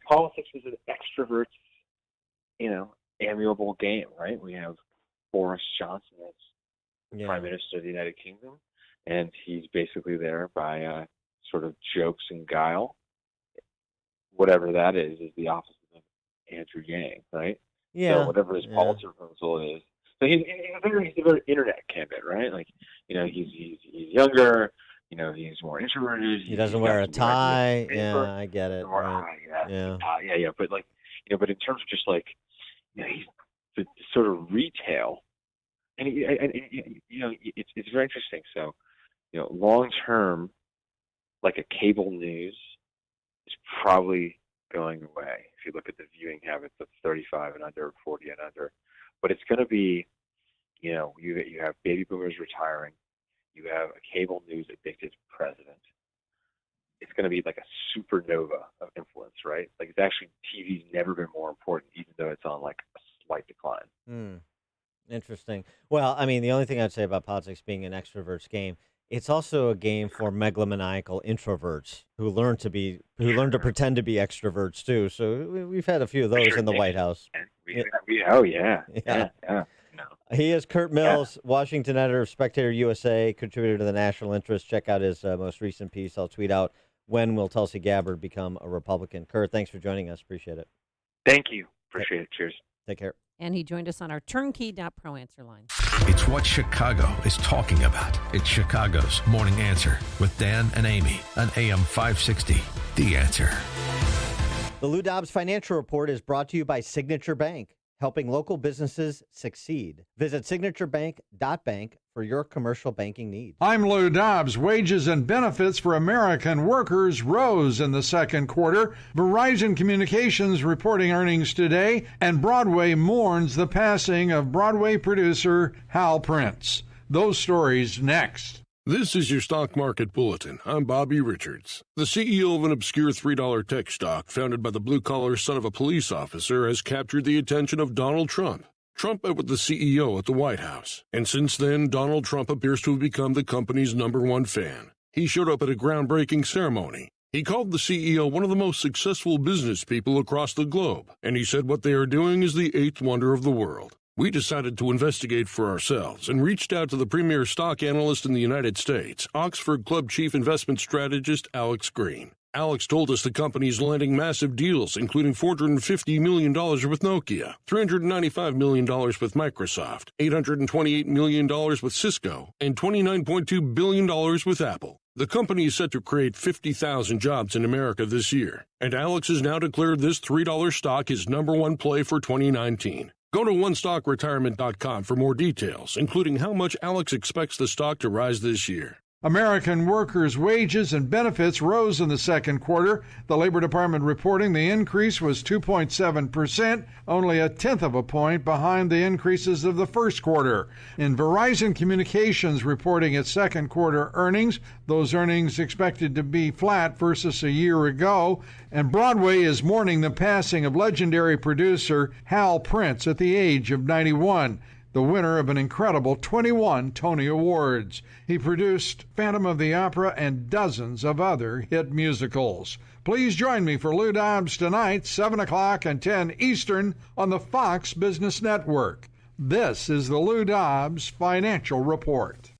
Politics is an extrovert's, amiable game, right? We have Boris Johnson as Prime Minister of the United Kingdom, and he's basically there by sort of jokes and guile. Whatever that is the opposite of Andrew Yang, right? Yeah. So whatever his policy proposal is. So he's a very internet candidate, right? Like, he's younger, he's more introverted. He doesn't wear a tie. Yeah, I get it. Right. Yeah. But like, but in terms of just like, he's the sort of retail, and it's very interesting. So, long term, like a cable news is probably going away if you look at the viewing habits of 35 and under, 40 and under. But it's going to be You know, you have baby boomers retiring. You have a cable news addicted president. It's going to be like a supernova of influence, right? Like, it's actually, TV's never been more important, even though it's on like a slight decline. Interesting. Well, I mean, the only thing I'd say about politics being an extrovert's game, it's also a game for megalomaniacal introverts who learn to pretend to be extroverts too. So we've had a few of those in the White House. Oh yeah. He is Kurt Mills, Washington editor of Spectator USA, contributor to the National Interest. Check out his most recent piece. I'll tweet out, when will Tulsi Gabbard become a Republican? Kurt, thanks for joining us. Appreciate it. Thank you. Appreciate it. Cheers. Take care. And he joined us on our turnkey.pro answer line. It's what Chicago is talking about. It's Chicago's Morning Answer with Dan and Amy on AM 560. The Answer. The Lou Dobbs Financial Report is brought to you by Signature Bank, helping local businesses succeed. Visit signaturebank.bank for your commercial banking needs. I'm Lou Dobbs. Wages and benefits for American workers rose in the second quarter. Verizon Communications reporting earnings today, and Broadway mourns the passing of Broadway producer Hal Prince. Those stories next. This is your Stock Market Bulletin. I'm Bobby Richards. The CEO of an obscure $3 tech stock founded by the blue-collar son of a police officer has captured the attention of Donald Trump. Trump met with the CEO at the White House, and since then, Donald Trump appears to have become the company's #1 fan. He showed up at a groundbreaking ceremony. He called the CEO one of the most successful business people across the globe, and he said what they are doing is the 8th wonder of the world. We decided to investigate for ourselves and reached out to the premier stock analyst in the United States, Oxford Club chief investment strategist Alex Green. Alex told us the company is landing massive deals, including $450 million with Nokia, $395 million with Microsoft, $828 million with Cisco, and $29.2 billion with Apple. The company is set to create 50,000 jobs in America this year, and Alex has now declared this $3 stock his #1 play for 2019. Go to OneStockRetirement.com for more details, including how much Alex expects the stock to rise this year. American workers' wages and benefits rose in the second quarter. The Labor Department reporting the increase was 2.7%, only a tenth of a point behind the increases of the first quarter. In Verizon Communications reporting its second quarter earnings, those earnings expected to be flat versus a year ago. And Broadway is mourning the passing of legendary producer Hal Prince at the age of 91. The winner of an incredible 21 Tony Awards. He produced Phantom of the Opera and dozens of other hit musicals. Please join me for Lou Dobbs tonight, 7 o'clock and 10 Eastern on the Fox Business Network. This is the Lou Dobbs Financial Report.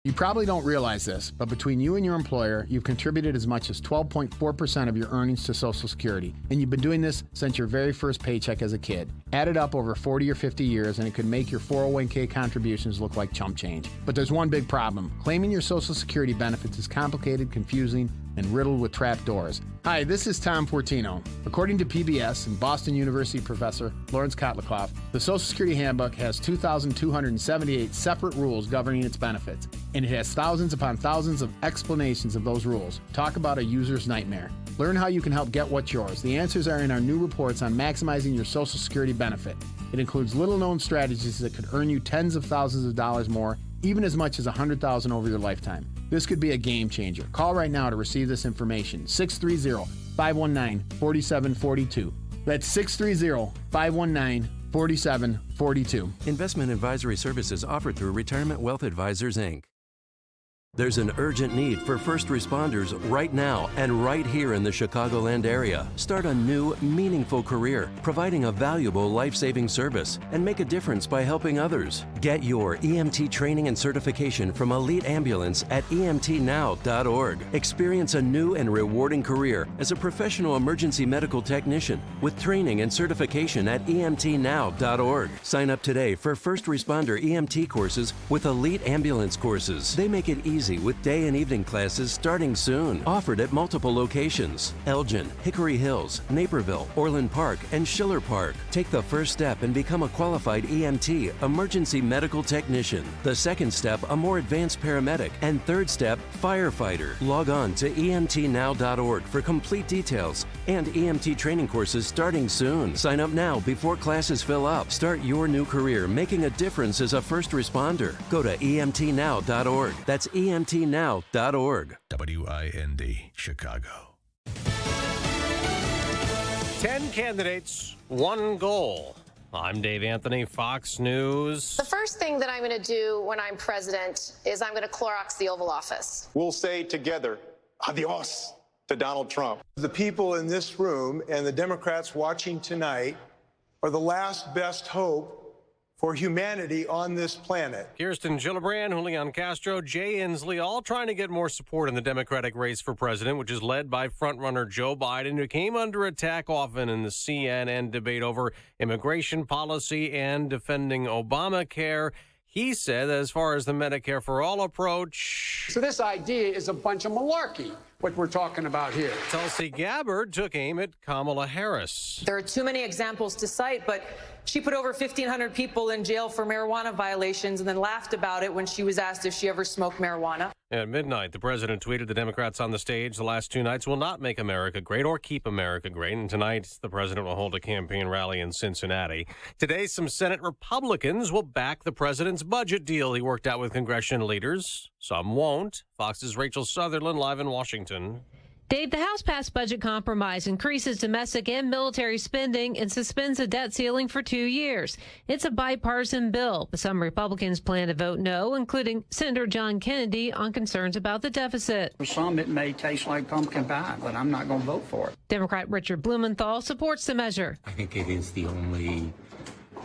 You probably don't realize this, but between you and your employer, you've contributed as much as 12.4% of your earnings to Social Security, and you've been doing this since your very first paycheck as a kid. Add it up over 40 or 50 years, and it could make your 401k contributions look like chump change. But there's one big problem. Claiming your Social Security benefits is complicated, confusing, and riddled with trapdoors. Hi, this is Tom Fortino. According to PBS and Boston University professor Lawrence Kotlikoff, the Social Security Handbook has 2,278 separate rules governing its benefits, and it has thousands upon thousands of explanations of those rules. Talk about a user's nightmare. Learn how you can help get what's yours. The answers are in our new reports on maximizing your Social Security benefit. It includes little-known strategies that could earn you tens of thousands of dollars more, even as much as $100,000 over your lifetime. This could be a game changer. Call right now to receive this information. 630-519-4742. That's 630-519-4742. Investment advisory services offered through Retirement Wealth Advisors, Inc. There's an urgent need for first responders right now and right here in the Chicagoland area. Start a new, meaningful career, providing a valuable life-saving service, and make a difference by helping others. Get your EMT training and certification from Elite Ambulance at emtnow.org. Experience a new and rewarding career as a professional emergency medical technician with training and certification at emtnow.org. Sign up today for first responder EMT courses with Elite Ambulance courses. They make it easy easy with day and evening classes starting soon. Offered at multiple locations: Elgin, Hickory Hills, Naperville, Orland Park, and Schiller Park. Take the first step and become a qualified EMT, emergency medical technician. The second step, a more advanced paramedic. And third step, firefighter. Log on to emtnow.org for complete details and EMT training courses starting soon. Sign up now before classes fill up. Start your new career making a difference as a first responder. Go to emtnow.org. That's emtnow.org. WIND, Chicago. 10 candidates, one goal. I'm Dave Anthony, Fox News. The first thing that I'm going to do when I'm president is I'm going to Clorox the Oval Office. We'll say together, adios to Donald Trump. The people in this room and the Democrats watching tonight are the last best hope for humanity on this planet. Kirsten Gillibrand, Julian Castro, Jay Inslee, all trying to get more support in the Democratic race for president, which is led by frontrunner Joe Biden, who came under attack often in the CNN debate over immigration policy and defending Obamacare. He said, as far as the Medicare for All approach... So this idea is a bunch of malarkey, what we're talking about here. Tulsi Gabbard took aim at Kamala Harris. There are too many examples to cite, but she put over 1,500 people in jail for marijuana violations and then laughed about it when she was asked if she ever smoked marijuana. At midnight, the president tweeted the Democrats on the stage the last two nights will not make America great or keep America great. And tonight, the president will hold a campaign rally in Cincinnati. Today, some Senate Republicans will back the president's budget deal he worked out with congressional leaders. Some won't. Fox's Rachel Sutherland live in Washington. Dave, the House passed budget compromise increases domestic and military spending and suspends the debt ceiling for 2 years. It's a bipartisan bill, but some Republicans plan to vote no, including Senator John Kennedy, on concerns about the deficit. For some, it may taste like pumpkin pie, but I'm not going to vote for it. Democrat Richard Blumenthal supports the measure. I think it is the only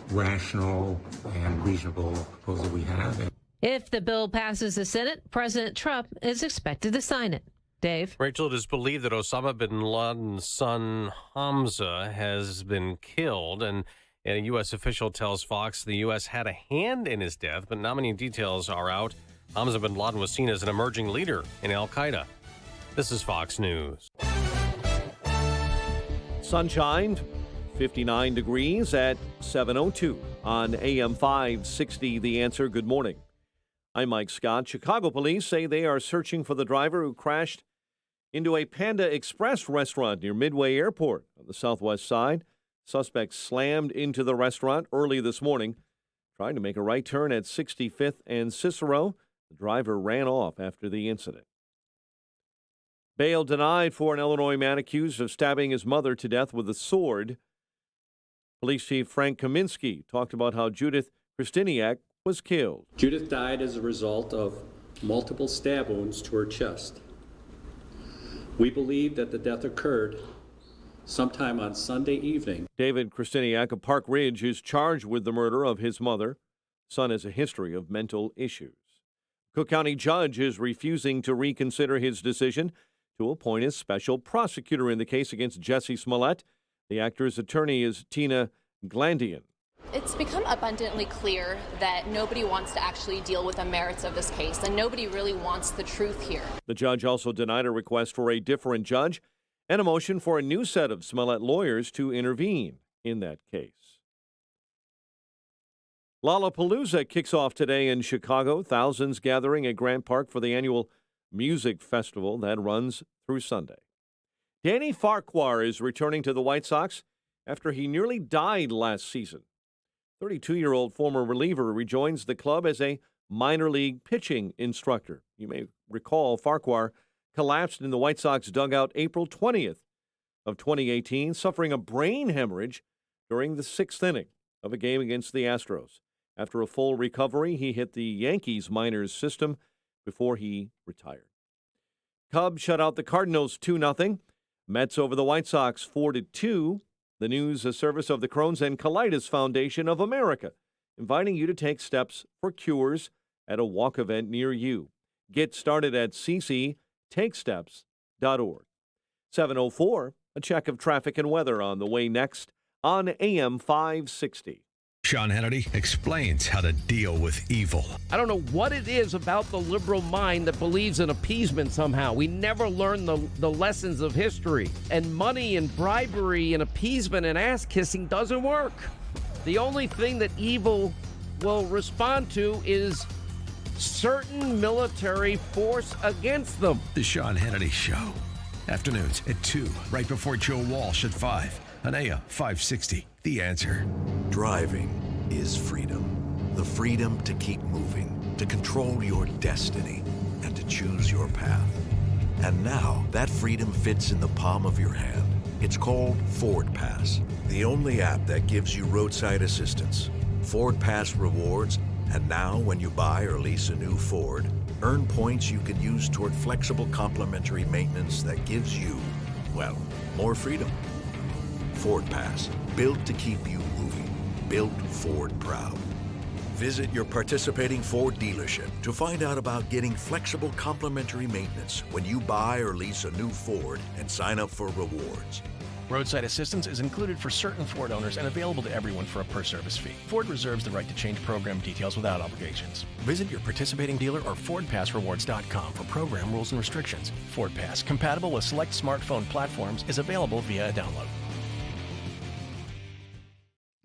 rational and reasonable proposal we have. If the bill passes the Senate, President Trump is expected to sign it. Dave. Rachel, it is believed that Osama bin Laden's son Hamza has been killed, and a U.S. official tells Fox the U.S. had a hand in his death, but not many details are out. Hamza bin Laden was seen as an emerging leader in al-Qaeda. This is Fox News. Sunshine, 59 degrees at 7:02 on AM 560. The Answer. Good morning. I'm Mike Scott. Chicago police say they are searching for the driver who crashed into a Panda Express restaurant near Midway Airport on the southwest side. Suspect slammed into the restaurant early this morning, trying to make a right turn at 65th and Cicero. The driver ran off after the incident. Bail denied for an Illinois man accused of stabbing his mother to death with a sword. Police Chief Frank Kaminsky talked about how Judith Krysteniak was killed. Judith died as a result of multiple stab wounds to her chest. We believe that the death occurred sometime on Sunday evening. David Krysteniak of Park Ridge is charged with the murder of his mother. Son has a history of mental issues. Cook County judge is refusing to reconsider his decision to appoint a special prosecutor in the case against Jesse Smollett. The actor's attorney is Tina Glandian. It's become abundantly clear that nobody wants to actually deal with the merits of this case, and nobody really wants the truth here. The judge also denied a request for a different judge and a motion for a new set of Smollett lawyers to intervene in that case. Lollapalooza kicks off today in Chicago. Thousands gathering at Grant Park for the annual music festival that runs through Sunday. Danny Farquhar is returning to the White Sox after he nearly died last season. 32-year-old former reliever rejoins the club as a minor league pitching instructor. You may recall Farquhar collapsed in the White Sox dugout April 20th of 2018, suffering a brain hemorrhage during the sixth inning of a game against the Astros. After a full recovery, he hit the Yankees minors system before he retired. Cubs shut out the Cardinals 2-0. Mets over the White Sox 4-2. The news, a service of the Crohn's and Colitis Foundation of America, inviting you to take steps for cures at a walk event near you. Get started at cctakesteps.org. 7:04, a check of traffic and weather on the way next on AM 560. Sean Hannity explains how to deal with evil. I don't know what it is about the liberal mind that believes in appeasement somehow. We never learn the lessons of history. And money and bribery and appeasement and ass-kissing doesn't work. The only thing that evil will respond to is certain military force against them. The Sean Hannity Show. Afternoons at 2, right before Joe Walsh at 5. On AM 560, The Answer. Driving is freedom. The freedom to keep moving, to control your destiny, and to choose your path. And now, that freedom fits in the palm of your hand. It's called Ford Pass, the only app that gives you roadside assistance, Ford Pass rewards, and now when you buy or lease a new Ford, earn points you can use toward flexible complimentary maintenance that gives you, well, more freedom. Ford Pass, built to keep you moving, built Ford proud. Visit your participating Ford dealership to find out about getting flexible complimentary maintenance when you buy or lease a new Ford and sign up for rewards. Roadside assistance is included for certain Ford owners and available to everyone for a per-service fee. Ford reserves the right to change program details without obligations. Visit your participating dealer or FordPassRewards.com for program rules and restrictions. Ford Pass, compatible with select smartphone platforms, is available via a download.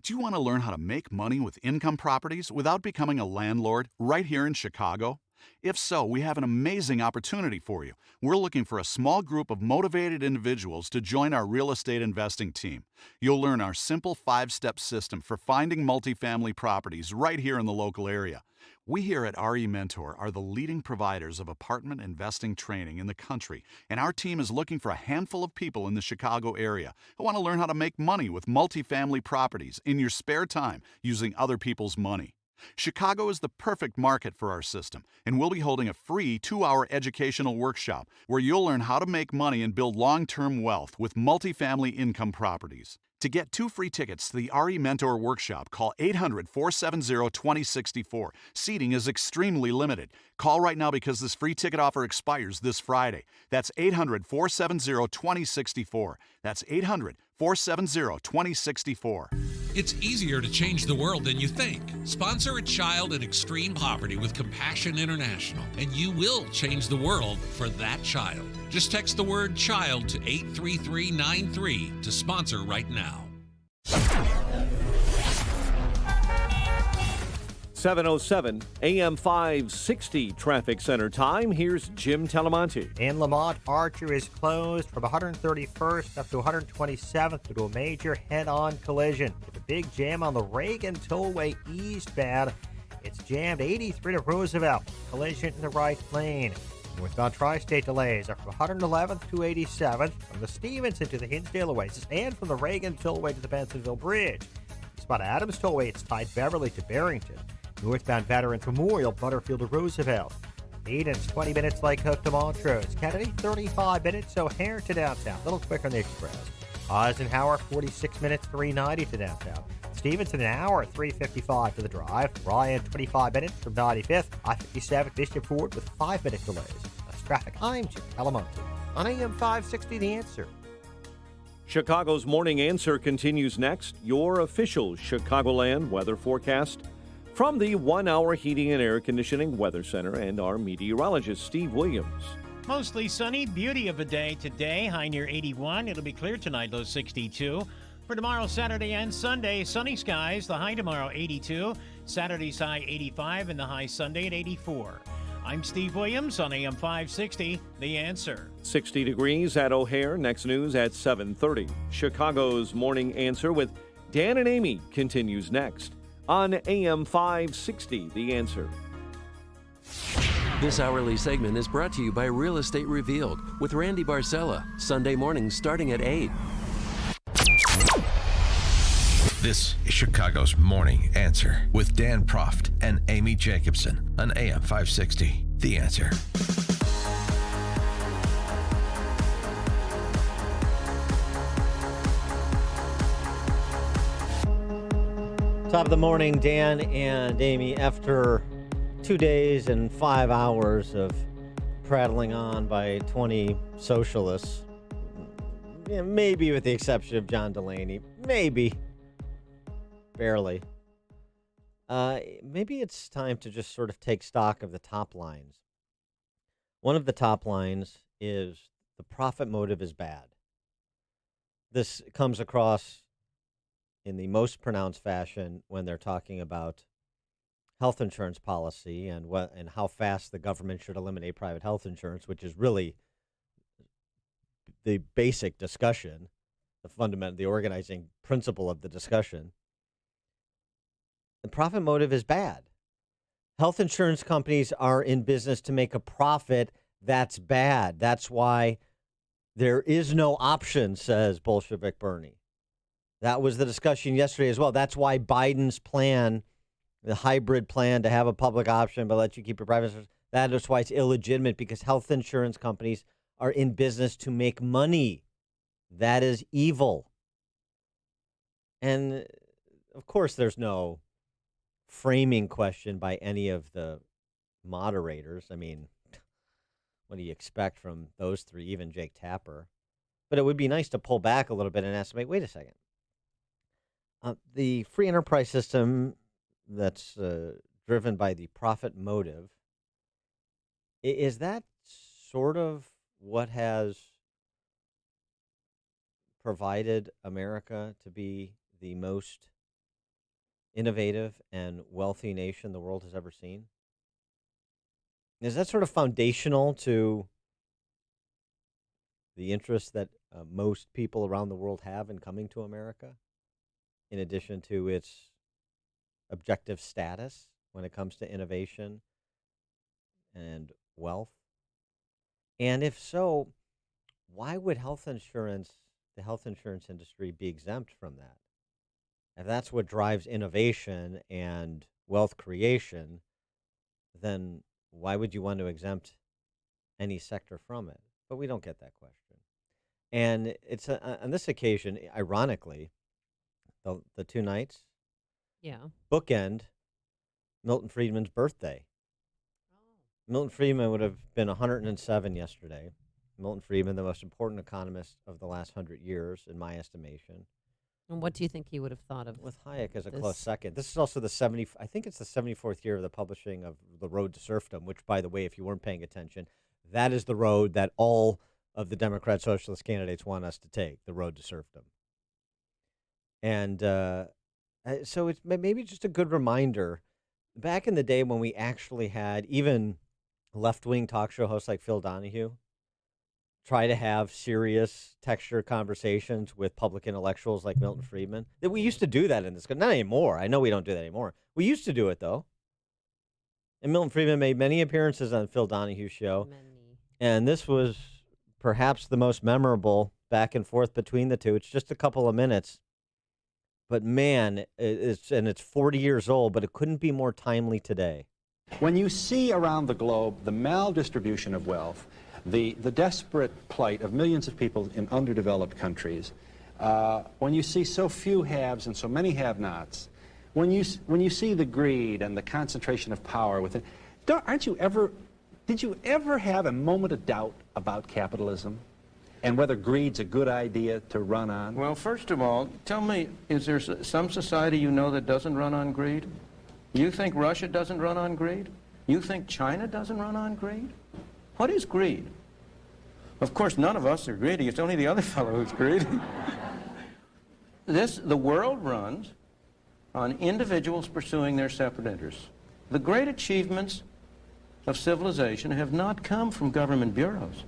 Do you want to learn how to make money with income properties without becoming a landlord right here in Chicago? If so, we have an amazing opportunity for you. We're looking for a small group of motivated individuals to join our real estate investing team. You'll learn our simple 5-step system for finding multifamily properties right here in the local area. We here at RE Mentor are the leading providers of apartment investing training in the country, and our team is looking for a handful of people in the Chicago area who want to learn how to make money with multifamily properties in your spare time using other people's money. Chicago is the perfect market for our system, and we'll be holding a free 2-hour educational workshop where you'll learn how to make money and build long-term wealth with multifamily income properties. To get 2 free tickets to the RE Mentor Workshop, call 800-470-2064. Seating is extremely limited. Call right now because this free ticket offer expires this Friday. That's 800-470-2064. That's 800-470-2064. It's easier to change the world than you think. Sponsor a child in extreme poverty with Compassion International, and you will change the world for that child. Just text the word child to 83393 to sponsor right now. 7:07 AM 560 traffic center time. Here's Jim Telemonte. In Lamont, Archer is closed from 131st up to 127th due to a major head-on collision. With a big jam on the Reagan Tollway eastbound, it's jammed 83 to Roosevelt. Collision in the right lane. Northbound tri-state delays are from 111th to 87th, from the Stevenson to the Hinsdale Oasis, and from the Reagan Tollway to the Bensenville Bridge. Spot Adams Tollway, it's tied Beverly to Barrington. Northbound Veterans Memorial, Butterfield to Roosevelt. Eden's 20 minutes Lake Hook to Montrose. Kennedy, 35 minutes O'Hare to downtown. A little quicker on the express. Eisenhower, 46 minutes, 390 to downtown. Stevenson, an hour, 355 to the drive. Ryan, 25 minutes from 95th. I-57, Bishop Ford with 5-minute delays. That's traffic. I'm Jim Telemonte on AM 560, The Answer. Chicago's Morning Answer continues next. Your official Chicagoland weather forecast from the 1-hour heating and air conditioning weather center and our meteorologist, Steve Williams. Mostly sunny, beauty of a day today, high near 81. It'll be clear tonight, low 62. For tomorrow, Saturday and Sunday, sunny skies, the high tomorrow 82. Saturday's high 85 and the high Sunday at 84. I'm Steve Williams on AM 560, The Answer. 60 degrees at O'Hare. Next news at 7:30. Chicago's Morning Answer with Dan and Amy continues next on AM 560, The Answer. This hourly segment is brought to you by Real Estate Revealed with Randy Barcella, Sunday mornings starting at 8. This is Chicago's Morning Answer with Dan Proft and Amy Jacobson on AM 560, The Answer. Top of the morning, Dan and Amy. After 2 days and 5 hours of prattling on by 20 socialists, maybe with the exception of John Delaney, maybe, barely. Maybe it's time to just sort of take stock of the top lines. One of the top lines is the profit motive is bad. This comes across in the most pronounced fashion when they're talking about health insurance policy and how fast the government should eliminate private health insurance, which is really the basic discussion, the organizing principle of the discussion. The profit motive is bad. Health insurance companies are in business to make a profit. That's bad. That's why there is no option, says Bolshevik Bernie. That was the discussion yesterday as well. That's why Biden's plan, the hybrid plan to have a public option but let you keep your private insurance, that is why it's illegitimate, because health insurance companies are in business to make money. That is evil. And, of course, there's no framing question by any of the moderators. I mean, what do you expect from those three, even Jake Tapper? But it would be nice to pull back a little bit and ask, wait a second. The free enterprise system that's driven by the profit motive, is that sort of what has provided America to be the most innovative and wealthy nation the world has ever seen? Is that sort of foundational to the interest that most people around the world have in coming to America, in addition to its objective status when it comes to innovation and wealth? And if so, why would the health insurance industry be exempt from that? If that's what drives innovation and wealth creation, then why would you want to exempt any sector from it? But we don't get that question. And it's on this occasion, ironically, the two nights bookend Milton Friedman's birthday. Milton Friedman would have been 107 yesterday. Milton Friedman, the most important economist of the last 100 years, in my estimation. And what do you think he would have thought of? With Hayek as a close second. This is also I think it's the 74th year of the publishing of The Road to Serfdom, which, by the way, if you weren't paying attention, that is the road that all of the Democrat socialist candidates want us to take, the road to serfdom. And so it's maybe just a good reminder. Back in the day when we actually had even left-wing talk show hosts like Phil Donahue try to have serious texture conversations with public intellectuals like Milton Friedman, that we used to do that in this country. Not anymore. I know we don't do that anymore. We used to do it, though. And Milton Friedman made many appearances on Phil Donahue's show. And this was perhaps the most memorable back and forth between the two. It's just a couple of minutes. But, man, it's 40 years old, but it couldn't be more timely today. When you see around the globe the maldistribution of wealth, the desperate plight of millions of people in underdeveloped countries, when you see so few haves and so many have-nots, when you see the greed and the concentration of power within, did you ever have a moment of doubt about capitalism and whether greed's a good idea to run on? Well, first of all, tell me, is there some society you know that doesn't run on greed? You think Russia doesn't run on greed? You think China doesn't run on greed? What is greed? Of course, none of us are greedy. It's only the other fellow who's greedy. The world runs on individuals pursuing their separate interests. The great achievements of civilization have not come from government bureaus.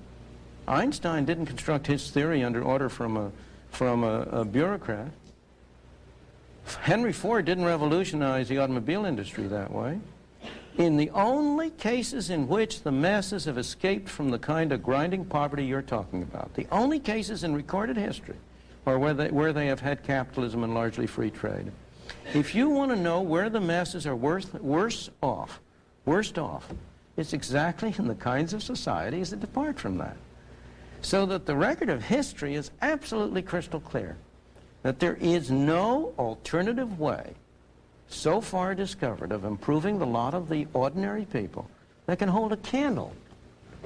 Einstein didn't construct his theory under order from a bureaucrat. Henry Ford didn't revolutionize the automobile industry that way. In the only cases in which the masses have escaped from the kind of grinding poverty you're talking about, the only cases in recorded history are where they have had capitalism and largely free trade. If you want to know where the masses are worst off, it's exactly in the kinds of societies that depart from that. So that the record of history is absolutely crystal clear, that there is no alternative way so far discovered of improving the lot of the ordinary people that can hold a candle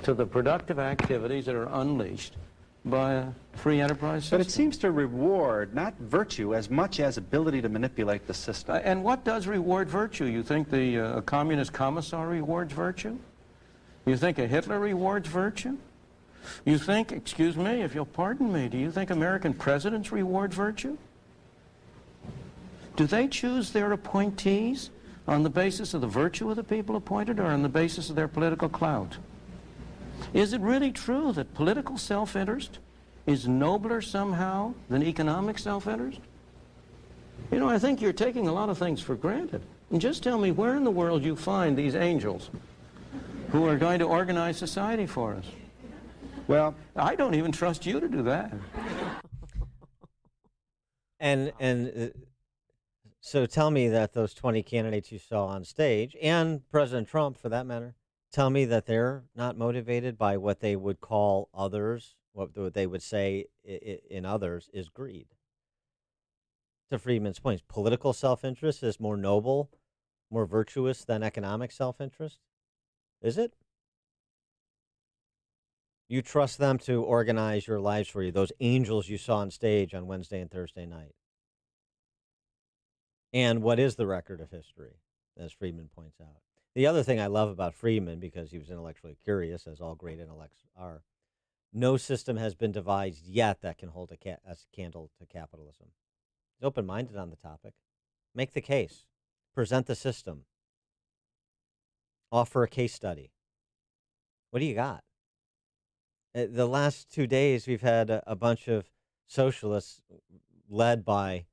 to the productive activities that are unleashed by a free enterprise system. But it seems to reward not virtue as much as ability to manipulate the system. And what does reward virtue? You think a communist commissar rewards virtue? You think a Hitler rewards virtue? You think, excuse me, if you'll pardon me, do you think American presidents reward virtue? Do they choose their appointees on the basis of the virtue of the people appointed or on the basis of their political clout? Is it really true that political self-interest is nobler somehow than economic self-interest? You know, I think you're taking a lot of things for granted. And just tell me where in the world you find these angels who are going to organize society for us. Well, I don't even trust you to do that. So tell me that those 20 candidates you saw on stage, and President Trump for that matter, tell me that they're not motivated by what they would call others, what they would say in others is greed. To Friedman's point, political self-interest is more noble, more virtuous than economic self-interest? Is it? You trust them to organize your lives for you, those angels you saw on stage on Wednesday and Thursday night. And what is the record of history, as Friedman points out? The other thing I love about Friedman, because he was intellectually curious, as all great intellects are, no system has been devised yet that can hold a candle to capitalism. He's open-minded on the topic. Make the case. Present the system. Offer a case study. What do you got? The last 2 days, we've had a bunch of socialists led by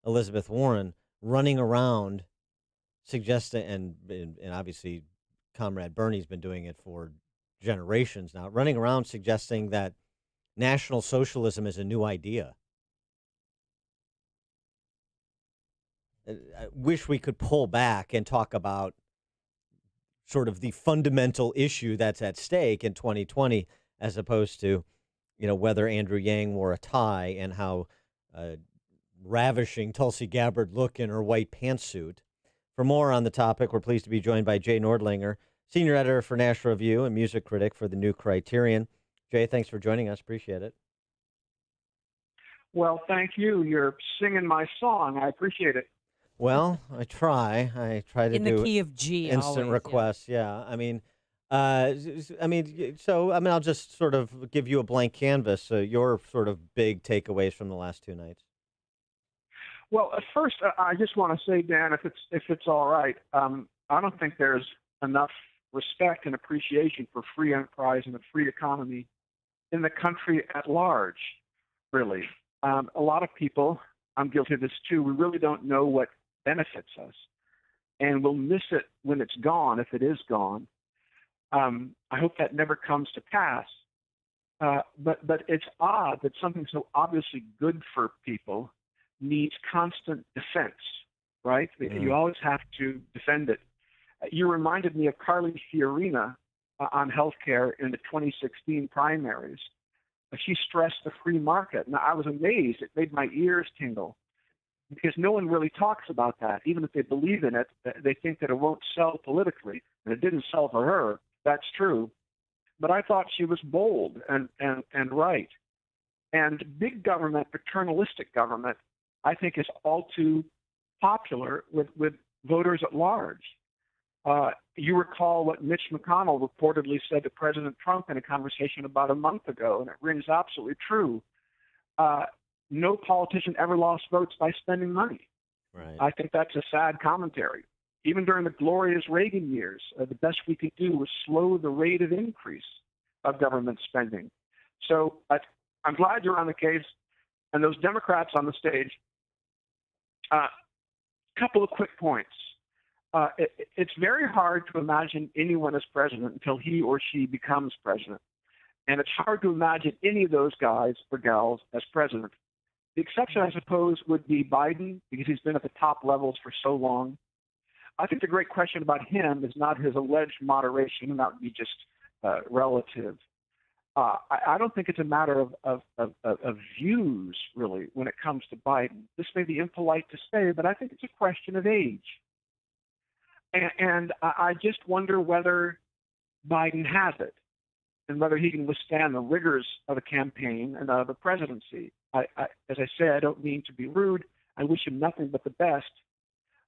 Elizabeth Warren running around suggesting, and obviously Comrade Bernie's been doing it for generations now, running around suggesting that National Socialism is a new idea. I wish we could pull back and talk about sort of the fundamental issue that's at stake in 2020, as opposed to, whether Andrew Yang wore a tie and how ravishing Tulsi Gabbard looked in her white pantsuit. For more on the topic, we're pleased to be joined by Jay Nordlinger, senior editor for National Review and music critic for the New Criterion. Jay, thanks for joining us. Appreciate it. Well, thank you. You're singing my song. I appreciate it. Well, I try to in do the key of G. instant always, requests. Yeah. I'll just sort of give you a blank canvas. Your sort of big takeaways from the last two nights. Well, at first, I just want to say, Dan, if it's all right, I don't think there's enough respect and appreciation for free enterprise and the free economy in the country at large, really. A lot of people, I'm guilty of this too, we really don't know what benefits us, and we'll miss it when it's gone, if it is gone. I hope that never comes to pass. But it's odd that something so obviously good for people needs constant defense, right? You always have to defend it. You reminded me of Carly Fiorina on healthcare in the 2016 primaries. She stressed the free market. Now, I was amazed. It made my ears tingle because no one really talks about that. Even if they believe in it, they think that it won't sell politically. And it didn't sell for her. That's true. But I thought she was bold and right. And big government, paternalistic government, I think is all too popular with voters at large. You recall what Mitch McConnell reportedly said to President Trump in a conversation about a month ago, and it rings absolutely true. No politician ever lost votes by spending money. Right. I think that's a sad commentary. Even during the glorious Reagan years, the best we could do was slow the rate of increase of government spending. So I'm glad you're on the case. And those Democrats on the stage, couple of quick points. It's very hard to imagine anyone as president until he or she becomes president. And it's hard to imagine any of those guys or gals as president. The exception, I suppose, would be Biden, because he's been at the top levels for so long. I think the great question about him is not his alleged moderation, and that would be just relative. I don't think it's a matter of views, really, when it comes to Biden. This may be impolite to say, but I think it's a question of age. And I just wonder whether Biden has it. and whether he can withstand the rigors of a campaign and of the presidency. As I say, I don't mean to be rude. I wish him nothing but the best.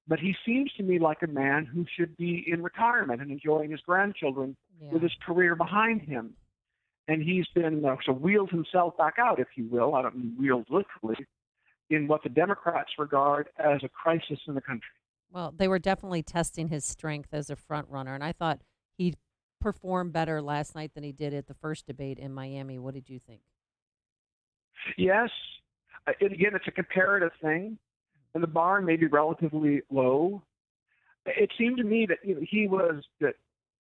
But he seems to me like a man who should be in retirement and enjoying his grandchildren with his career behind him. And he's been wheeled himself back out, if you will. I don't mean wheeled literally, in what the Democrats regard as a crisis in the country. Well, they were definitely testing his strength as a front runner, and I thought he performed better last night than he did at the first debate in Miami. What did you think? Yes. Again, it's a comparative thing, and the bar may be relatively low. It seemed to me that he was the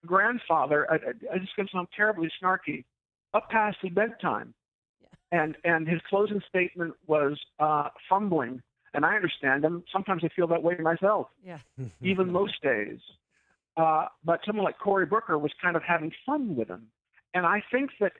grandfather. I just going to sound terribly snarky, up past his bedtime. And his closing statement was fumbling. And I understand him. Sometimes I feel that way myself, even most days. But someone like Cory Booker was kind of having fun with him. And I think that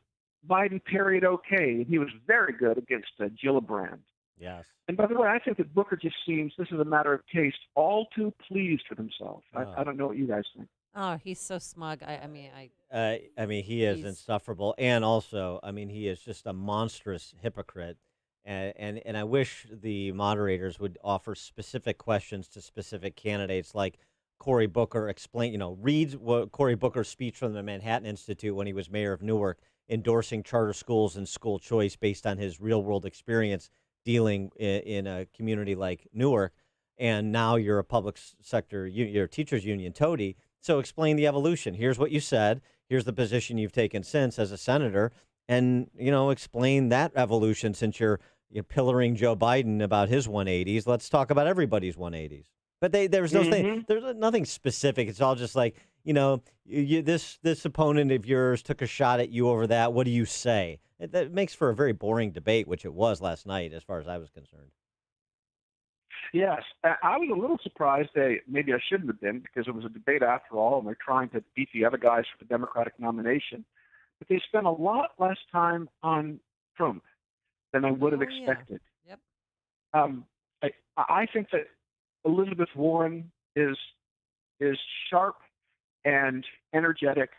Biden parried okay. He was very good against Gillibrand. Yes. And by the way, I think that Booker just seems, this is a matter of taste, all too pleased with himself. I don't know what you guys think. Oh, he's so smug. I mean, he is insufferable, and also, he is just a monstrous hypocrite. And I wish the moderators would offer specific questions to specific candidates, like Cory Booker read what Cory Booker's speech from the Manhattan Institute when he was mayor of Newark, endorsing charter schools and school choice based on his real-world experience dealing in a community like Newark. And now you're a public sector, you're a teachers union toady. So explain the evolution. Here's what you said. Here's the position you've taken since as a senator. And, explain that evolution since you're pillaring Joe Biden about his 180s. Let's talk about everybody's 180s. But there's no thing. There's nothing specific. It's all just like, this opponent of yours took a shot at you over that. What do you say? That makes for a very boring debate, which it was last night as far as I was concerned. Yes, I was a little surprised. Maybe I shouldn't have been, because it was a debate after all, and they're trying to beat the other guys for the Democratic nomination. But they spent a lot less time on Trump than I would have expected. Yep. I think that Elizabeth Warren is sharp and energetic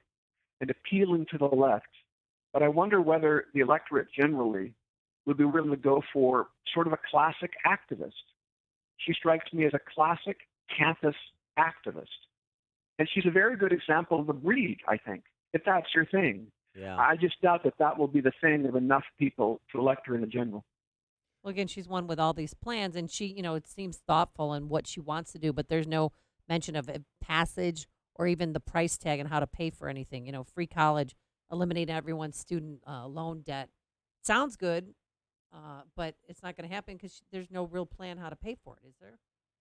and appealing to the left. But I wonder whether the electorate generally would be willing to go for sort of a classic activist. She strikes me as a classic campus activist. And she's a very good example of the breed, I think, if that's your thing. Yeah. I just doubt that will be the thing of enough people to elect her in the general. Well, again, she's one with all these plans, and she, it seems thoughtful in what she wants to do, but there's no mention of a passage or even the price tag and how to pay for anything. Free college, eliminating everyone's student loan debt. Sounds good. But it's not going to happen because there's no real plan how to pay for it, is there?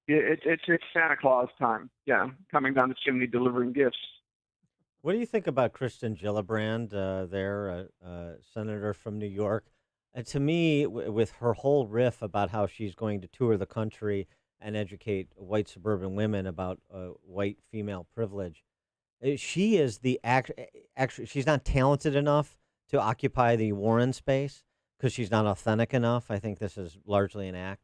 It's Santa Claus time. Yeah, coming down the chimney delivering gifts. What do you think about Kristen Gillibrand, senator from New York? And to me, with her whole riff about how she's going to tour the country and educate white suburban women about white female privilege, she is actually, she's not talented enough to occupy the Warren space, because she's not authentic enough. I think this is largely an act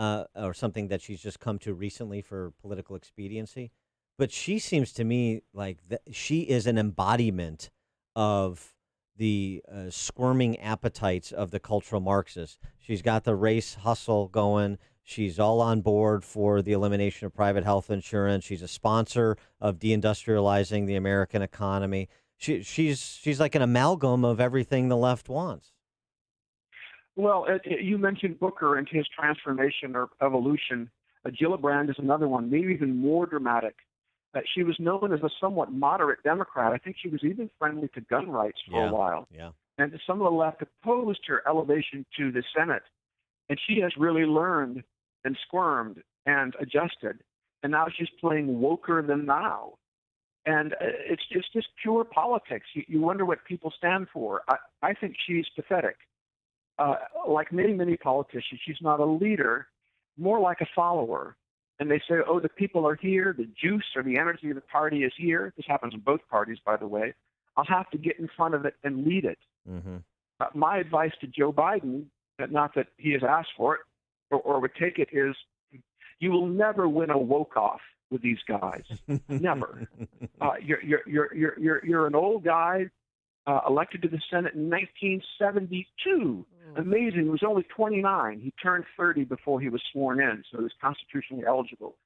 or something that she's just come to recently for political expediency. But she seems to me like she is an embodiment of the squirming appetites of the cultural Marxists. She's got the race hustle going. She's all on board for the elimination of private health insurance. She's a sponsor of deindustrializing the American economy. She's like an amalgam of everything the left wants. Well, you mentioned Booker and his transformation or evolution. Gillibrand is another one, maybe even more dramatic. She was known as a somewhat moderate Democrat. I think she was even friendly to gun rights for a while. Yeah. And some of the left opposed her elevation to the Senate. And she has really learned and squirmed and adjusted. And now she's playing woker than thou. And it's just pure politics. You wonder what people stand for. I think she's pathetic. Like many, many politicians, she's not a leader, more like a follower. And they say, oh, the people are here, the juice or the energy of the party is here. This happens in both parties, by the way. I'll have to get in front of it and lead it. Mm-hmm. My advice to Joe Biden, not that he has asked for it or would take it, is you will never win a woke-off with these guys. Never. You're an old guy elected to the Senate in 1972. Amazing. He was only 29. He turned 30 before he was sworn in, so he was constitutionally eligible.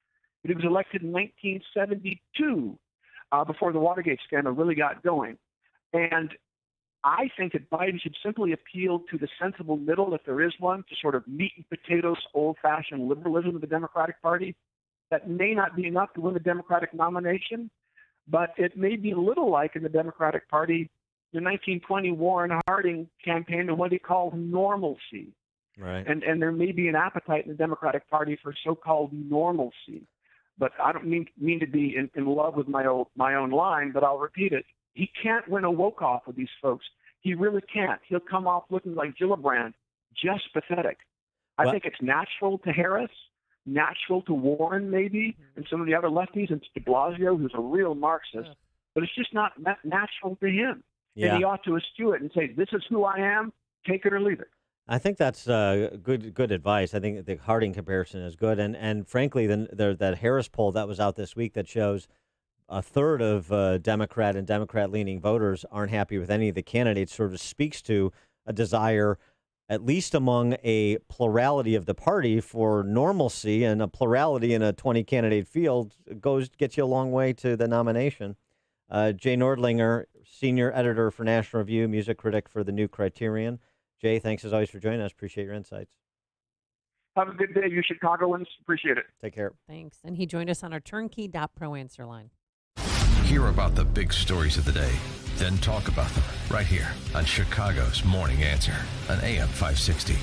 But he was elected in 1972 before the Watergate scandal really got going. And I think that Biden should simply appeal to the sensible middle, if there is one, to sort of meat and potatoes, old-fashioned liberalism of the Democratic Party. That may not be enough to win the Democratic nomination, but it may be a little like in the Democratic Party, the 1920 Warren Harding campaign and what he called normalcy. Right. And there may be an appetite in the Democratic Party for so-called normalcy. But I don't mean to be in love with my own line, but I'll repeat it. He can't win a woke-off with these folks. He really can't. He'll come off looking like Gillibrand, just pathetic. I think it's natural to Harris, natural to Warren maybe, and some of the other lefties, and de Blasio, who's a real Marxist, but it's just not natural to him. Yeah. And he ought to eschew it and say, this is who I am, take it or leave it. I think that's good advice. I think the Harding comparison is good. And frankly, that Harris poll that was out this week that shows a third of Democrat and Democrat-leaning voters aren't happy with any of the candidates sort of speaks to a desire, at least among a plurality of the party, for normalcy, and a plurality in a 20-candidate field gets you a long way to the nomination. Jay Nordlinger, senior editor for National Review, music critic for The New Criterion. Jay, thanks as always for joining us. Appreciate your insights. Have a good day, you Chicagoans. Appreciate it. Take care. Thanks. And he joined us on our turnkey.pro answer line. Hear about the big stories of the day, then talk about them right here on Chicago's Morning Answer on AM 560.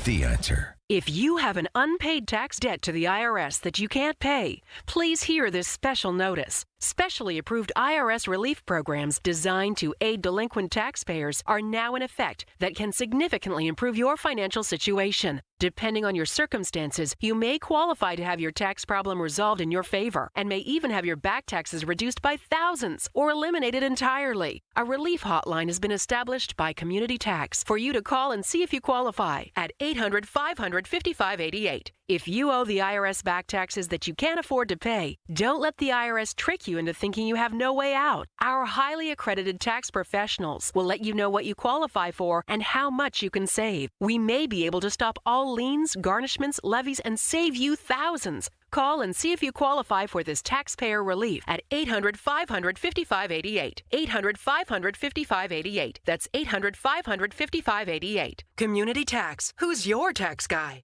The Answer. If you have an unpaid tax debt to the IRS that you can't pay, please hear this special notice. Specially approved IRS relief programs designed to aid delinquent taxpayers are now in effect that can significantly improve your financial situation. Depending on your circumstances, you may qualify to have your tax problem resolved in your favor and may even have your back taxes reduced by thousands or eliminated entirely. A relief hotline has been established by Community Tax for you to call and see if you qualify at 800-500-5588. If you owe the IRS back taxes that you can't afford to pay, don't let the IRS trick you into thinking you have no way out. Our highly accredited tax professionals will let you know what you qualify for and how much you can save. We may be able to stop all liens, garnishments, levies, and save you thousands. Call and see if you qualify for this taxpayer relief at 800-500-5588. 800-500-5588. That's 800-500-5588. Community Tax. Who's your tax guy?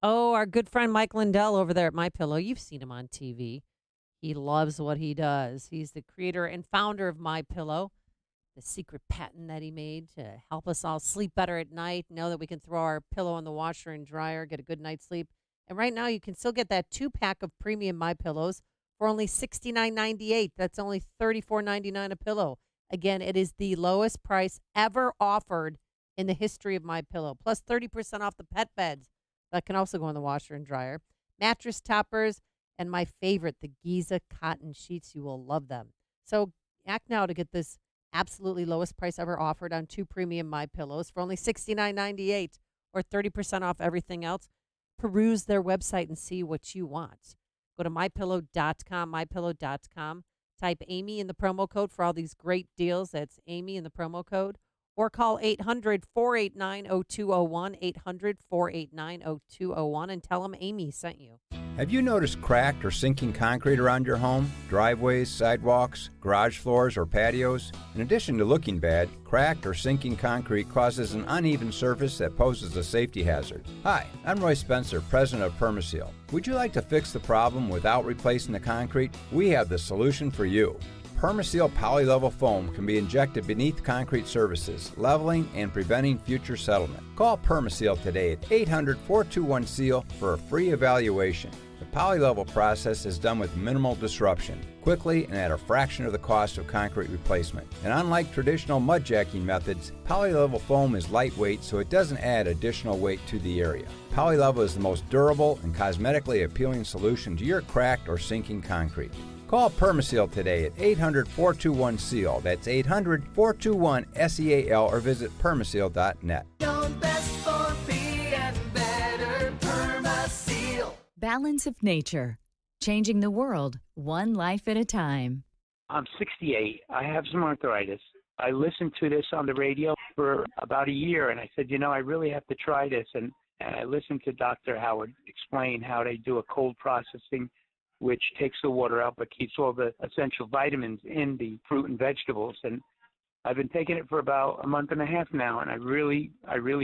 Oh, our good friend Mike Lindell over there at MyPillow. You've seen him on TV. He loves what he does. He's the creator and founder of MyPillow, the secret patent that he made to help us all sleep better at night, know that we can throw our pillow in the washer and dryer, get a good night's sleep. And right now you can still get that 2-pack of premium MyPillows for only $69.98. That's only $34.99 a pillow. Again, it is the lowest price ever offered in the history of MyPillow, plus 30% off the pet beds. That can also go in the washer and dryer. Mattress toppers, and my favorite, the Giza cotton sheets. You will love them. So act now to get this absolutely lowest price ever offered on 2 premium MyPillows for only $69.98 or 30% off everything else. Peruse their website and see what you want. Go to MyPillow.com, MyPillow.com. Type Amy in the promo code for all these great deals. That's Amy in the promo code. Or call 800-489-0201, 800-489-0201, and tell them Amy sent you. Have you noticed cracked or sinking concrete around your home, driveways, sidewalks, garage floors, or patios? In addition to looking bad, cracked or sinking concrete causes an uneven surface that poses a safety hazard. Hi, I'm Roy Spencer, president of Permaseal. Would you like to fix the problem without replacing the concrete? We have the solution for you. Permaseal polylevel foam can be injected beneath concrete surfaces, leveling and preventing future settlement. Call Permaseal today at 800-421-SEAL for a free evaluation. The polylevel process is done with minimal disruption, quickly and at a fraction of the cost of concrete replacement. And unlike traditional mud jacking methods, polylevel foam is lightweight so it doesn't add additional weight to the area. Polylevel is the most durable and cosmetically appealing solution to your cracked or sinking concrete. Call Permaseal today at 800-421-SEAL. That's 800-421-SEAL or visit permaseal.net. Balance of Nature. Changing the world, one life at a time. I'm 68. I have some arthritis. I listened to this on the radio for about a year, and I said, I really have to try this. And I listened to Dr. Howard explain how they do a cold processing, which takes the water out but keeps all the essential vitamins in the fruit and vegetables. And I've been taking it for about a month and a half now, and I really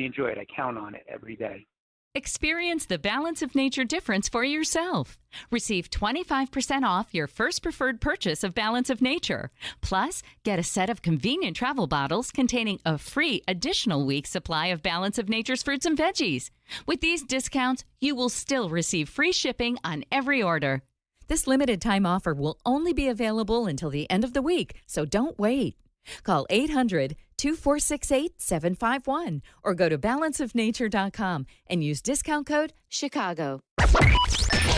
enjoy it. I count on it every day. Experience the Balance of Nature difference for yourself. Receive 25% off your first preferred purchase of Balance of Nature. Plus, get a set of convenient travel bottles containing a free additional week's supply of Balance of Nature's fruits and veggies. With these discounts, you will still receive free shipping on every order. This limited time offer will only be available until the end of the week, so don't wait. Call 800-2468-751 or go to balanceofnature.com and use discount code Chicago.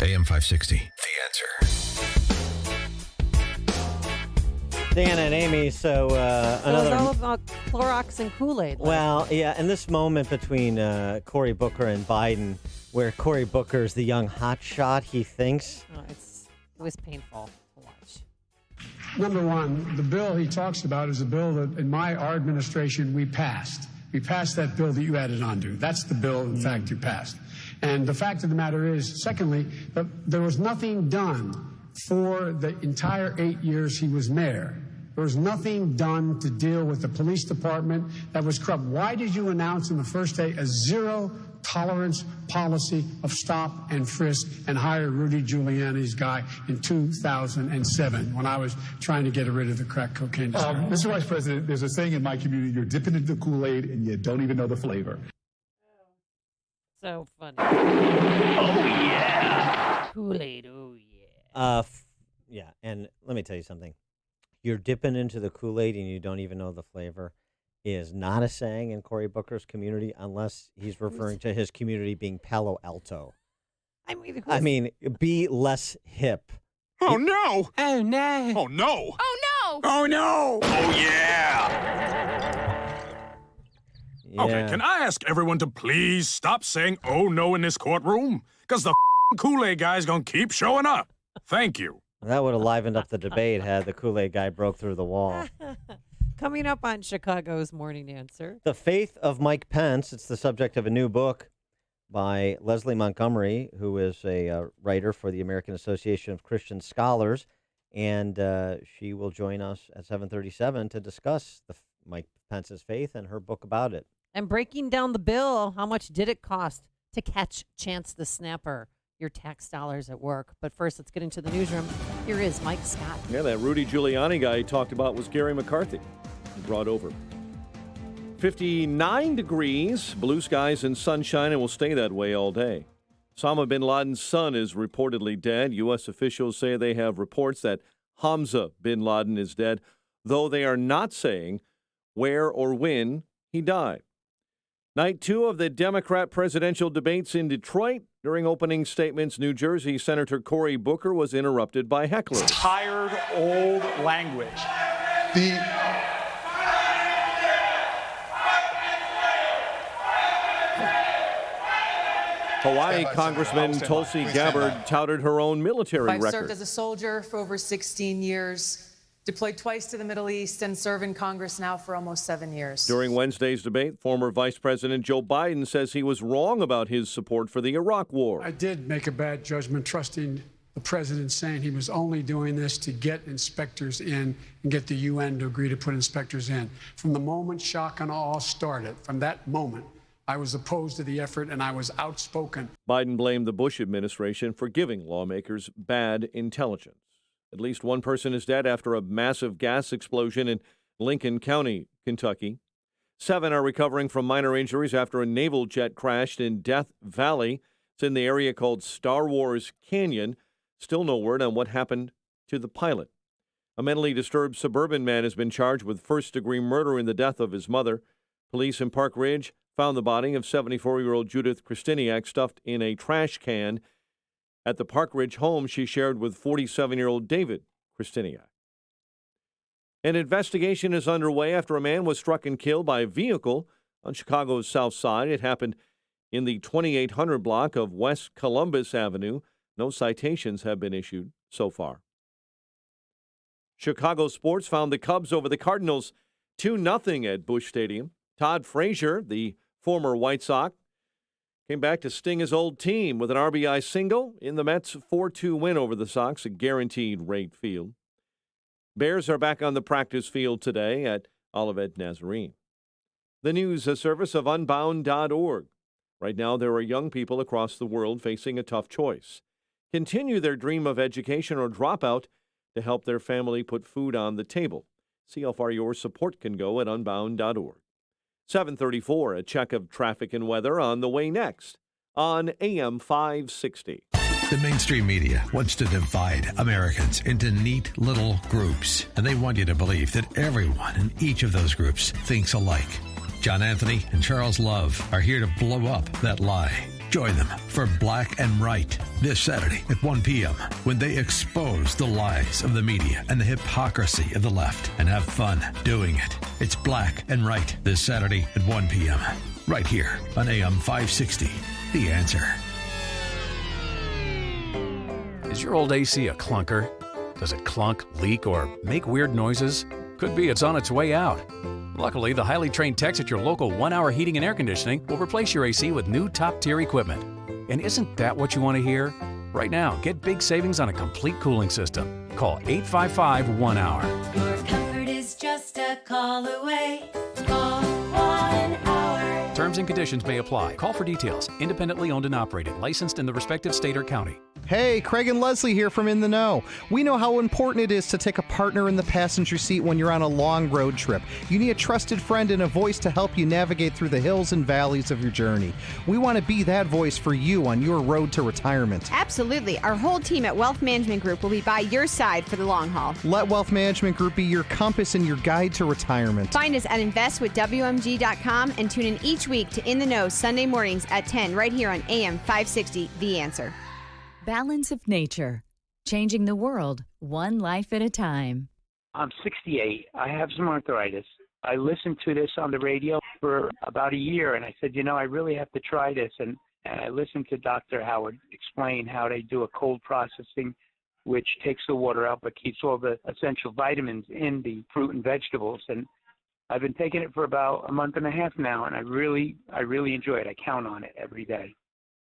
AM 560, The Answer. Dan and Amy, so another... It's all about Clorox and Kool-Aid. Well, yeah, and this moment between Cory Booker and Biden, where Cory Booker's the young hotshot, he thinks. Oh, it was painful to watch. Number one, the bill he talks about is a bill that in our administration we passed. We passed that bill that you added on to. That's the bill, in fact, you passed. And the fact of the matter is, secondly, that there was nothing done for the entire 8 years he was mayor. There was nothing done to deal with the police department that was corrupt. Why did you announce on the first day a zero-tolerance policy of stop and frisk and hire Rudy Giuliani's guy in 2007 when I was trying to get rid of the crack cocaine? Mr. Vice President, there's a saying in my community, you're dipping into the Kool-Aid and you don't even know the flavor. So funny. Oh, yeah. Kool-Aid, oh, yeah. Yeah, and let me tell you something. You're dipping into the Kool-Aid and you don't even know the flavor is not a saying in Cory Booker's community unless he's referring to his community being Palo Alto. I mean, be less hip. Oh, no. Oh, no. Oh, no. Oh, no. Oh, no. Oh, yeah. Yeah. Okay, can I ask everyone to please stop saying, oh, no, in this courtroom? Because the Kool-Aid guy's going to keep showing up. Thank you. That would have livened up the debate had the Kool-Aid guy broke through the wall. Coming up on Chicago's Morning Answer. The Faith of Mike Pence. It's the subject of a new book by Leslie Montgomery, who is a writer for the American Association of Christian Scholars. And she will join us at 7:37 to discuss Mike Pence's faith and her book about it. And breaking down the bill, how much did it cost to catch Chance the Snapper? Your tax dollars at work. But first, let's get into the newsroom. Here is Mike Scott. Yeah, that Rudy Giuliani guy he talked about was Gary McCarthy. Brought over. 59 degrees, blue skies and sunshine, and will stay that way all day. Osama bin Laden's son is reportedly dead. U.S. officials say they have reports that Hamza bin Laden is dead, though they are not saying where or when he died. Night 2 of the Democrat presidential debates in Detroit. During opening statements, New Jersey Senator Cory Booker was interrupted by hecklers. Tired old language. Hawaii Congressman Tulsi Gabbard touted her own military I've record. served as a soldier for over 16 years. Deployed twice to the Middle East and serve in Congress now for almost 7 years. During Wednesday's debate, former Vice President Joe Biden says he was wrong about his support for the Iraq War. I did make a bad judgment trusting the president saying he was only doing this to get inspectors in and get the UN to agree to put inspectors in. From the moment shock and awe started, from that moment, I was opposed to the effort and I was outspoken. Biden blamed the Bush administration for giving lawmakers bad intelligence. At least one person is dead after a massive gas explosion in Lincoln County, Kentucky. 7 are recovering from minor injuries after a naval jet crashed in Death Valley. It's in the area called Star Wars Canyon. Still no word on what happened to the pilot. A mentally disturbed suburban man has been charged with first-degree murder in the death of his mother. Police in Park Ridge found the body of 74-year-old Judith Kristiniak stuffed in a trash can at the Park Ridge home she shared with 47-year-old David Kristiniak. An investigation is underway after a man was struck and killed by a vehicle on Chicago's South Side. It happened in the 2800 block of West Columbus Avenue. No citations have been issued so far. Chicago sports found the Cubs over the Cardinals 2-0 at Busch Stadium. Todd Frazier, the former White Sox, came back to sting his old team with an RBI single in the Mets' 4-2 win over the Sox, a guaranteed rate field. Bears are back on the practice field today at Olivet Nazarene. The news service of Unbound.org. Right now, there are young people across the world facing a tough choice. Continue their dream of education or drop out to help their family put food on the table. See how far your support can go at Unbound.org. 7:34, a check of traffic and weather on the way next on AM 560. The mainstream media wants to divide Americans into neat little groups, and they want you to believe that everyone in each of those groups thinks alike. John Anthony and Charles Love are here to blow up that lie. Join them for Black and Right this Saturday at 1 p.m. when they expose the lies of the media and the hypocrisy of the left and have fun doing it. It's Black and Right this Saturday at 1 p.m. right here on AM 560. The Answer. Is your old AC a clunker? Does it clunk, leak, or make weird noises? Could be it's on its way out. Luckily, the highly trained techs at your local 1 Hour Heating and Air Conditioning will replace your AC with new top-tier equipment. And isn't that what you want to hear? Right now, get big savings on a complete cooling system. Call 855-1-HOUR. Your comfort is just a call away. Call 1 Hour. Terms and conditions may apply. Call for details. Independently owned and operated. Licensed in the respective state or county. Hey, Craig and Leslie here from In the Know. We know how important it is to take a partner in the passenger seat when you're on a long road trip. You need a trusted friend and a voice to help you navigate through the hills and valleys of your journey. We want to be that voice for you on your road to retirement. Absolutely. Our whole team at Wealth Management Group will be by your side for the long haul. Let Wealth Management Group be your compass and your guide to retirement. Find us at investwithwmg.com and tune in each week to In the Know Sunday mornings at 10 right here on AM 560, The Answer. Balance of Nature, changing the world one life at a time. I'm 68. I have some arthritis. I listened to this on the radio for about a year, and I said, I really have to try this. And I listened to Dr. Howard explain how they do a cold processing, which takes the water out but keeps all the essential vitamins in the fruit and vegetables. And I've been taking it for about a month and a half now, and I really enjoy it. I count on it every day.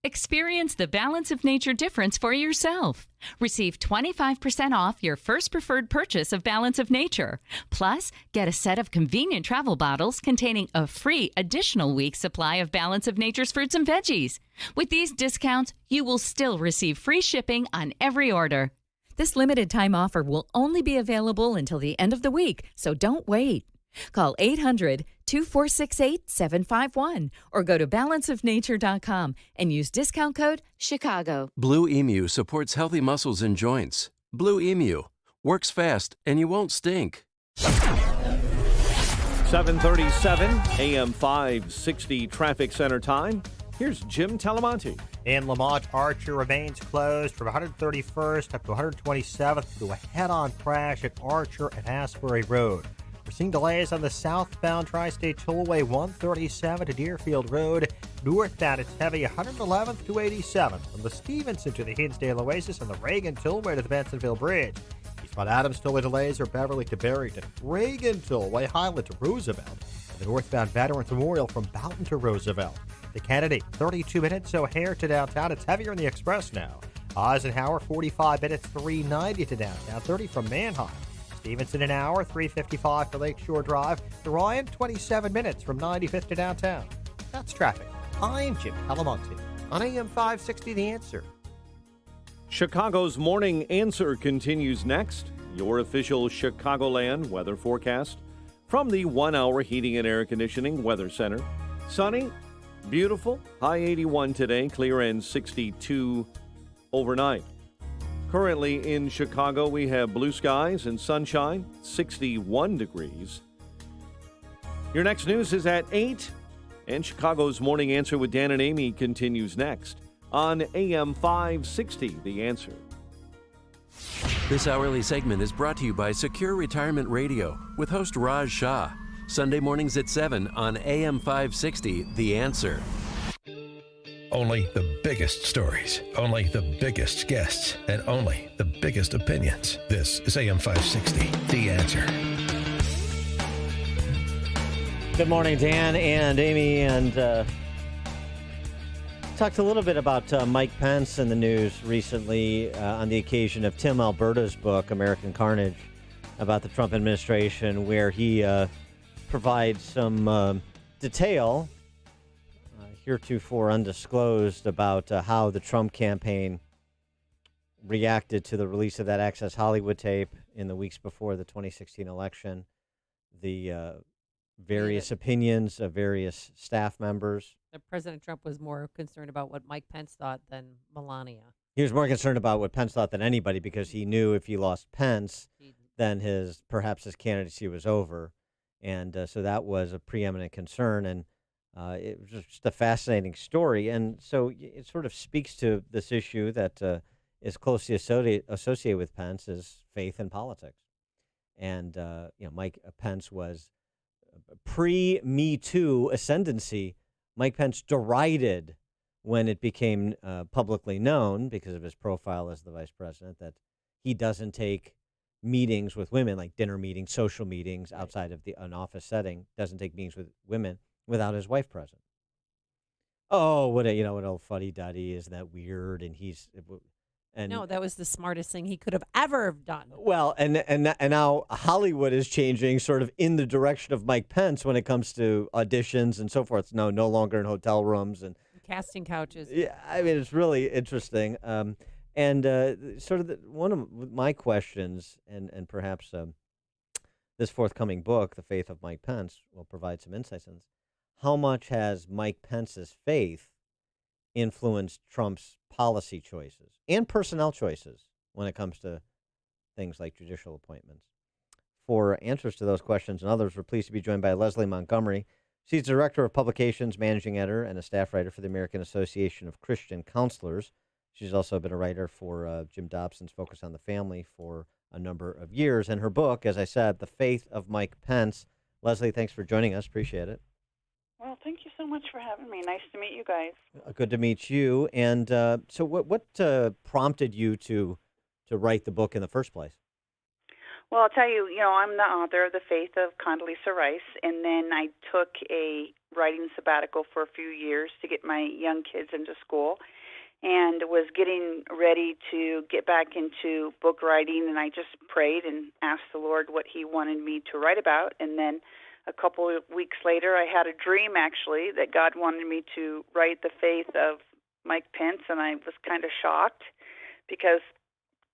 Experience the Balance of Nature difference for yourself. Receive 25% off your first preferred purchase of Balance of Nature. Plus, get a set of convenient travel bottles containing a free additional week's supply of Balance of Nature's fruits and veggies. With these discounts, you will still receive free shipping on every order. This limited time offer will only be available until the end of the week, so don't wait. Call 800-2468-751 or go to balanceofnature.com and use discount code CHICAGO. Blue Emu supports healthy muscles and joints. Blue Emu works fast and you won't stink. 7:37 AM 560 Traffic Center time. Here's Jim Talamonte. In Lamont, Archer remains closed from 131st up to 127th to a head-on crash at Archer and Asbury Road. We're seeing delays on the southbound Tri-State Tollway 137 to Deerfield Road. Northbound, it's heavy 111th to 87th from the Stevenson to the Hinsdale Oasis and the Reagan Tollway to the Bensonville Bridge. Eastbound Adams Tollway delays are Beverly to Barrington, Reagan Tollway Highland to Roosevelt, and the northbound Veterans Memorial from Boughton to Roosevelt. The Kennedy, 32 minutes O'Hare to downtown. It's heavier in the express now. Eisenhower, 45 minutes, 390 to downtown, 30 from Manheim. Stevenson, an hour, 3:55 for Lakeshore Drive. The Ryan, 27 minutes from 95th to downtown. That's traffic. I'm Jim Talamonte on AM 560, The Answer. Chicago's Morning Answer continues next. Your official Chicagoland weather forecast from the 1 Hour Heating and Air Conditioning Weather Center. Sunny, beautiful, high 81 today, clear and 62 overnight. Currently in Chicago, we have blue skies and sunshine, 61 degrees. Your next news is at 8, and Chicago's Morning Answer with Dan and Amy continues next on AM 560, The Answer. This hourly segment is brought to you by Secure Retirement Radio with host Raj Shah. Sunday mornings at 7 on AM 560, The Answer. Only the biggest stories, only the biggest guests, and only the biggest opinions. This is AM 560, The Answer. Good morning, Dan and Amy, and talked a little bit about Mike Pence in the news recently on the occasion of Tim Alberta's book, American Carnage, about the Trump administration, where he provides some detail, heretofore undisclosed, about how the Trump campaign reacted to the release of that Access Hollywood tape in the weeks before the 2016 election, the various opinions of various staff members. That President Trump was more concerned about what Mike Pence thought than Melania. He was more concerned about what Pence thought than anybody, because he knew if he lost Pence, then perhaps his candidacy was over. And so that was a preeminent concern. And it was just a fascinating story. And so it sort of speaks to this issue that is closely associated with Pence, is faith in politics. And, Mike Pence was pre-Me Too ascendancy. Mike Pence derided when it became publicly known, because of his profile as the vice president, that he doesn't take meetings with women, like dinner meetings, social meetings outside of an office setting, doesn't take meetings with women without his wife present. Oh, what old fuddy-duddy, isn't that weird? And no, that was the smartest thing he could have ever done. Well, and now Hollywood is changing sort of in the direction of Mike Pence when it comes to auditions and so forth. No longer in hotel rooms and casting couches. Yeah, I mean, it's really interesting. Sort of one of my questions, and perhaps this forthcoming book, The Faith of Mike Pence, will provide some insights on this. How much has Mike Pence's faith influenced Trump's policy choices and personnel choices when it comes to things like judicial appointments? For answers to those questions and others, we're pleased to be joined by Leslie Montgomery. She's Director of Publications, Managing Editor, and a staff writer for the American Association of Christian Counselors. She's also been a writer for Jim Dobson's Focus on the Family for a number of years. And her book, as I said, The Faith of Mike Pence. Leslie, thanks for joining us. Appreciate it. Well, thank you so much for having me. Nice to meet you guys. Good to meet you. And so what prompted you to write the book in the first place? Well, I'll tell you, I'm the author of The Faith of Condoleezza Rice, and then I took a writing sabbatical for a few years to get my young kids into school, and was getting ready to get back into book writing, and I just prayed and asked the Lord what he wanted me to write about. And then a couple of weeks later, I had a dream, actually, that God wanted me to write The Faith of Mike Pence, and I was kind of shocked, because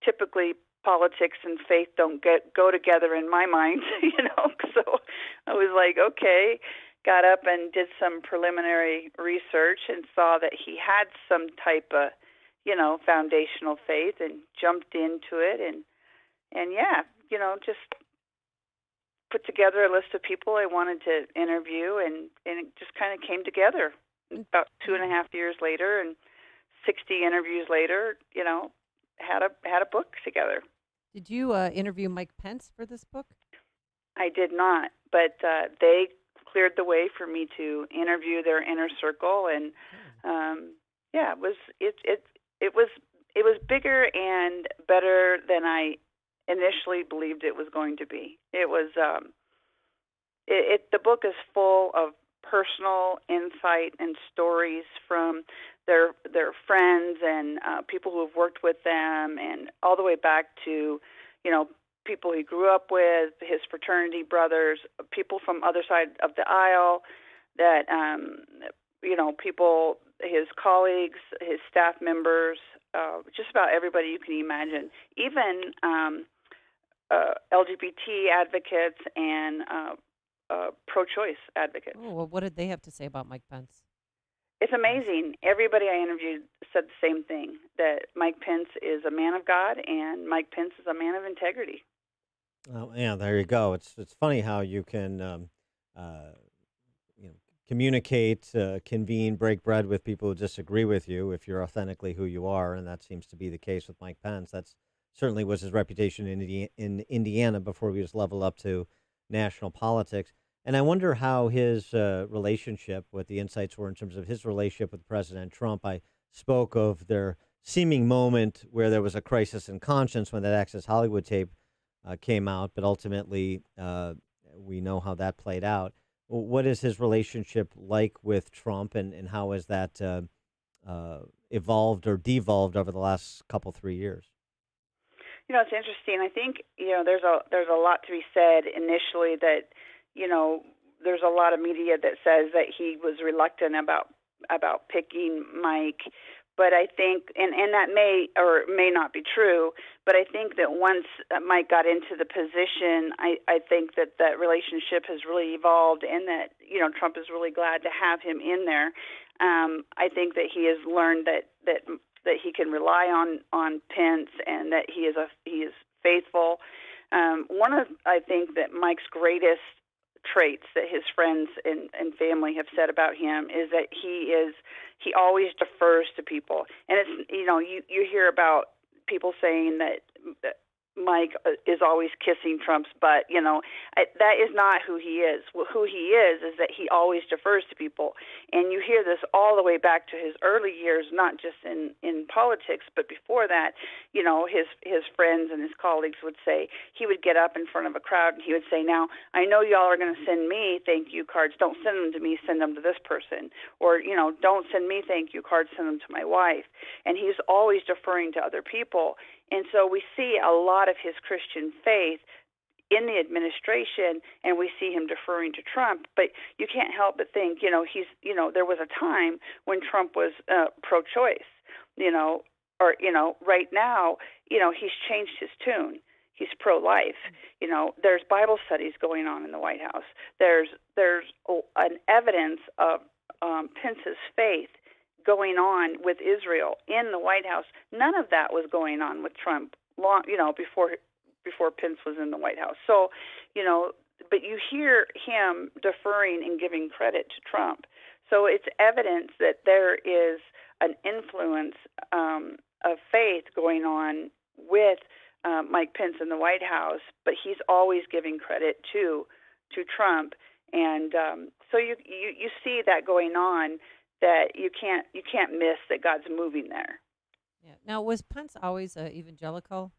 typically politics and faith don't go together in my mind, So I was like, okay, got up and did some preliminary research and saw that he had some type of, foundational faith, and jumped into it, and just put together a list of people I wanted to interview, and it just kind of came together. About 2.5 years later, and 60 interviews later, had a book together. Did you interview Mike Pence for this book? I did not, but they cleared the way for me to interview their inner circle, and it was bigger and better than I initially believed it was going to be. It was the book is full of personal insight and stories from their friends and people who have worked with them, and all the way back to people he grew up with, his fraternity brothers, people from other side of the aisle, that people, his colleagues, his staff members, just about everybody you can imagine, even LGBT advocates and pro-choice advocates. Oh, well, what did they have to say about Mike Pence? It's amazing. Everybody I interviewed said the same thing, that Mike Pence is a man of God and Mike Pence is a man of integrity. Oh, yeah, there you go. It's funny how you can communicate, convene, break bread with people who disagree with you if you're authentically who you are, and that seems to be the case with Mike Pence. That's certainly was his reputation in Indiana before we just leveled up to national politics. And I wonder how his relationship, what the insights were in terms of his relationship with President Trump. I spoke of their seeming moment where there was a crisis in conscience when that Access Hollywood tape came out, but ultimately we know how that played out. What is his relationship like with Trump, and how has that evolved or devolved over the last 3 years? You know, it's interesting. I think, you know, there's a lot to be said initially that, you know, there's a lot of media that says that he was reluctant about picking Mike. But I think, and that may or may not be true, but I think that once Mike got into the position, I think that relationship has really evolved, and that, you know, Trump is really glad to have him in there. I think that he has learned that he can rely on Pence, and that he is faithful. One of, I think, that Mike's greatest traits that his friends and family have said about him is that he always defers to people. And it's, you know, you hear about people saying that Mike is always kissing Trump's butt. You know, that is not who he is. Who he is that he always defers to people. And you hear this all the way back to his early years, not just in politics, but before that. You know, his friends and his colleagues would say, he would get up in front of a crowd and he would say, now, I know y'all are going to send me thank you cards. Don't send them to me, send them to this person. Or, you know, don't send me thank you cards, send them to my wife. And he's always deferring to other people. And so we see a lot of his Christian faith in the administration, and we see him deferring to Trump. But you can't help but think, you know, there was a time when Trump was pro-choice, you know, or, you know, right now, you know, he's changed his tune. He's pro-life. You know, there's Bible studies going on in the White House. There's an evidence of Pence's faith going on with Israel in the White House. None of that was going on with Trump long, you know, before Pence was in the White House. So, you know, but you hear him deferring and giving credit to Trump. So it's evidence that there is an influence of faith going on with Mike Pence in the White House, but he's always giving credit to Trump. And so you see that going on, that you can't miss that God's moving there. Yeah. Now, was Pence always evangelical?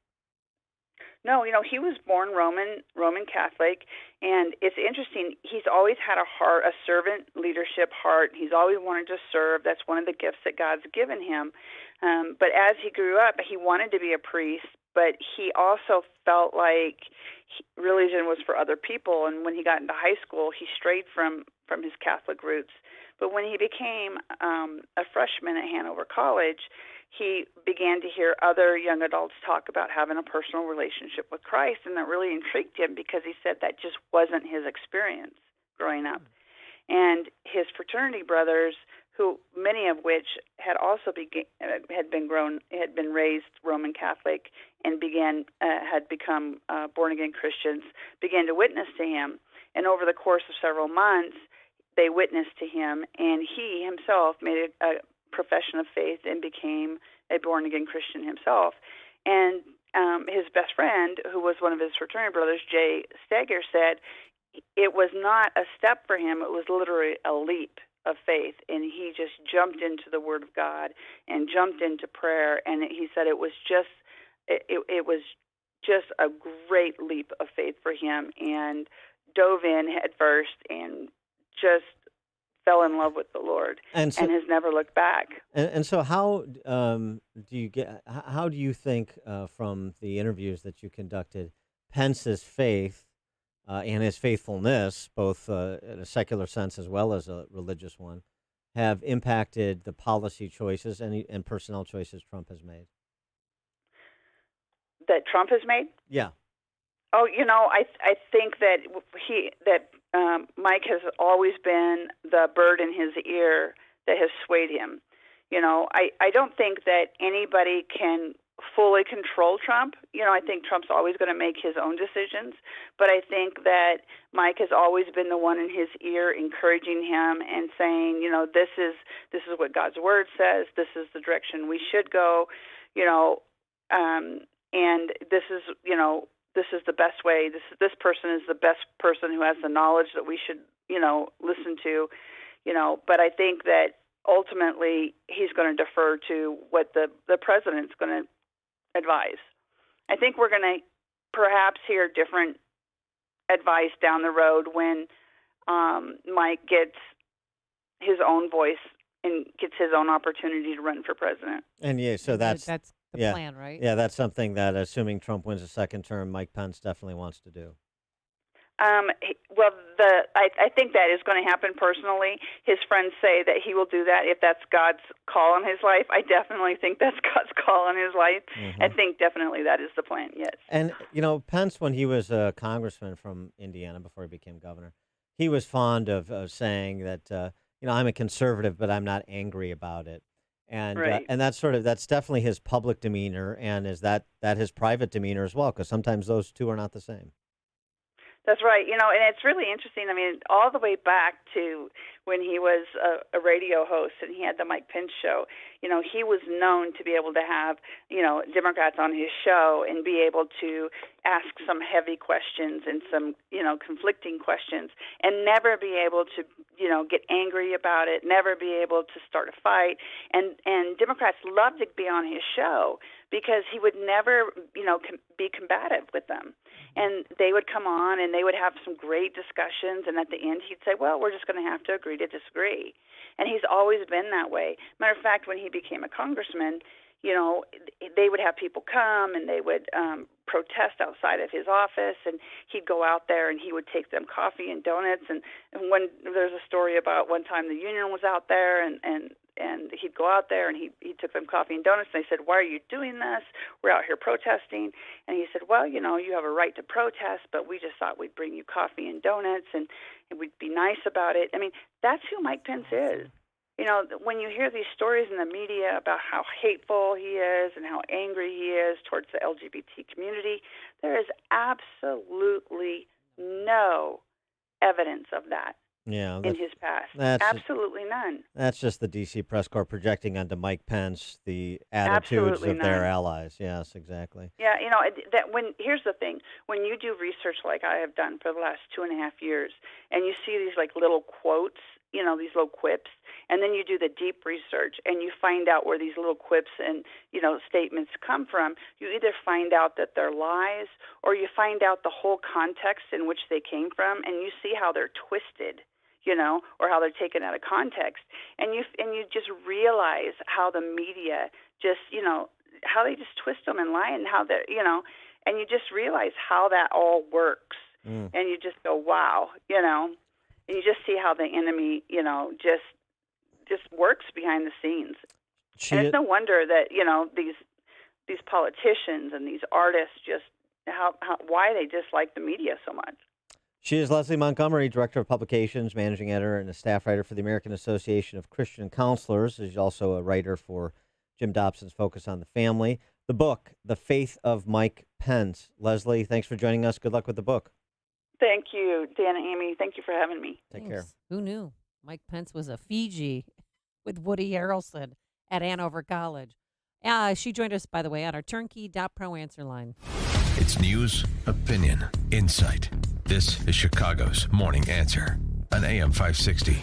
No, you know, he was born Roman Catholic, and it's interesting. He's always had a heart, a servant leadership heart. He's always wanted to serve. That's one of the gifts that God's given him. But as he grew up, he wanted to be a priest, but he also felt like religion was for other people. And when he got into high school, he strayed from his Catholic roots. But when he became a freshman at Hanover College, he began to hear other young adults talk about having a personal relationship with Christ, and that really intrigued him because he said that just wasn't his experience growing up. And his fraternity brothers, who many of which had also had been raised Roman Catholic and had become born again Christians, began to witness to him. And over the course of several months, they witnessed to him, and he himself made a profession of faith and became a born-again Christian himself. And his best friend, who was one of his fraternity brothers, Jay Steger, said it was not a step for him, it was literally a leap of faith, and he just jumped into the Word of God and jumped into prayer, and he said it was just a great leap of faith for him, and dove in head first and just fell in love with the Lord and has never looked back. And so, how do you think from the interviews that you conducted, Pence's faith and his faithfulness, both in a secular sense as well as a religious one, have impacted the policy choices and personnel choices Trump has made? That Trump has made? Yeah. Oh, you know, I think that Mike has always been the bird in his ear that has swayed him. You know, I don't think that anybody can fully control Trump. You know, I think Trump's always going to make his own decisions, but I think that Mike has always been the one in his ear encouraging him and saying, you know, this is what God's word says, this is the direction we should go, you know, and this is, you know, this is the best way. This person is the best person who has the knowledge that we should, you know, listen to, you know. But I think that ultimately he's going to defer to what the president's going to advise. I think we're going to perhaps hear different advice down the road when Mike gets his own voice and gets his own opportunity to run for president. And yeah, so that's the yeah, plan, right? Yeah, that's something that, assuming Trump wins a second term, Mike Pence definitely wants to do. Well, I think that is going to happen personally. His friends say that he will do that if that's God's call on his life. I definitely think that's God's call on his life. I think definitely that is the plan, yes. And, Pence, when he was a congressman from Indiana before he became governor, he was fond of saying that, I'm a conservative, but I'm not angry about it. And Right. And that's definitely his public demeanor, and is that his private demeanor as well, because sometimes those two are not the same. That's right. And it's really interesting. I mean, all the way back to when he was a radio host and he had the Mike Pence show, he was known to be able to have, Democrats on his show and be able to ask some heavy questions and some, conflicting questions and never be able to, get angry about it, never be able to start a fight. And Democrats loved to be on his show because he would never, be combative with them. And they would come on and they would have some great discussions. And at the end, he'd say, well, we're just going to have to agree to disagree. And he's always been that way. Matter of fact, when he became a congressman, they would have people come and they would protest outside of his office, and he'd go out there and he would take them coffee and donuts. And when there's a story about one time the union was out there and he'd go out there and he took them coffee and donuts, and they said, why are you doing this? We're out here protesting. And he said, well, you have a right to protest, but we just thought we'd bring you coffee and donuts and we'd be nice about it. I mean, that's who Mike Pence is. When you hear these stories in the media about how hateful he is and how angry he is towards the LGBT community, there is absolutely no evidence of that in his past. Absolutely none. That's just the D.C. press corps projecting onto Mike Pence the attitudes of their allies. Yes, exactly. Yeah, here's the thing. When you do research like I have done for the last 2.5 years, and you see these like little quotes, these little quips, and then you do the deep research and you find out where these little quips and, statements come from, you either find out that they're lies or you find out the whole context in which they came from, and you see how they're twisted, or how they're taken out of context. And you just realize how the media just, how they just twist them and lie, and how they're, and you just realize how that all works. And you just go, wow, and you just see how the enemy, just works behind the scenes. And it's no wonder that, these politicians and these artists just why they dislike the media so much. She is Leslie Montgomery, Director of Publications, Managing Editor, and a staff writer for the American Association of Christian Counselors. She's also a writer for Jim Dobson's Focus on the Family. The book, The Faith of Mike Pence. Leslie, thanks for joining us. Good luck with the book. Thank you, Dan and Amy. Thank you for having me. Take care. Who knew? Mike Pence was a Fiji with Woody Harrelson at Hanover College. She joined us, by the way, on our turnkey.pro answer line. It's news, opinion, insight. This is Chicago's Morning Answer on AM 560.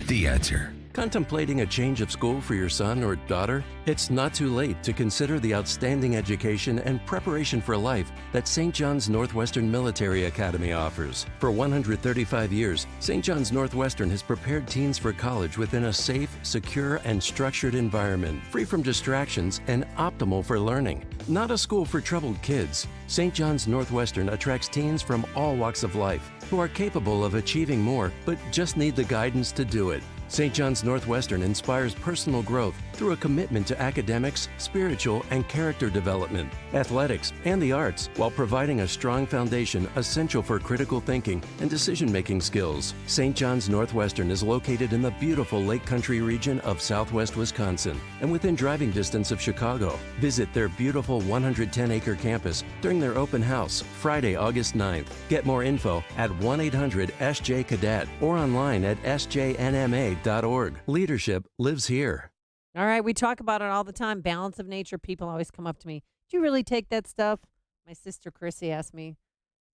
The Answer. Contemplating a change of school for your son or daughter? It's not too late to consider the outstanding education and preparation for life that St. John's Northwestern Military Academy offers. For 135 years, St. John's Northwestern has prepared teens for college within a safe, secure, and structured environment, free from distractions and optimal for learning. Not a school for troubled kids, St. John's Northwestern attracts teens from all walks of life who are capable of achieving more but just need the guidance to do it. St. John's Northwestern inspires personal growth through a commitment to academics, spiritual, and character development, athletics, and the arts, while providing a strong foundation essential for critical thinking and decision-making skills. St. John's Northwestern is located in the beautiful Lake Country region of southwest Wisconsin and within driving distance of Chicago. Visit their beautiful 110-acre campus during their open house, Friday, August 9th. Get more info at 1-800-SJ-CADET or online at sjnma.org. Leadership lives here. All right, we talk about it all the time. Balance of nature. People always come up to me. Do you really take that stuff? My sister Chrissy asked me,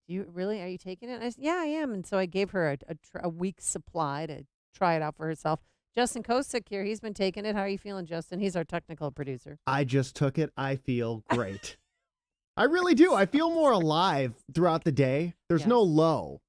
"Do you really? Are you taking it?" I said, "Yeah, I am." And so I gave her a week's supply to try it out for herself. Justin Kosick here. He's been taking it. How are you feeling, Justin? He's our technical producer. I just took it. I feel great. I really do. I feel more alive throughout the day. There's no low.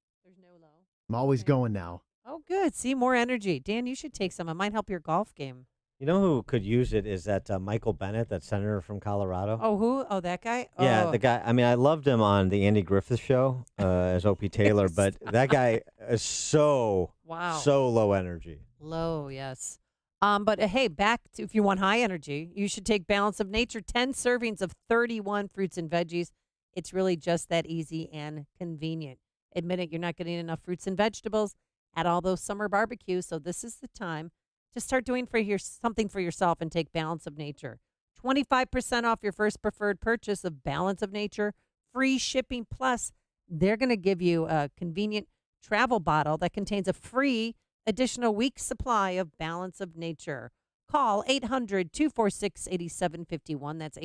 I'm always going now. Oh, good. See, more energy. Dan, you should take some. It might help your golf game. You know who could use it is that Michael Bennett, that senator from Colorado. Oh, who? Oh, that guy? Yeah, Oh. the guy. I mean, I loved him on the Andy Griffith Show as Opie Taylor, but that guy is so low energy. Low, yes. But hey, back to if you want high energy, you should take Balance of Nature, 10 servings of 31 fruits and veggies. It's really just that easy and convenient. Admit it, you're not getting enough fruits and vegetables at all those summer barbecues, so this is the time to start doing something for yourself and take Balance of Nature. 25% off your first preferred purchase of Balance of Nature, free shipping, plus they're going to give you a convenient travel bottle that contains a free additional week's supply of Balance of Nature. Call 800-246-8751. That's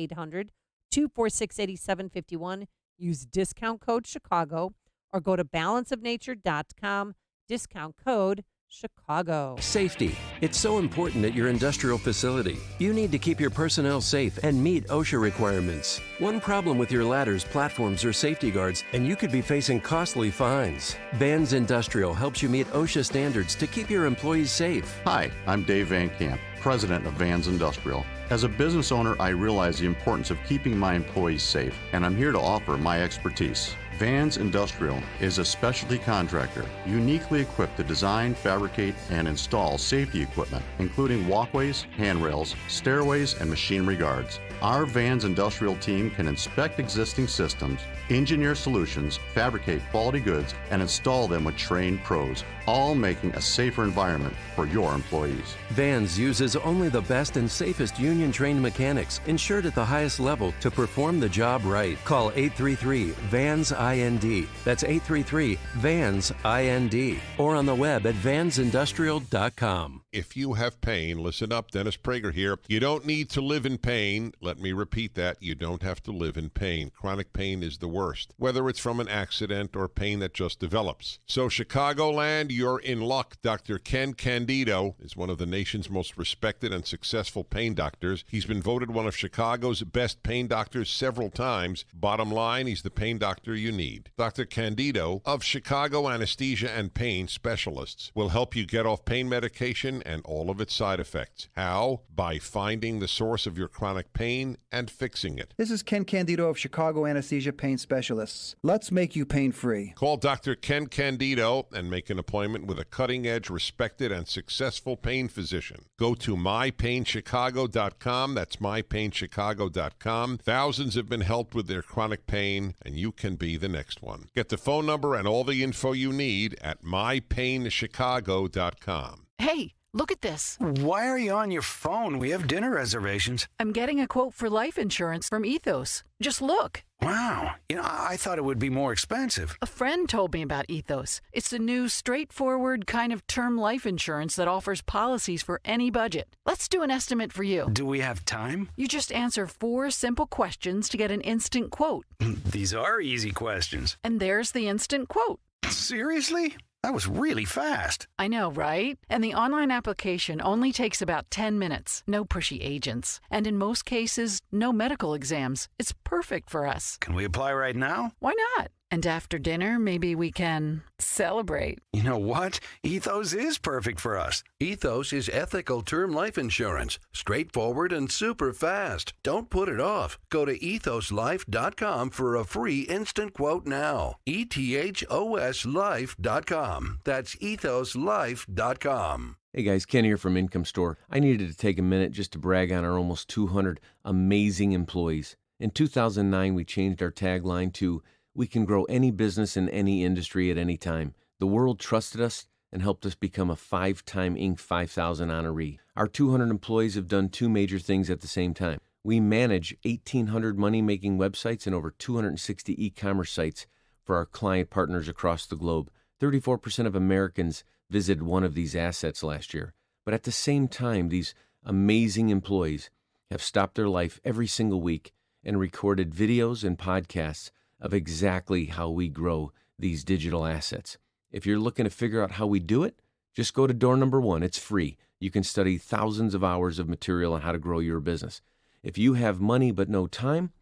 800-246-8751. Use discount code Chicago or go to balanceofnature.com. Discount code Chicago. Safety. It's so important at your industrial facility. You need to keep your personnel safe and meet OSHA requirements. One problem with your ladders, platforms, or safety guards, and you could be facing costly fines. Vans Industrial helps you meet OSHA standards to keep your employees safe. Hi, I'm Dave Van Camp, president of Vans Industrial. As a business owner, I realize the importance of keeping my employees safe, and I'm here to offer my expertise. Vans Industrial is a specialty contractor uniquely equipped to design, fabricate, and install safety equipment, including walkways, handrails, stairways, and machinery guards. Our Vans Industrial team can inspect existing systems, engineer solutions, fabricate quality goods, and install them with trained pros, all making a safer environment for your employees. Vans uses only the best and safest union-trained mechanics, insured at the highest level, to perform the job right. Call 833-VANS-IND. That's 833-VANS-IND. Or on the web at vansindustrial.com. If you have pain, listen up. Dennis Prager here. You don't need to live in pain. Let me repeat that. You don't have to live in pain. Chronic pain is the worst, whether it's from an accident or pain that just develops. So, Chicagoland, you're in luck. Dr. Ken Candido is one of the nation's most respected and successful pain doctors. He's been voted one of Chicago's best pain doctors several times. Bottom line, he's the pain doctor you need. Dr. Candido of Chicago Anesthesia and Pain Specialists will help you get off pain medication and all of its side effects. How? By finding the source of your chronic pain and fixing it. This is Ken Candido of Chicago Anesthesia Pain Specialists. Let's make you pain-free. Call Dr. Ken Candido and make an appointment with a cutting-edge, respected, and successful pain physician. Go to mypainchicago.com. That's mypainchicago.com. Thousands have been helped with their chronic pain, and you can be the next one. Get the phone number and all the info you need at mypainchicago.com. Hey, look at this. Why are you on your phone? We have dinner reservations. I'm getting a quote for life insurance from Ethos. Just look. Wow. I thought it would be more expensive. A friend told me about Ethos. It's the new, straightforward kind of term life insurance that offers policies for any budget. Let's do an estimate for you. Do we have time? You just answer 4 simple questions to get an instant quote. These are easy questions. And there's the instant quote. Seriously? That was really fast. I know, right? And the online application only takes about 10 minutes. No pushy agents. And in most cases, no medical exams. It's perfect for us. Can we apply right now? Why not? And after dinner, maybe we can celebrate. You know what? Ethos is perfect for us. Ethos is ethical term life insurance. Straightforward and super fast. Don't put it off. Go to ethoslife.com for a free instant quote now. ETHOSlife.com. That's ethoslife.com. Hey guys, Ken here from Income Store. I needed to take a minute just to brag on our almost 200 amazing employees. In 2009, we changed our tagline to "We can grow any business in any industry at any time." The world trusted us and helped us become a 5-time Inc. 5000 honoree. Our 200 employees have done 2 major things at the same time. We manage 1,800 money-making websites and over 260 e-commerce sites for our client partners across the globe. 34% of Americans visited one of these assets last year. But at the same time, these amazing employees have stopped their life every single week and recorded videos and podcasts of exactly how we grow these digital assets. If you're looking to figure out how we do it, just go to door number 1. It's free. You can study thousands of hours of material on how to grow your business. If you have money but no time,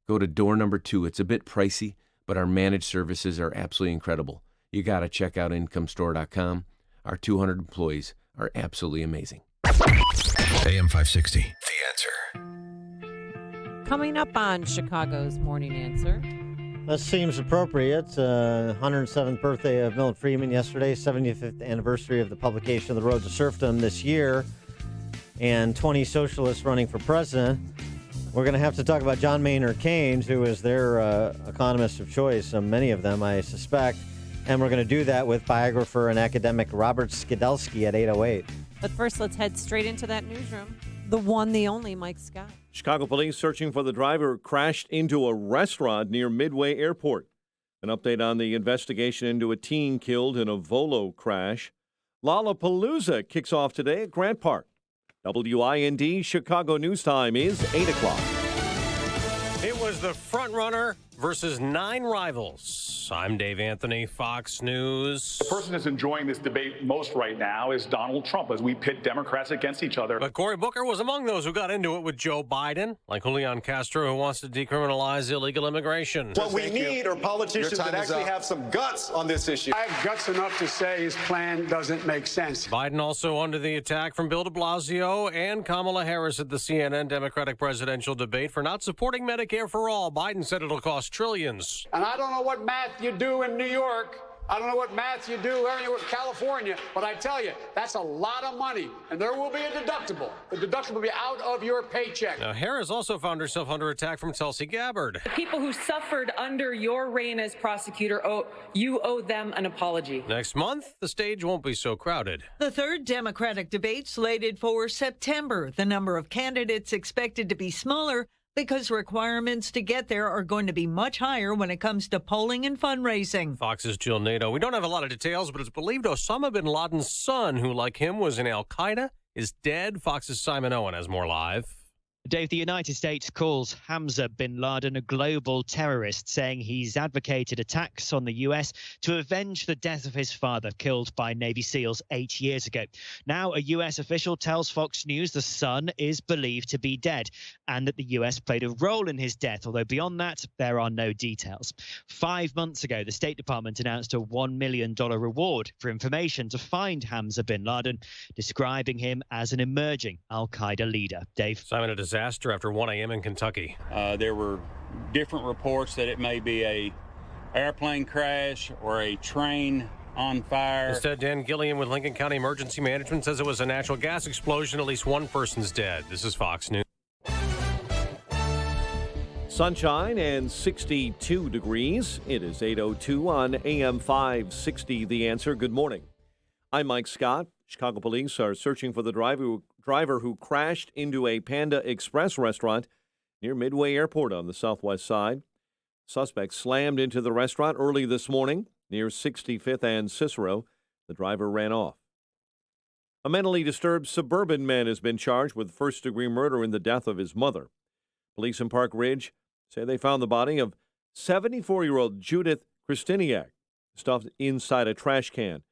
go to door number 2. It's a bit pricey, but our managed services are absolutely incredible. you got to check out incomestore.com. Our 200 employees are absolutely amazing. AM 560, The Answer. Coming up on Chicago's Morning Answer. This seems appropriate. 107th birthday of Milton Friedman yesterday, 75th anniversary of the publication of The Road to Serfdom this year, and 20 socialists running for president. We're going to have to talk about John Maynard Keynes, who is their economist of choice, many of them, I suspect. And we're going to do that with biographer and academic Robert Skidelsky at 8:08. But first, let's head straight into that newsroom. The one, the only, Mike Scott. Chicago police searching for the driver who crashed into a restaurant near Midway Airport. An update on the investigation into a teen killed in a Volo crash. Lollapalooza kicks off today at Grant Park. WIND Chicago News Time is 8 o'clock. It was the front runner versus 9 rivals. I'm Dave Anthony, Fox News. The person that's enjoying this debate most right now is Donald Trump as we pit Democrats against each other. But Cory Booker was among those who got into it with Joe Biden, like Julian Castro, who wants to decriminalize illegal immigration. What we need are politicians that actually have some guts on this issue. I have guts enough to say his plan doesn't make sense. Biden also under the attack from Bill de Blasio and Kamala Harris at the CNN Democratic presidential debate for not supporting Medicare for all. Biden said it'll cost trillions. And I don't know what math you do in New York. I don't know what math you do in California, but I tell you, that's a lot of money, and there will be a deductible. The deductible will be out of your paycheck. Now, Harris also found herself under attack from Tulsi Gabbard. The people who suffered under your reign as prosecutor, you owe them an apology. Next month, the stage won't be so crowded. The third Democratic debate slated for September. The number of candidates expected to be smaller because requirements to get there are going to be much higher when it comes to polling and fundraising. Fox's Jill Nato. We don't have a lot of details, but it's believed Osama bin Laden's son, who like him was in Al-Qaeda, is dead. Fox's Simon Owen has more live. Dave, the United States calls Hamza bin Laden a global terrorist, saying he's advocated attacks on the U.S. to avenge the death of his father, killed by Navy SEALs 8 years ago. Now, a U.S. official tells Fox News the son is believed to be dead and that the U.S. played a role in his death, although beyond that, there are no details. 5 months ago, the State Department announced a $1 million reward for information to find Hamza bin Laden, describing him as an emerging al-Qaeda leader. Dave? Simon, a disaster after 1 a.m. in Kentucky. There were different reports that it may be a airplane crash or a train on fire. Instead, Dan Gilliam with Lincoln County Emergency Management says it was a natural gas explosion. At least one person's dead. This is Fox News. Sunshine and 62 degrees. It is 8:02 on AM 560. The Answer. Good morning. I'm Mike Scott. Chicago police are searching for the driver who crashed into a Panda Express restaurant near Midway Airport on the southwest side. Suspect slammed into the restaurant early this morning near 65th and Cicero. The driver ran off. A mentally disturbed suburban man has been charged with first-degree murder in the death of his mother. Police in Park Ridge say they found the body of 74-year-old Judith Kristiniak stuffed inside a trash can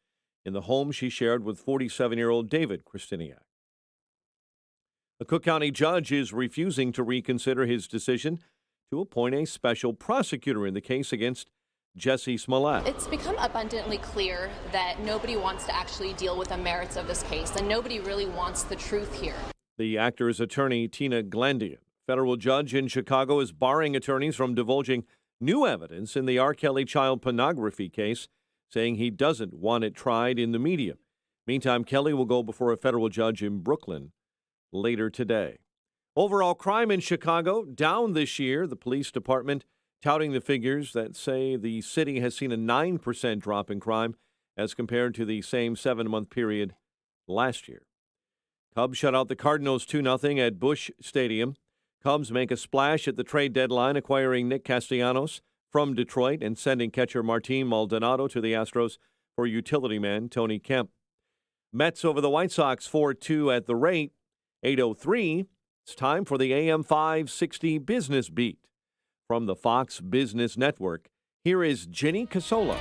in the home she shared with 47-year-old David Kristiniak. A Cook County judge is refusing to reconsider his decision to appoint a special prosecutor in the case against Jesse Smollett. It's become abundantly clear that nobody wants to actually deal with the merits of this case, and nobody really wants the truth here. The actor's attorney, Tina Glandian, federal judge in Chicago, is barring attorneys from divulging new evidence in the R. Kelly child pornography case, saying he doesn't want it tried in the media. Meantime, Kelly will go before a federal judge in Brooklyn later today. Overall crime in Chicago down this year. The police department touting the figures that say the city has seen a 9% drop in crime as compared to the same 7-month period last year. Cubs shut out the Cardinals 2-0 at Busch Stadium. Cubs make a splash at the trade deadline, acquiring Nick Castellanos from Detroit and sending catcher Martin Maldonado to the Astros for utility man Tony Kemp. Mets over the White Sox 4-2 at the rate. 8:03. It's time for the AM 560 Business Beat. From the Fox Business Network, here is Jenny Casola.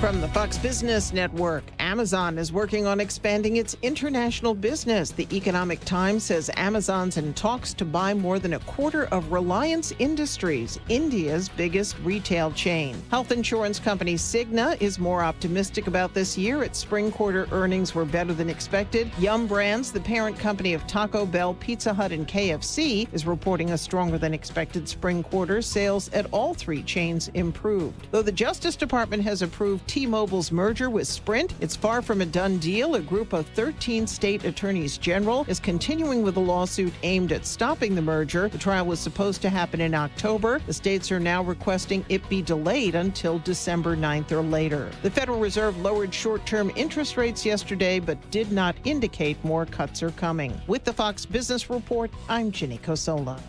From the Fox Business Network, Amazon is working on expanding its international business. The Economic Times says Amazon's in talks to buy more than a quarter of Reliance Industries, India's biggest retail chain. Health insurance company Cigna is more optimistic about this year. Its spring quarter earnings were better than expected. Yum Brands, the parent company of Taco Bell, Pizza Hut, and KFC, is reporting a stronger than expected spring quarter. Sales at all three chains improved. Though the Justice Department has approved T-Mobile's merger with Sprint, it's far from a done deal. A group of 13 state attorneys general is continuing with a lawsuit aimed at stopping the merger. The trial was supposed to happen in October. The states are now requesting it be delayed until December 9th or later. The Federal Reserve lowered short-term interest rates yesterday, but did not indicate more cuts are coming. With the Fox Business Report, I'm Ginny Cosola.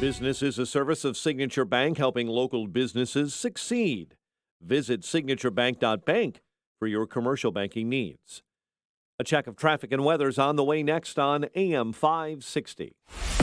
Business is a service of Signature Bank, helping local businesses succeed. Visit signaturebank.bank for your commercial banking needs. A check of traffic and weather's on the way next on AM 560.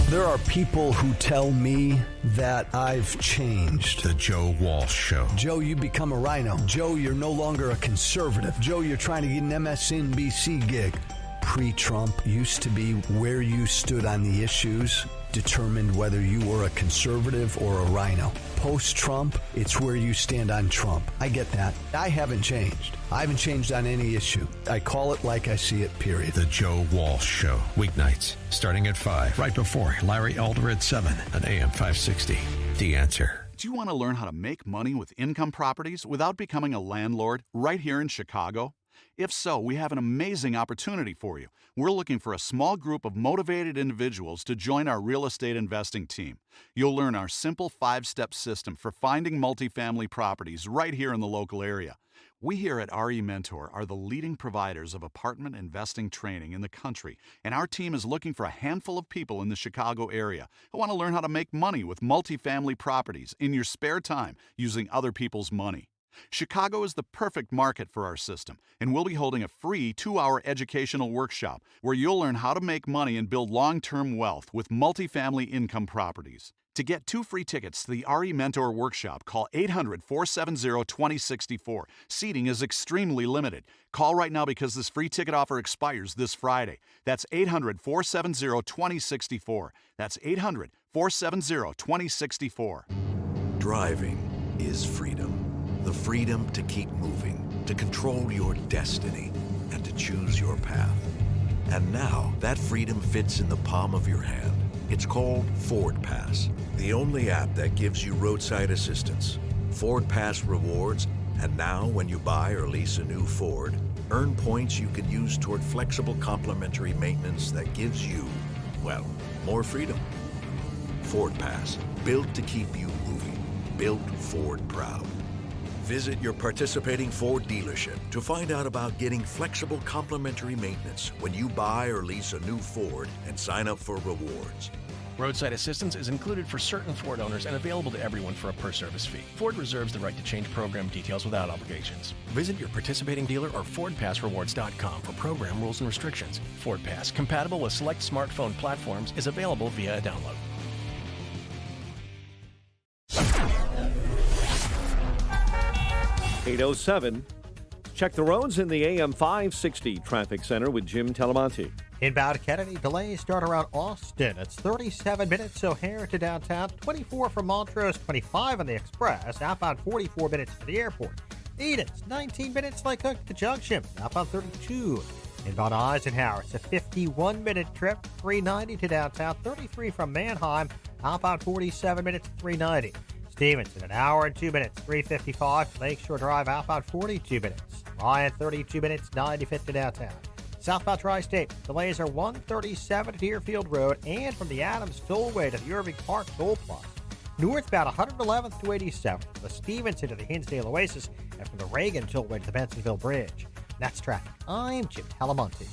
There are people who tell me that I've changed. The Joe Walsh Show. Joe, you become a rhino. Joe, you're no longer a conservative. Joe, you're trying to get an MSNBC gig. Pre-Trump used to be where you stood on the issues determined whether you were a conservative or a rhino. Post-Trump, it's where you stand on Trump. I get that. I haven't changed. I haven't changed on any issue. I call it like I see it, period. The Joe Walsh Show. Weeknights, starting at 5, right before Larry Elder at 7 on AM 560. The Answer. Do you want to learn how to make money with income properties without becoming a landlord right here in Chicago? If so, we have an amazing opportunity for you. We're looking for a small group of motivated individuals to join our real estate investing team. You'll learn our simple 5-step system for finding multifamily properties right here in the local area. We here at RE Mentor are the leading providers of apartment investing training in the country, and our team is looking for a handful of people in the Chicago area who want to learn how to make money with multifamily properties in your spare time using other people's money. Chicago is the perfect market for our system, and we'll be holding a free 2-hour educational workshop where you'll learn how to make money and build long-term wealth with multifamily income properties. To get 2 free tickets to the RE Mentor Workshop, call 800-470-2064. Seating is extremely limited. Call right now because this free ticket offer expires this Friday. That's 800-470-2064. That's 800-470-2064. Driving is freedom. The freedom to keep moving, to control your destiny, and to choose your path. And now, that freedom fits in the palm of your hand. It's called Ford Pass, the only app that gives you roadside assistance, Ford Pass rewards, and now when you buy or lease a new Ford, earn points you can use toward flexible complimentary maintenance that gives you, well, more freedom. Ford Pass, built to keep you moving, built Ford proud. Visit your participating Ford dealership to find out about getting flexible complimentary maintenance when you buy or lease a new Ford and sign up for rewards. Roadside assistance is included for certain Ford owners and available to everyone for a per-service fee. Ford reserves the right to change program details without obligations. Visit your participating dealer or FordPassRewards.com for program rules and restrictions. Ford Pass, compatible with select smartphone platforms, is available via a download. .807. Check the roads in the AM 560 Traffic Center with Jim Telemonti. Inbound Kennedy, delays start around Austin. It's 37 minutes O'Hare to downtown, 24 from Montrose, 25 on the Express, outbound 44 minutes to the airport. Edens, 19 minutes Lake Hook to Junction, outbound 32. Inbound Eisenhower, it's a 51-minute trip, 390 to downtown, 33 from Manheim, outbound 47 minutes, 390. Stevenson, an hour and 2 minutes, 355. Lakeshore Drive, outbound 42 minutes. Ryan, 32 minutes, 95 to downtown. Southbound Tri-State, delays are 137 to Deerfield Road and from the Adams Tollway to the Irving Park Toll Plaza. Northbound 111th to 87th, the Stevenson to the Hinsdale Oasis, and from the Reagan Tollway to the Bensonville Bridge. That's traffic. I'm Jim Talamonte.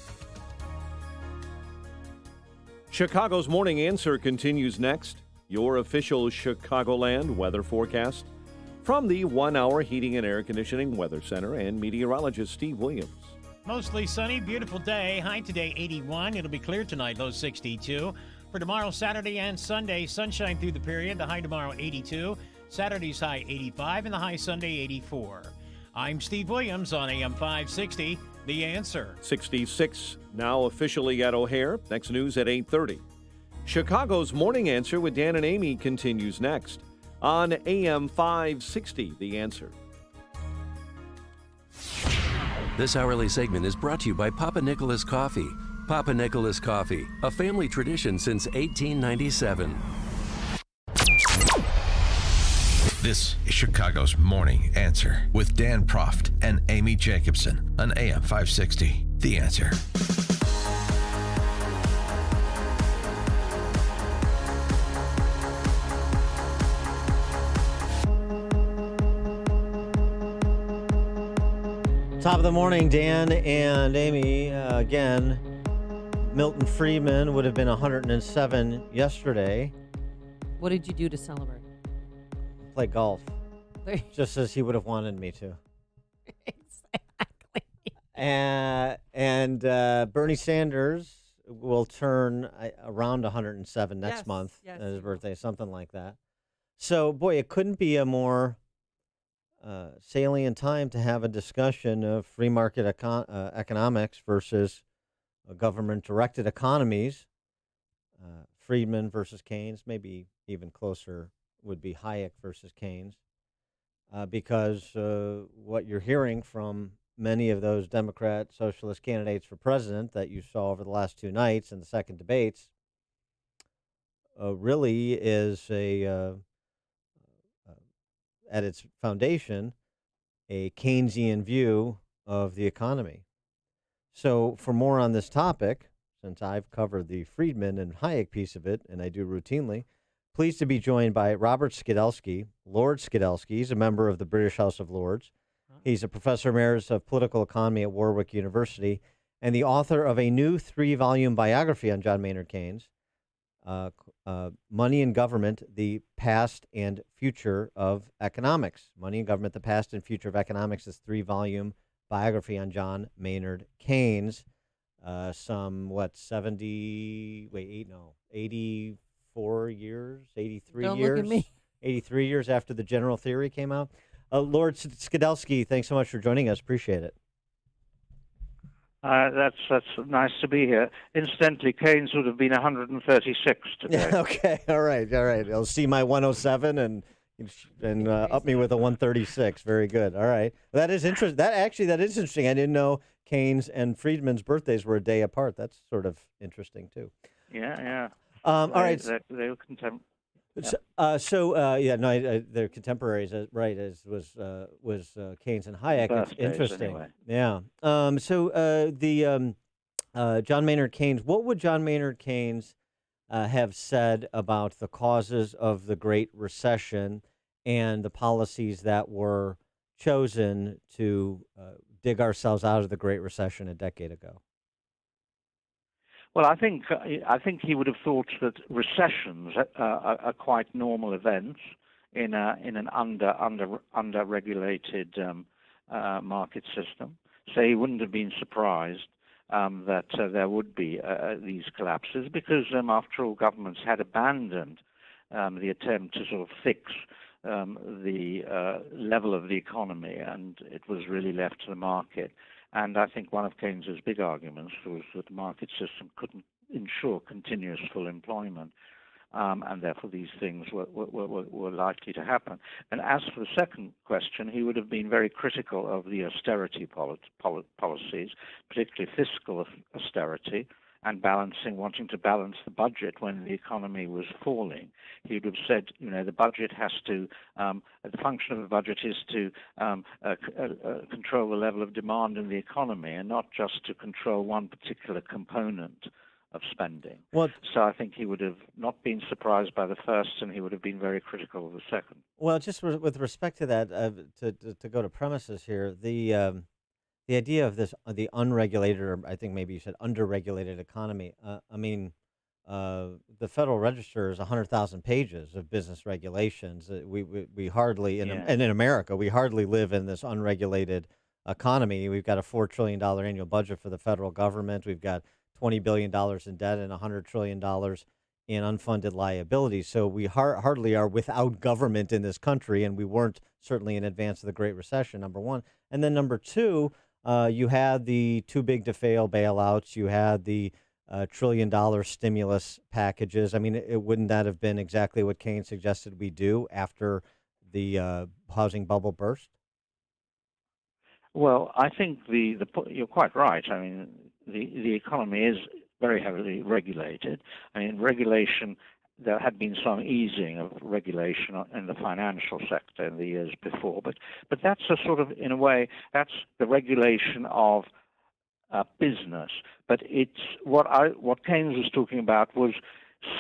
Chicago's Morning Answer continues next. Your official Chicagoland weather forecast from the 1-hour Heating and Air Conditioning Weather Center and meteorologist Steve Williams. Mostly sunny, beautiful day. High today 81. It'll be clear tonight, low 62. For tomorrow, Saturday and Sunday, sunshine through the period. The high tomorrow 82. Saturday's high 85 and the high Sunday 84. I'm Steve Williams on AM 560, The Answer. 66 now officially at O'Hare. Next news at 8:30. Chicago's Morning Answer with Dan and Amy continues next on AM 560, The Answer. This hourly segment is brought to you by Papa Nicholas Coffee. Papa Nicholas Coffee, a family tradition since 1897. This is Chicago's Morning Answer with Dan Proft and Amy Jacobson on AM 560. The Answer. Top of the morning, Dan and Amy. Again, Milton Friedman would have been 107 yesterday. What did you do to celebrate? Play golf. Just as he would have wanted me to. Exactly. And Bernie Sanders will turn around 107 next month. Yes. His birthday, something like that. So, boy, it couldn't be a more salient time to have a discussion of free market economics versus government-directed economies. Friedman versus Keynes, maybe even closer would be Hayek versus Keynes, because what you're hearing from many of those Democrat socialist candidates for president that you saw over the last two nights in the second debates really is at its foundation, a Keynesian view of the economy. So for more on this topic, since I've covered the Friedman and Hayek piece of it, and I do routinely, pleased to be joined by Robert Skidelsky, Lord Skidelsky. He's a member of the British House of Lords. He's a professor emeritus of political economy at Warwick University and the author of a new 3-volume biography on John Maynard Keynes, Money and Government, the Past and Future of Economics. Money and Government, the Past and Future of Economics is 3-volume biography on John Maynard Keynes. 84 years, 83 Don't years. look at me. 83 years after the general theory came out. Lord Skidelsky, thanks so much for joining us. Appreciate it. That's nice to be here. Incidentally, Keynes would have been 136 today. Okay, all right. I'll see my 107 and up me with a 136. Very good. All right. That is interesting. That is interesting. I didn't know Keynes and Friedman's birthdays were a day apart. That's sort of interesting too. Yeah. All right. They were contemporary. They're contemporaries, right? As was Keynes and Hayek. It's Birthdays, interesting. anyway. Yeah. John Maynard Keynes. What would John Maynard Keynes have said about the causes of the Great Recession and the policies that were chosen to dig ourselves out of the Great Recession a decade ago? Well, I think he would have thought that recessions are quite normal events in an under-regulated market system. So he wouldn't have been surprised that there would be these collapses because, after all, governments had abandoned the attempt to sort of fix the level of the economy, and it was really left to the market. And I think one of Keynes's big arguments was that the market system couldn't ensure continuous full employment, and therefore these things were likely to happen. And as for the second question, he would have been very critical of the austerity policies, particularly fiscal austerity, and wanting to balance the budget when the economy was falling. He would have said, the budget has to, the function of the budget is to control the level of demand in the economy and not just to control one particular component of spending. So I think he would have not been surprised by the first, and he would have been very critical of the second. Well, just with respect to that, to go to premises here, the idea of the unregulated, or I think maybe you said underregulated economy. The Federal Register is 100,000 pages of business regulations. We hardly and in America we hardly live in this unregulated economy. We've got a $4 trillion annual budget for the federal government. We've got $20 billion in debt and $100 trillion in unfunded liabilities. So we hardly are without government in this country, and we weren't certainly in advance of the Great Recession, number one. And then number two, you had the too big to fail bailouts. You had the $1 trillion stimulus packages. I mean, wouldn't that have been exactly what Keynes suggested we do after the housing bubble burst? Well, I think you're quite right. I mean, the economy is very heavily regulated. I mean, regulation, there had been some easing of regulation in the financial sector in the years before, but that's a sort of, in a way, that's the regulation of business. But it's what Keynes was talking about was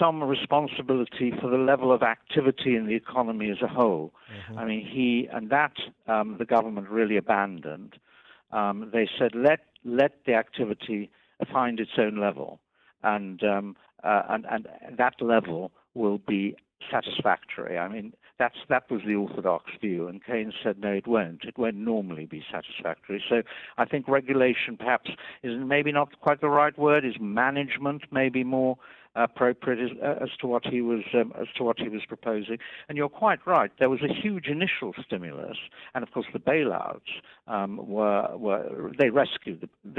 some responsibility for the level of activity in the economy as a whole. Mm-hmm. I mean, the government really abandoned. They said, let the activity find its own level, and that level will be satisfactory. I mean, that was the orthodox view, and Keynes said, no, it won't. It won't normally be satisfactory. So I think regulation perhaps is maybe not quite the right word. Is management maybe more appropriate as to what he was proposing? And you're quite right. There was a huge initial stimulus, and of course the bailouts they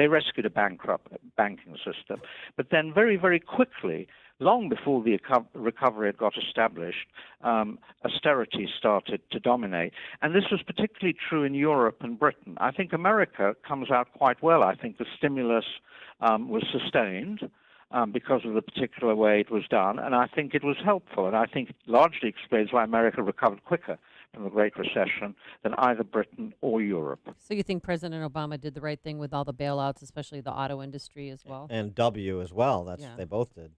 rescued a bankrupt banking system, but then very, very quickly, long before the recovery had got established, austerity started to dominate. And this was particularly true in Europe and Britain. I think America comes out quite well. I think the stimulus was sustained because of the particular way it was done, and I think it was helpful. And I think it largely explains why America recovered quicker from the Great Recession than either Britain or Europe. So you think President Obama did the right thing with all the bailouts, especially the auto industry as well? And W as well. They both did.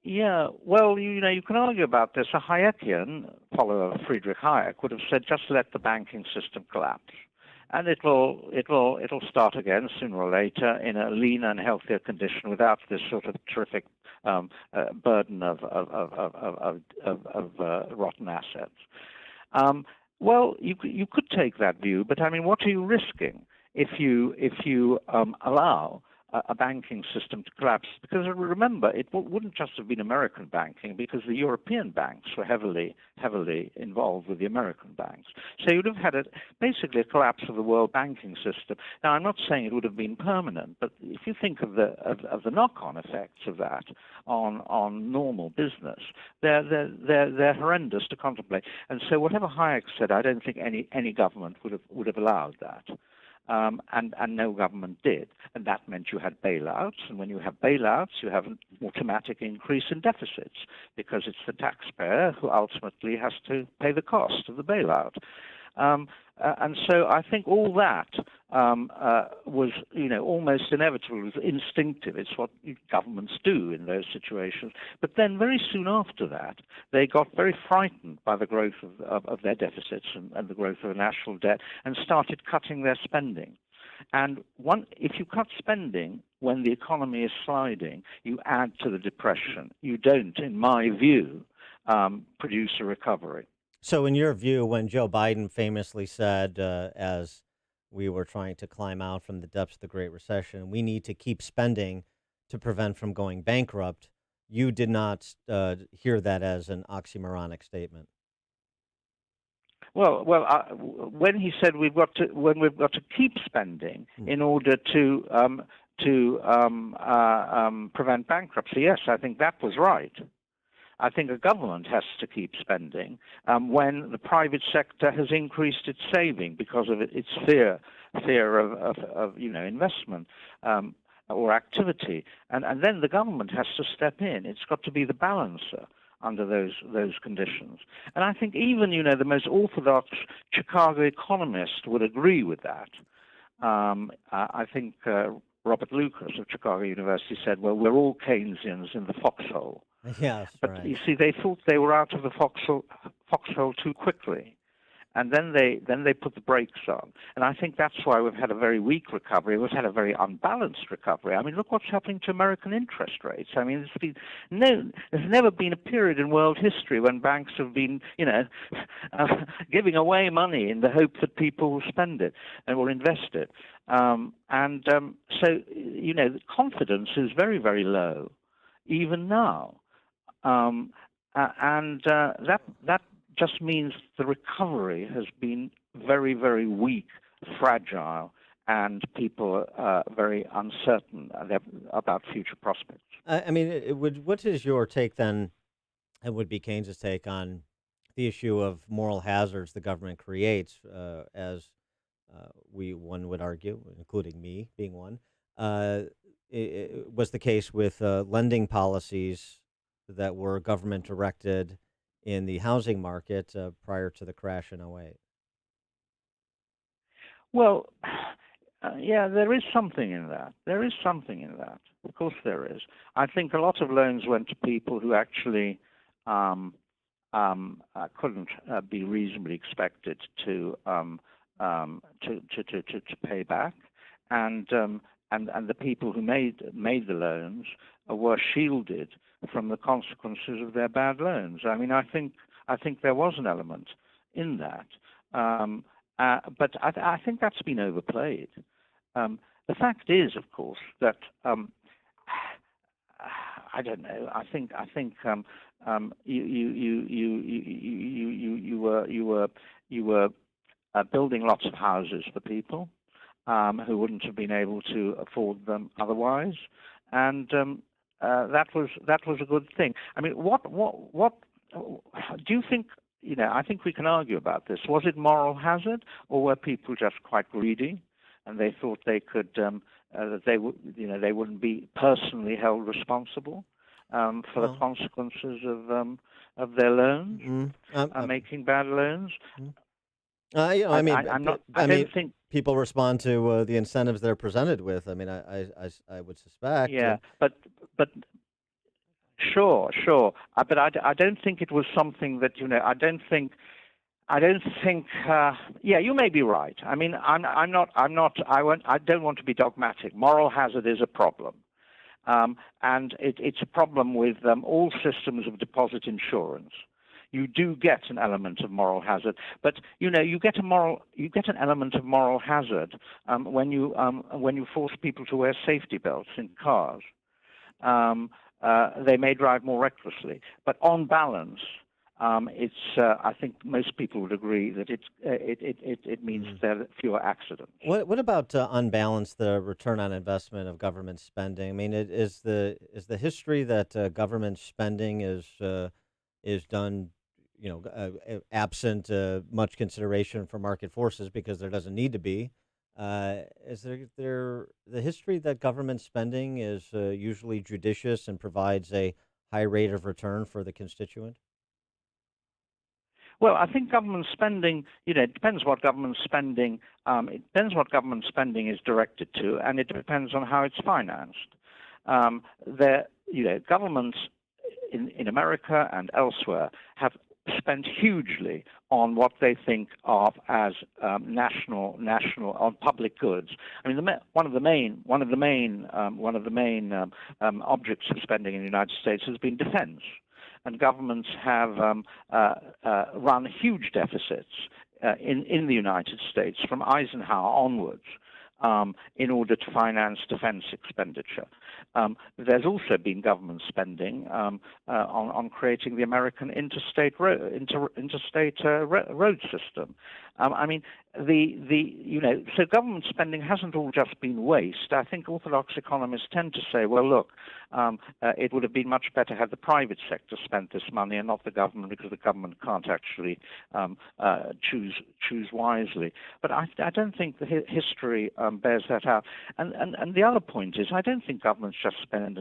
Yeah, well, you can argue about this. A Hayekian, follower of Friedrich Hayek, would have said, just let the banking system collapse, and it'll start again sooner or later in a leaner and healthier condition without this sort of terrific burden of rotten assets. Well, you could take that view, but I mean, what are you risking if you allow a banking system to collapse? Because remember, it wouldn't just have been American banking, because the European banks were heavily involved with the American banks. So you'd have had basically a collapse of the world banking system. Now, I'm not saying it would have been permanent, but if you think of the knock-on effects of that on normal business, they're horrendous to contemplate. And so whatever Hayek said, I don't think any government would have allowed that. And no government did. And that meant you had bailouts. And when you have bailouts, you have an automatic increase in deficits, because it's the taxpayer who ultimately has to pay the cost of the bailout. And so I think all that was, almost inevitable. It was instinctive. It's what governments do in those situations. But then very soon after that, they got very frightened by the growth of their deficits and the growth of the national debt, and started cutting their spending. And if you cut spending when the economy is sliding, you add to the depression. You don't, in my view, produce a recovery. So in your view, when Joe Biden famously said, as we were trying to climb out from the depths of the Great Recession, we need to keep spending to prevent from going bankrupt, you did not hear that as an oxymoronic statement? Well, when he said we've got to keep spending in order to prevent bankruptcy, yes, I think that was right. I think a government has to keep spending when the private sector has increased its saving because of its fear of investment or activity, and then the government has to step in. It's got to be the balancer under those conditions. And I think even the most orthodox Chicago economist would agree with that. I think Robert Lucas of Chicago University said, "Well, we're all Keynesians in the foxhole." Yes, but right. You see, they thought they were out of the foxhole too quickly, and then they put the brakes on. And I think that's why we've had a very weak recovery. We've had a very unbalanced recovery. I mean, look what's happening to American interest rates. I mean, there's never been a period in world history when banks have been, giving away money in the hope that people will spend it and will invest it. So the confidence is very, very low, even now. That just means the recovery has been very, very weak, fragile, and people are very uncertain about future prospects. I mean, what is your take then, and would be Keynes's take on the issue of moral hazards the government creates, as one would argue, including me being one, it was the case with lending policies that were government directed in the housing market prior to the crash in '08. Well, yeah, there is something in that. There is something in that. Of course, there is. I think a lot of loans went to people who actually couldn't be reasonably expected to pay back, and the people who made the loans were shielded from the consequences of their bad loans. I mean, I think there was an element in that, but I think that's been overplayed. The fact is, of course, that I don't know. I think you were building lots of houses for people who wouldn't have been able to afford them otherwise, and that was a good thing. I mean, what do you think? You know, I think we can argue about this. Was it moral hazard, or were people just quite greedy, and they thought they could that they wouldn't be personally held responsible for the consequences of their loans, making bad loans? I don't think people respond to the incentives they're presented with. I mean, I would suspect. Yeah, but sure. But I don't think it was something that I don't think. Yeah, you may be right. I mean, I don't want to be dogmatic. Moral hazard is a problem, and it's a problem with all systems of deposit insurance. You do get an element of moral hazard, but you get an element of moral hazard when you force people to wear safety belts in cars. They may drive more recklessly, but on balance, I think most people would agree that it means there are fewer accidents. What about unbalanced the return on investment of government spending? I mean, is the history that government spending is done, absent much consideration for market forces because there doesn't need to be. Is there the history that government spending is usually judicious and provides a high rate of return for the constituent? Well, I think government spending, it depends what government spending. It depends what government spending is directed to, and it depends on how it's financed. Governments in America and elsewhere have spent hugely on what they think of as national on public goods. I mean, one of the main objects of spending in the United States has been defense, and governments have run huge deficits in the United States from Eisenhower onwards. In order to finance defense expenditure. There's also been government spending on creating the American interstate road system. I mean, so government spending hasn't all just been waste. I think orthodox economists tend to say, well, look, it would have been much better had the private sector spent this money and not the government, because the government can't actually choose wisely. But I don't think the history bears that out. And the other point is, I don't think governments just spend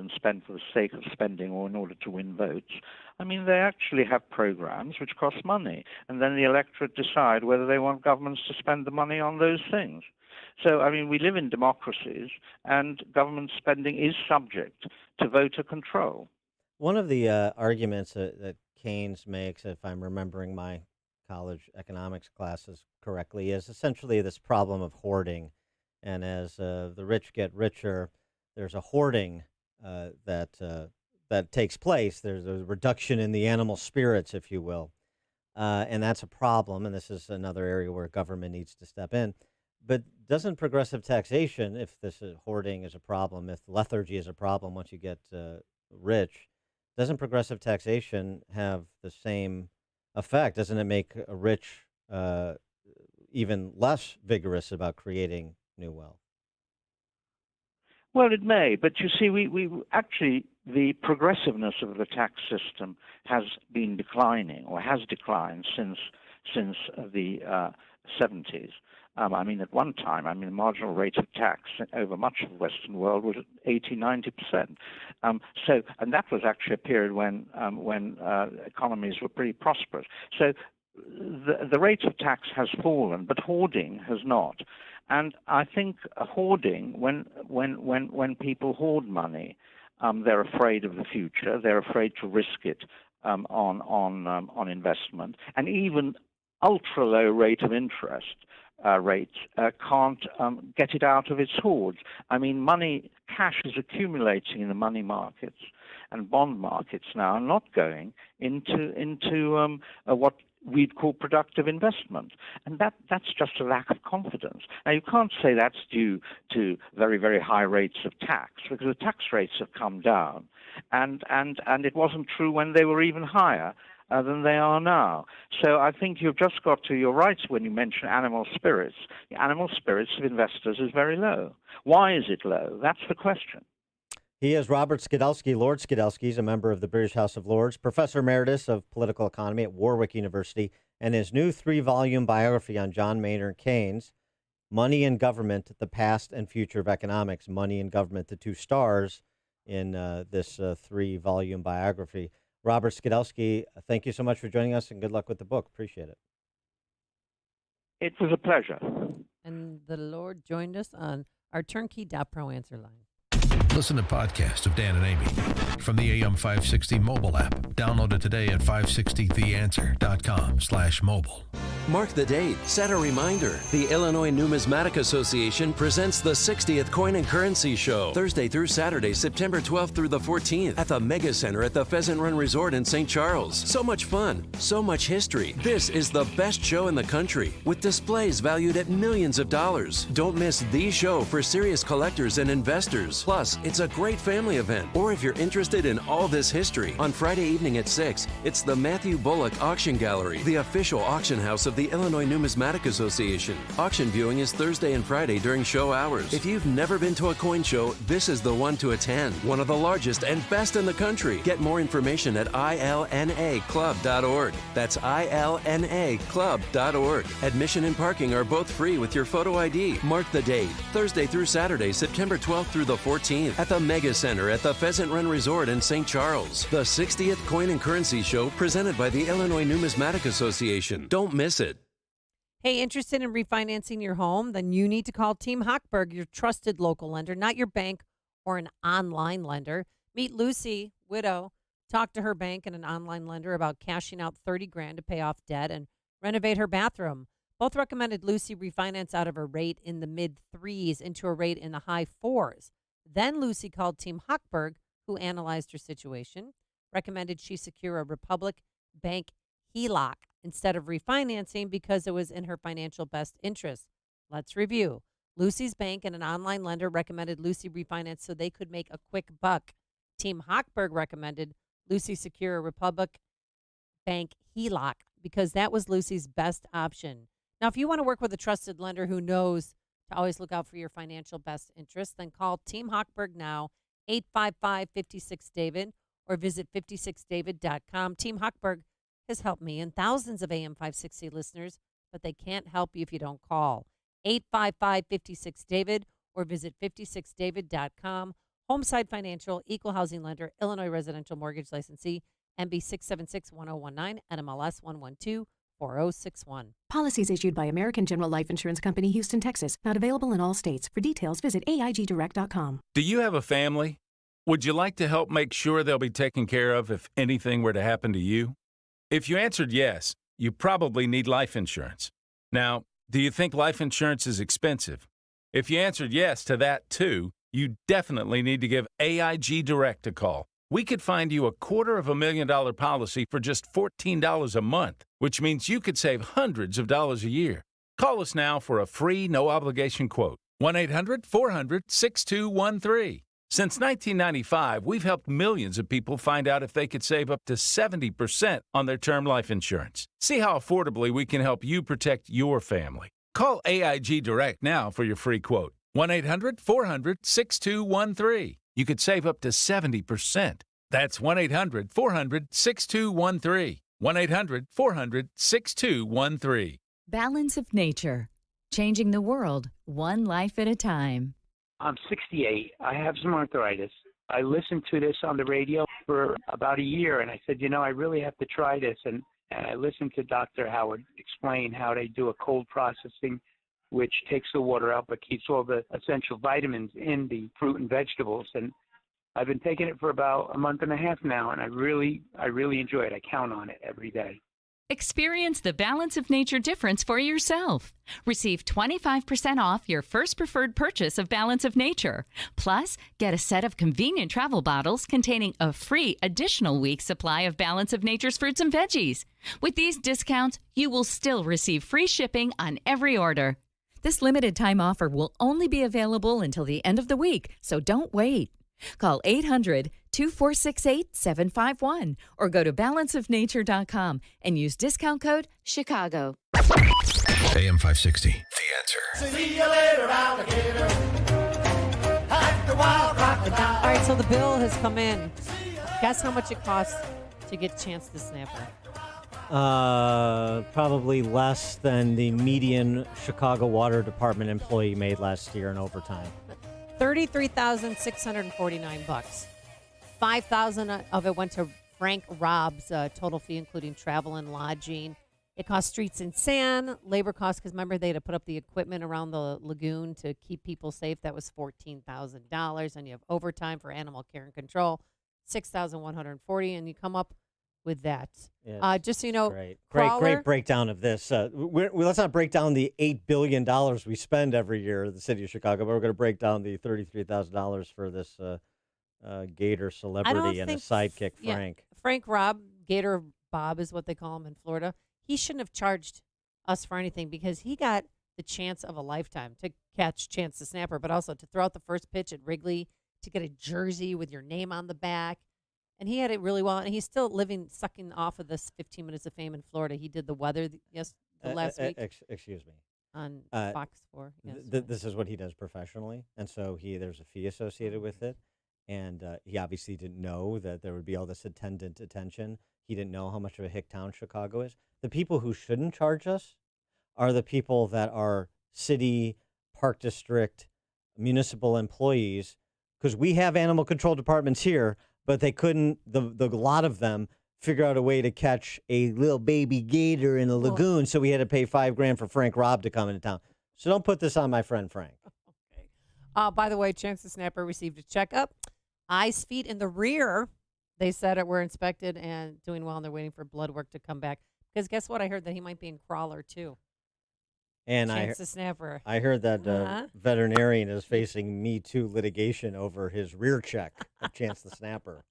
for the sake of spending or in order to win votes. I mean, they actually have programs which cost money, and then the electorate decide whether they want governments to spend the money on those things. So, I mean, we live in democracies, and government spending is subject to voter control. One of the arguments that Keynes makes, if I'm remembering my college economics classes correctly, is essentially this problem of hoarding. And as the rich get richer, there's a hoarding that takes place. There's a reduction in the animal spirits, if you will. And that's a problem, and this is another area where government needs to step in. But doesn't progressive taxation, if this hoarding is a problem, if lethargy is a problem once you get rich, Doesn't progressive taxation have the same effect? Doesn't it make a rich even less vigorous about creating new wealth? Well, it may, but you see, we actually, the progressiveness of the tax system has been declining, or has declined since the 70s. I mean, at one time, the marginal rate of tax over much of the Western world was 80-90%. And that was actually a period when economies were pretty prosperous. So the rate of tax has fallen, but hoarding has not. And I think hoarding, when people hoard money, they're afraid of the future. They're afraid to risk it on investment, and even ultra low rate of interest rates can't get it out of its hoards. I mean, cash is accumulating in the money markets and bond markets now, and not going into what we'd call productive investment. And that's just a lack of confidence. Now, you can't say that's due to very, very high rates of tax, because the tax rates have come down. And it wasn't true when they were even higher than they are now. So I think you've just got to your rights when you mention animal spirits. The animal spirits of investors is very low. Why is it low? That's the question. He is Robert Skidelsky. Lord Skidelsky is a member of the British House of Lords, Professor Emeritus of Political Economy at Warwick University, and his new 3-volume biography on John Maynard Keynes, Money and Government, The Past and Future of Economics. Money and Government, the two stars in this 3-volume biography. Robert Skidelsky, thank you so much for joining us, and good luck with the book. Appreciate it. It was a pleasure. And the Lord joined us on our turnkey.pro answer line. Listen to podcasts of Dan and Amy from the AM 560 mobile app. Download it today at 560theanswer.com/mobile. Mark the date. Set a reminder. The Illinois Numismatic Association presents the 60th Coin and Currency Show, Thursday through Saturday, September 12th through the 14th, at the Mega Center at the Pheasant Run Resort in St. Charles. So much fun, so much history. This is the best show in the country, with displays valued at millions of dollars. Don't miss the show for serious collectors and investors. Plus, it's a great family event. Or if you're interested in all this history, on Friday evening at 6, it's the Matthew Bullock Auction Gallery, the official auction house of the Illinois Numismatic Association. Auction viewing is Thursday and Friday during show hours. If you've never been to a coin show, this is the one to attend. One of the largest and best in the country. Get more information at ilnaclub.org. That's ilnaclub.org. Admission and parking are both free with your photo ID. Mark the date. Thursday through Saturday, September 12th through the 14th, at the Mega Center at the Pheasant Run Resort in St. Charles. The 60th Coin and Currency Show, presented by the Illinois Numismatic Association. Don't miss it. Hey, interested in refinancing your home? Then you need to call Team Hochberg, your trusted local lender, not your bank or an online lender. Meet Lucy, widow. Talk to her bank and an online lender about cashing out $30,000 to pay off debt and renovate her bathroom. Both recommended Lucy refinance out of a rate in the mid-3s into a rate in the high 4s. Then Lucy called Team Hochberg, who analyzed her situation, recommended she secure a Republic Bank HELOC instead of refinancing because it was in her financial best interest. Let's review. Lucy's bank and an online lender recommended Lucy refinance so they could make a quick buck. Team Hochberg recommended Lucy secure a Republic Bank HELOC because that was Lucy's best option. Now, if you want to work with a trusted lender who knows to always look out for your financial best interest, then call Team Hochberg now, 855-56-DAVID, or visit 56david.com. Team Hochberg has helped me and thousands of AM 560 listeners, but they can't help you if you don't call. 855-56-DAVID, or visit 56david.com. Homeside Financial, Equal Housing Lender, Illinois Residential Mortgage Licensee, MB 6761019, NMLS 1124061. Policies issued by American General Life Insurance Company, Houston, Texas. Not available in all states. For details, visit AIGdirect.com. Do you have a family? Would you like to help make sure they'll be taken care of if anything were to happen to you? If you answered yes, you probably need life insurance. Now, do you think life insurance is expensive? If you answered yes to that too, you definitely need to give AIG Direct a call. We could find you a $250,000 policy for just $14 a month, which means you could save hundreds of dollars a year. Call us now for a free, no-obligation quote. 1-800-400-6213. Since 1995, we've helped millions of people find out if they could save up to 70% on their term life insurance. See how affordably we can help you protect your family. Call AIG Direct now for your free quote. 1-800-400-6213. You could save up to 70%. That's 1-800-400-6213. 1-800-400-6213. Balance of Nature. Changing the world, one life at a time. I'm 68. I have some arthritis. I listened to this on the radio for about a year, and I said, I really have to try this. And I listened to Dr. Howard explain how they do a cold processing, which takes the water out but keeps all the essential vitamins in the fruit and vegetables. And I've been taking it for about a month and a half now, and I really enjoy it. I count on it every day. Experience the Balance of Nature difference for yourself. Receive 25% off your first preferred purchase of Balance of Nature. Plus, get a set of convenient travel bottles containing a free additional week's supply of Balance of Nature's fruits and veggies. With these discounts, you will still receive free shipping on every order. This limited time offer will only be available until the end of the week, so don't wait. Call 800-2468-751 or go to balanceofnature.com and use discount code Chicago. AM 560. The Answer. See you later, alligator. All right, so the bill has come in. Guess how much it costs to get Chance the Snapper? Probably less than the median Chicago Water Department employee made last year in overtime. $33,649. $5,000 of it went to Frank Robb's total fee, including travel and lodging. It cost streets and sand, labor costs, because remember they had to put up the equipment around the lagoon to keep people safe. That was $14,000. And you have overtime for animal care and control, $6,140, and you come up with that. Yeah, just so you know, great breakdown of this. Let's not break down the $8 billion we spend every year in the city of Chicago, but we're going to break down the $33,000 for this Gator celebrity and his sidekick, Frank. Frank Robb, Gator Bob is what they call him in Florida. He shouldn't have charged us for anything because he got the chance of a lifetime to catch Chance the Snapper, but also to throw out the first pitch at Wrigley, to get a jersey with your name on the back. And he had it really well, and he's still sucking off of this 15 minutes of fame in Florida. He did the weather last week. Excuse me. On Fox 4. Yes. This is what he does professionally, and so there's a fee associated with it. And he obviously didn't know that there would be all this attendant attention. He didn't know how much of a hick town Chicago is. The people who shouldn't charge us are the people that are city, park district, municipal employees, because we have animal control departments here, but they couldn't, the lot of them, figure out a way to catch a little baby gator in a lagoon, so we had to pay $5,000 for Frank Robb to come into town. So don't put this on my friend Frank. Okay. By the way, Chance the Snapper received a checkup. Eyes, feet, in the rear, they said it were inspected and doing well, and they're waiting for blood work to come back. Because guess what? I heard that he might be in Crawler, too. And Chance the Snapper. I heard that veterinarian is facing Me Too litigation over his rear check of Chance the Snapper.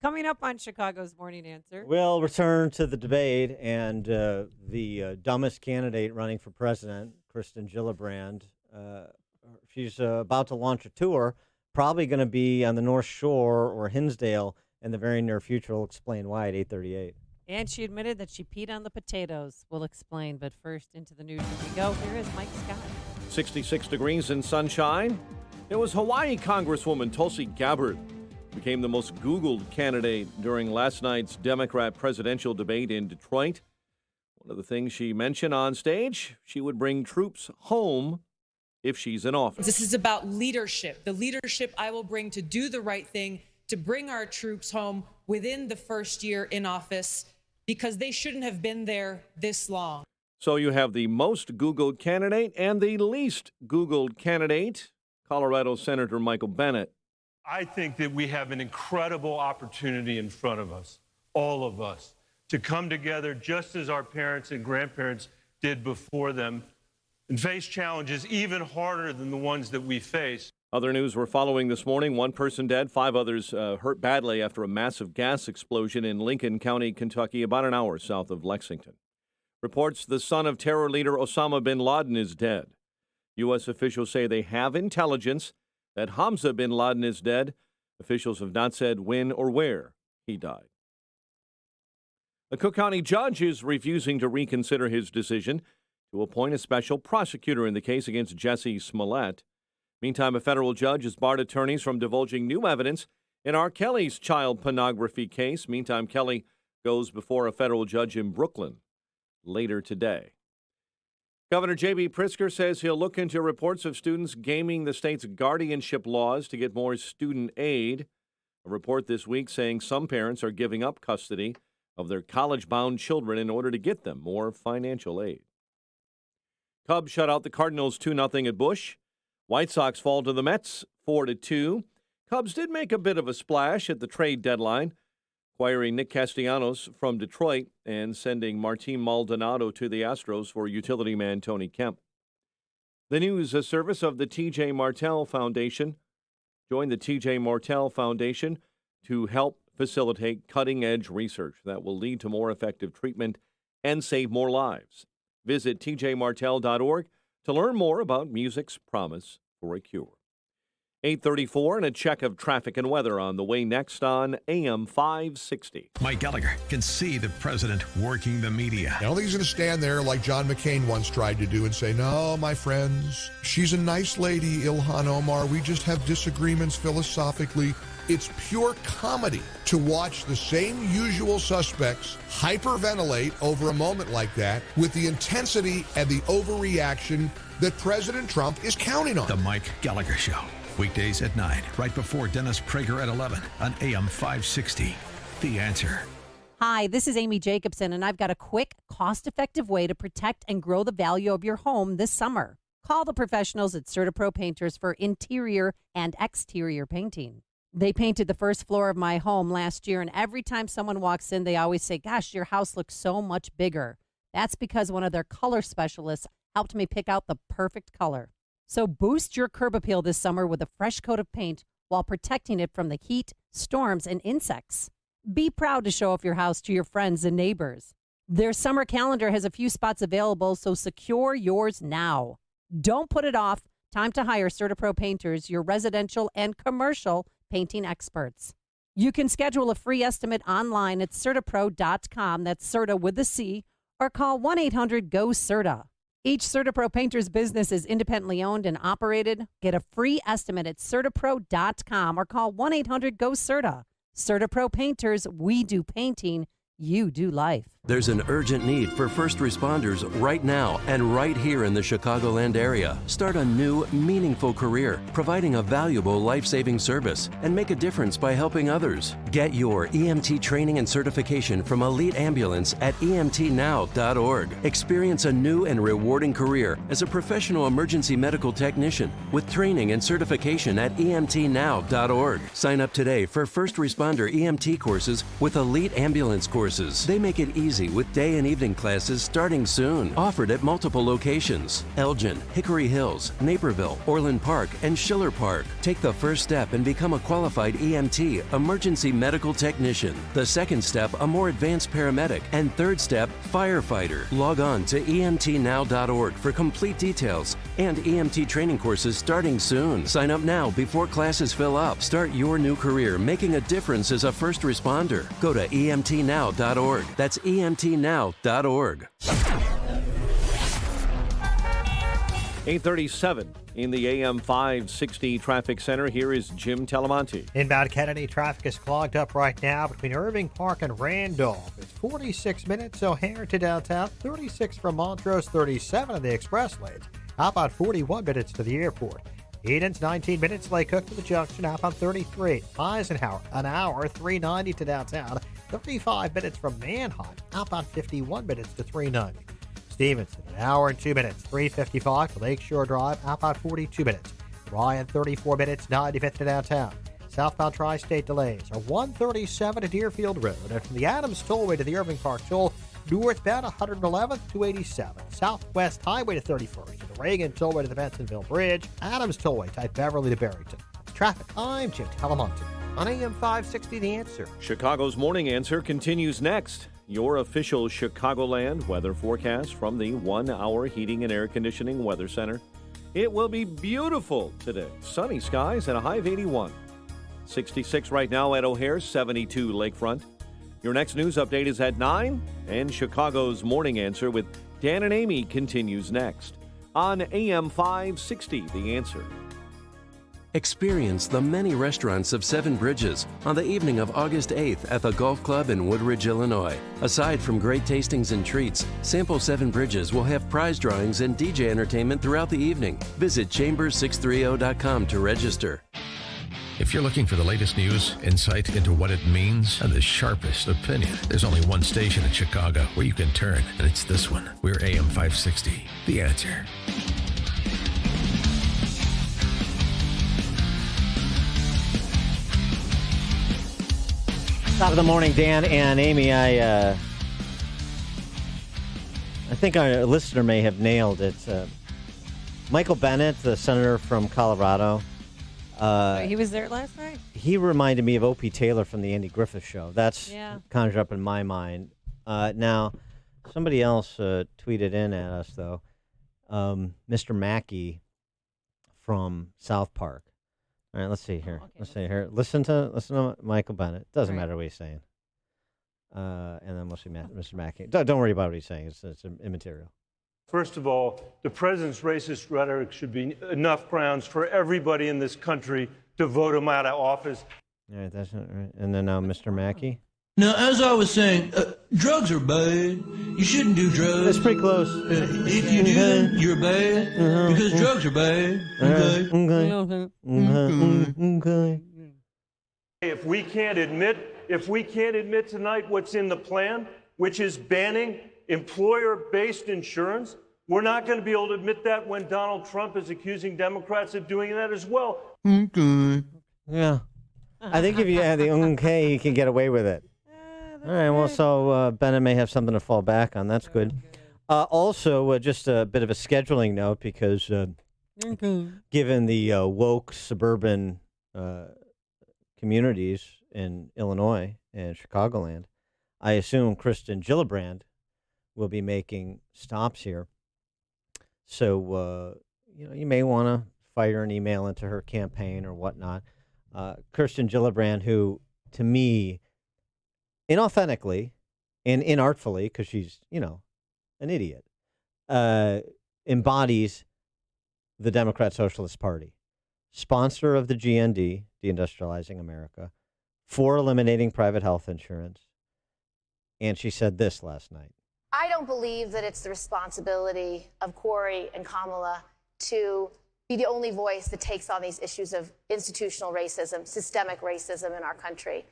Coming up on Chicago's Morning Answer. We'll return to the debate, and the dumbest candidate running for president, Kristen Gillibrand, she's about to launch a tour, probably going to be on the North Shore or Hinsdale in the very near future. We'll explain why at 8:38. And she admitted that she peed on the potatoes. We'll explain. But first, into the news as we go. Here is Mike Scott. 66 degrees and sunshine. It was Hawaii Congresswoman Tulsi Gabbard became the most Googled candidate during last night's Democrat presidential debate in Detroit. One of the things she mentioned on stage, she would bring troops home if she's in office. This is about leadership, the leadership I will bring to do the right thing, to bring our troops home within the first year in office, because they shouldn't have been there this long. So you have the most Googled candidate and the least Googled candidate, Colorado Senator Michael Bennet. I think that we have an incredible opportunity in front of us, all of us, to come together just as our parents and grandparents did before them and face challenges even harder than the ones that we face. Other news we're following this morning, one person dead, 5 others hurt badly after a massive gas explosion in Lincoln County, Kentucky, about an hour south of Lexington. Reports the son of terror leader Osama bin Laden is dead. U.S. officials say they have intelligence that Hamza bin Laden is dead, Officials have not said when or where he died. A Cook County judge is refusing to reconsider his decision to appoint a special prosecutor in the case against Jesse Smollett. Meantime, a federal judge has barred attorneys from divulging new evidence in R. Kelly's child pornography case. Meantime, Kelly goes before a federal judge in Brooklyn later today. Governor J.B. Pritzker says he'll look into reports of students gaming the state's guardianship laws to get more student aid. A report this week saying some parents are giving up custody of their college-bound children in order to get them more financial aid. Cubs shut out the Cardinals 2-0 at Busch. White Sox fall to the Mets 4-2. Cubs did make a bit of a splash at the trade deadline, acquiring Nick Castellanos from Detroit and sending Martin Maldonado to the Astros for utility man Tony Kemp. The news service of the T.J. Martell Foundation. Join the T.J. Martell Foundation to help facilitate cutting-edge research that will lead to more effective treatment and save more lives. Visit tjmartell.org to learn more about music's promise for a cure. 8:34 and a check of traffic and weather on the way next on AM 560. Mike Gallagher can see the president working the media. I don't think he's going to stand there like John McCain once tried to do and say, no, my friends, she's a nice lady, Ilhan Omar. We just have disagreements philosophically. It's pure comedy to watch the same usual suspects hyperventilate over a moment like that with the intensity and the overreaction that President Trump is counting on. The Mike Gallagher Show. Weekdays at 9, right before Dennis Prager at 11 on AM 560. The Answer. Hi, this is Amy Jacobson, and I've got a quick, cost-effective way to protect and grow the value of your home this summer. Call the professionals at CertaPro Painters for interior and exterior painting. They painted the first floor of my home last year, and every time someone walks in, they always say, gosh, your house looks so much bigger. That's because one of their color specialists helped me pick out the perfect color. So boost your curb appeal this summer with a fresh coat of paint while protecting it from the heat, storms, and insects. Be proud to show off your house to your friends and neighbors. Their summer calendar has a few spots available, so secure yours now. Don't put it off. Time to hire CertaPro Painters, your residential and commercial painting experts. You can schedule a free estimate online at CertaPro.com, that's Certa with the C, or call 1-800-GO-CERTA. Each CertaPro Painters business is independently owned and operated. Get a free estimate at CertaPro.com or call 1-800-GO-CERTA. CertaPro Painters, we do painting, you do life. There's an urgent need for first responders right now and right here in the Chicagoland area. Start a new, meaningful career, providing a valuable life-saving service, and make a difference by helping others. Get your EMT training and certification from Elite Ambulance at emtnow.org. Experience a new and rewarding career as a professional emergency medical technician with training and certification at emtnow.org. Sign up today for first responder EMT courses with Elite Ambulance courses. They make it easy with day and evening classes starting soon. Offered at multiple locations: Elgin, Hickory Hills, Naperville, Orland Park, and Schiller Park. Take the first step and become a qualified EMT, emergency medical technician. The second step, a more advanced paramedic. And third step, firefighter. Log on to emtnow.org for complete details and EMT training courses starting soon. Sign up now before classes fill up. Start your new career making a difference as a first responder. Go to emtnow.org. That's emtnow.org. 8:37 in the AM 560 traffic center. Here is Jim Telemonte. Inbound Kennedy traffic is clogged up right now between Irving Park and Randolph. It's 46 minutes O'Hare to downtown, 36 from Montrose, 37 in the express lanes. Outbound 41 minutes to the airport. Eden's 19 minutes, Lake Cook to the junction, outbound 33. Eisenhower, an hour, 390 to downtown, 35 minutes from Manheim, outbound 51 minutes to 390. Stevenson, an hour and 2 minutes, 355 to Lakeshore Drive, outbound 42 minutes. Ryan, 34 minutes, 95th to downtown. Southbound Tri-State delays are 137 to Deerfield Road, and from the Adams Tollway to the Irving Park Toll, northbound 111th to 87. Southwest Highway to 31st, to the Reagan Tollway to the Bensonville Bridge, Adams Tollway type Beverly to Barrington. Traffic, I'm Jim Telemonte on AM 560 The Answer. Chicago's Morning Answer continues next. Your official Chicagoland weather forecast from the 1 Hour Heating and Air Conditioning Weather Center. It will be beautiful today. Sunny skies and a high of 81. 66 right now at O'Hare, 72 Lakefront. Your next news update is at 9, and Chicago's Morning Answer with Dan and Amy continues next on AM 560, The Answer. Experience the many restaurants of Seven Bridges on the evening of August 8th at the Golf Club in Woodridge, Illinois. Aside from great tastings and treats, Sample Seven Bridges will have prize drawings and DJ entertainment throughout the evening. Visit chambers630.com to register. If you're looking for the latest news, insight into what it means, and the sharpest opinion, there's only one station in Chicago where you can turn, and it's this one. We're AM 560, The Answer. Top of the morning, Dan and Amy. I think our listener may have nailed it. Michael Bennet, the senator from Colorado. He was there last night? He reminded me of O.P. Taylor from the Andy Griffith Show. That's Yeah. conjured up in my mind. Now, somebody else tweeted in at us, though. Mr. Mackey from South Park. All right, let's see here. Let's see here. Listen to Michael Bennett. Doesn't matter what he's saying. And then we'll see Mr. Mackey. Don't worry about what he's saying. It's immaterial. First of all, the president's racist rhetoric should be enough grounds for everybody in this country to vote him out of office. All right, that's not right. And then Mr. Mackey. Now, as I was saying, drugs are bad. You shouldn't do drugs. That's pretty close. If you do them, you're bad because drugs are bad. Okay. Okay. If we can't admit tonight what's in the plan, which is banning employer-based insurance, we're not going to be able to admit that when Donald Trump is accusing Democrats of doing that as well. Okay. Yeah. I think if you add the you can get away with it. All right, well, so Bennett may have something to fall back on. That's good. Also, just a bit of a scheduling note because given the woke suburban communities in Illinois and Chicagoland, I assume Kristen Gillibrand will be making stops here. So, you may want to fire an email into her campaign or whatnot. Kristen Gillibrand, who, to me, inauthentically and inartfully, because she's, an idiot, embodies the Democrat Socialist Party, sponsor of the GND, Deindustrializing America, for eliminating private health insurance. And she said this last night. I don't believe that it's the responsibility of Corey and Kamala to be the only voice that takes on these issues of institutional racism, systemic racism in our country.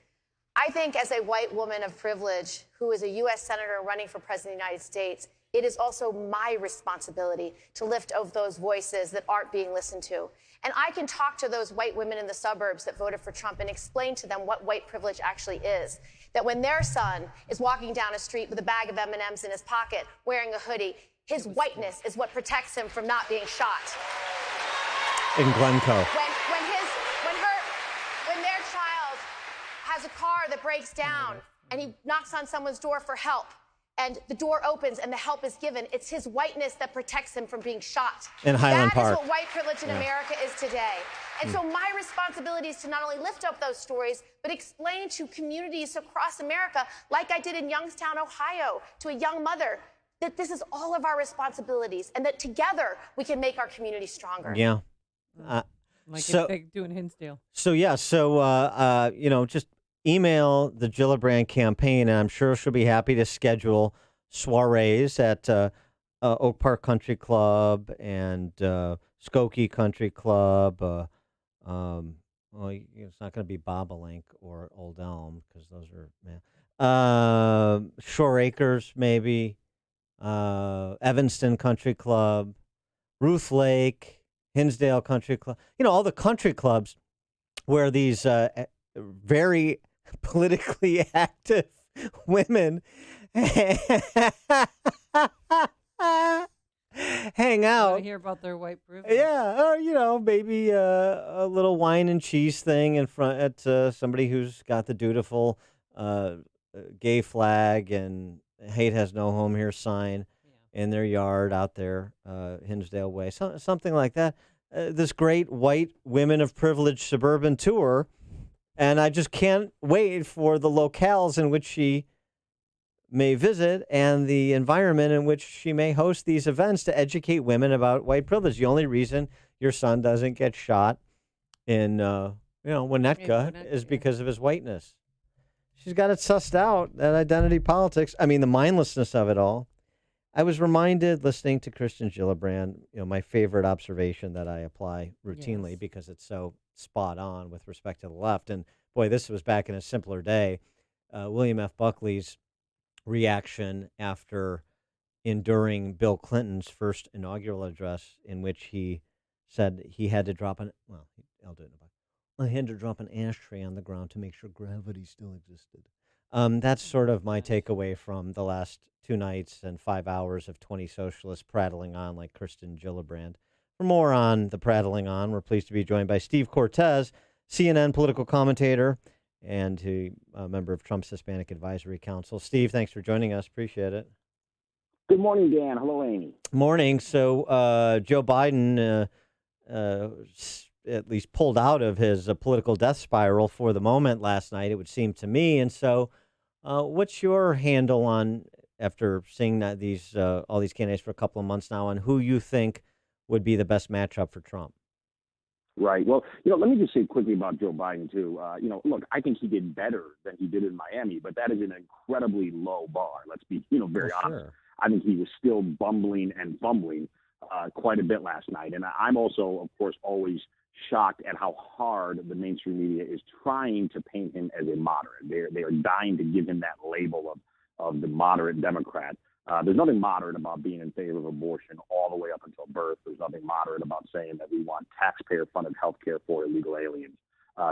I think as a white woman of privilege who is a U.S. Senator running for President of the United States, it is also my responsibility to lift up those voices that aren't being listened to. And I can talk to those white women in the suburbs that voted for Trump and explain to them what white privilege actually is. That when their son is walking down a street with a bag of M&Ms in his pocket, wearing a hoodie, his whiteness is what protects him from not being shot. In Glencoe. When their child has a car that breaks down and he knocks on someone's door for help, and the door opens and the help is given, it's his whiteness that protects him from being shot. In Highland Park. That is what white privilege in America is today. And so my responsibility is to not only lift up those stories, but explain to communities across America, like I did in Youngstown, Ohio, to a young mother, that this is all of our responsibilities and that together we can make our community stronger. Yeah. Like so, they're doing Hinsdale. So, just email the Gillibrand campaign, and I'm sure she'll be happy to schedule soirees at Oak Park Country Club and Skokie Country Club. It's not going to be Bobolink or Old Elm because those are Shore Acres, maybe. Evanston Country Club, Ruth Lake, Hinsdale Country Club. All the country clubs where these very politically active women hang out. I hear about their white privilege. Yeah, or maybe a little wine and cheese thing in front at somebody who's got the dutiful gay flag and hate has no home here sign in their yard out there, Hinsdale Way, something like that. This great white women of privilege suburban tour And I just can't wait for the locales in which she may visit and the environment in which she may host these events to educate women about white privilege. The only reason your son doesn't get shot in, Winnetka is because of his whiteness. She's got it sussed out, that identity politics. I mean, the mindlessness of it all. I was reminded listening to Kristen Gillibrand, my favorite observation that I apply routinely because it's so spot on with respect to the left. And boy, this was back in a simpler day. William F. Buckley's reaction after enduring Bill Clinton's first inaugural address, in which he said he had to drop I'll do it in a bit. I had to drop an ashtray on the ground to make sure gravity still existed. That's sort of my takeaway from the last 2 nights and 5 hours of 20 socialists prattling on like Kristen Gillibrand. For more on the prattling on, we're pleased to be joined by Steve Cortez, CNN political commentator and a member of Trump's Hispanic Advisory Council. Steve, thanks for joining us. Appreciate it. Good morning, Dan. Hello, Amy. Morning. So Joe Biden at least pulled out of his political death spiral for the moment last night, it would seem to me. And so what's your handle on, after seeing that all these candidates for a couple of months now, on who you think would be the best matchup for Trump? Right. Well, let me just say quickly about Joe Biden, too. Look, I think he did better than he did in Miami, but that is an incredibly low bar. Let's be, very honest. Sure. I think he was still bumbling and fumbling quite a bit last night. And I'm also, of course, always shocked at how hard the mainstream media is trying to paint him as a moderate. They are dying to give him that label of the moderate Democrat. There's nothing moderate about being in favor of abortion all the way up until birth. There's nothing moderate about saying that we want taxpayer-funded health care for illegal aliens.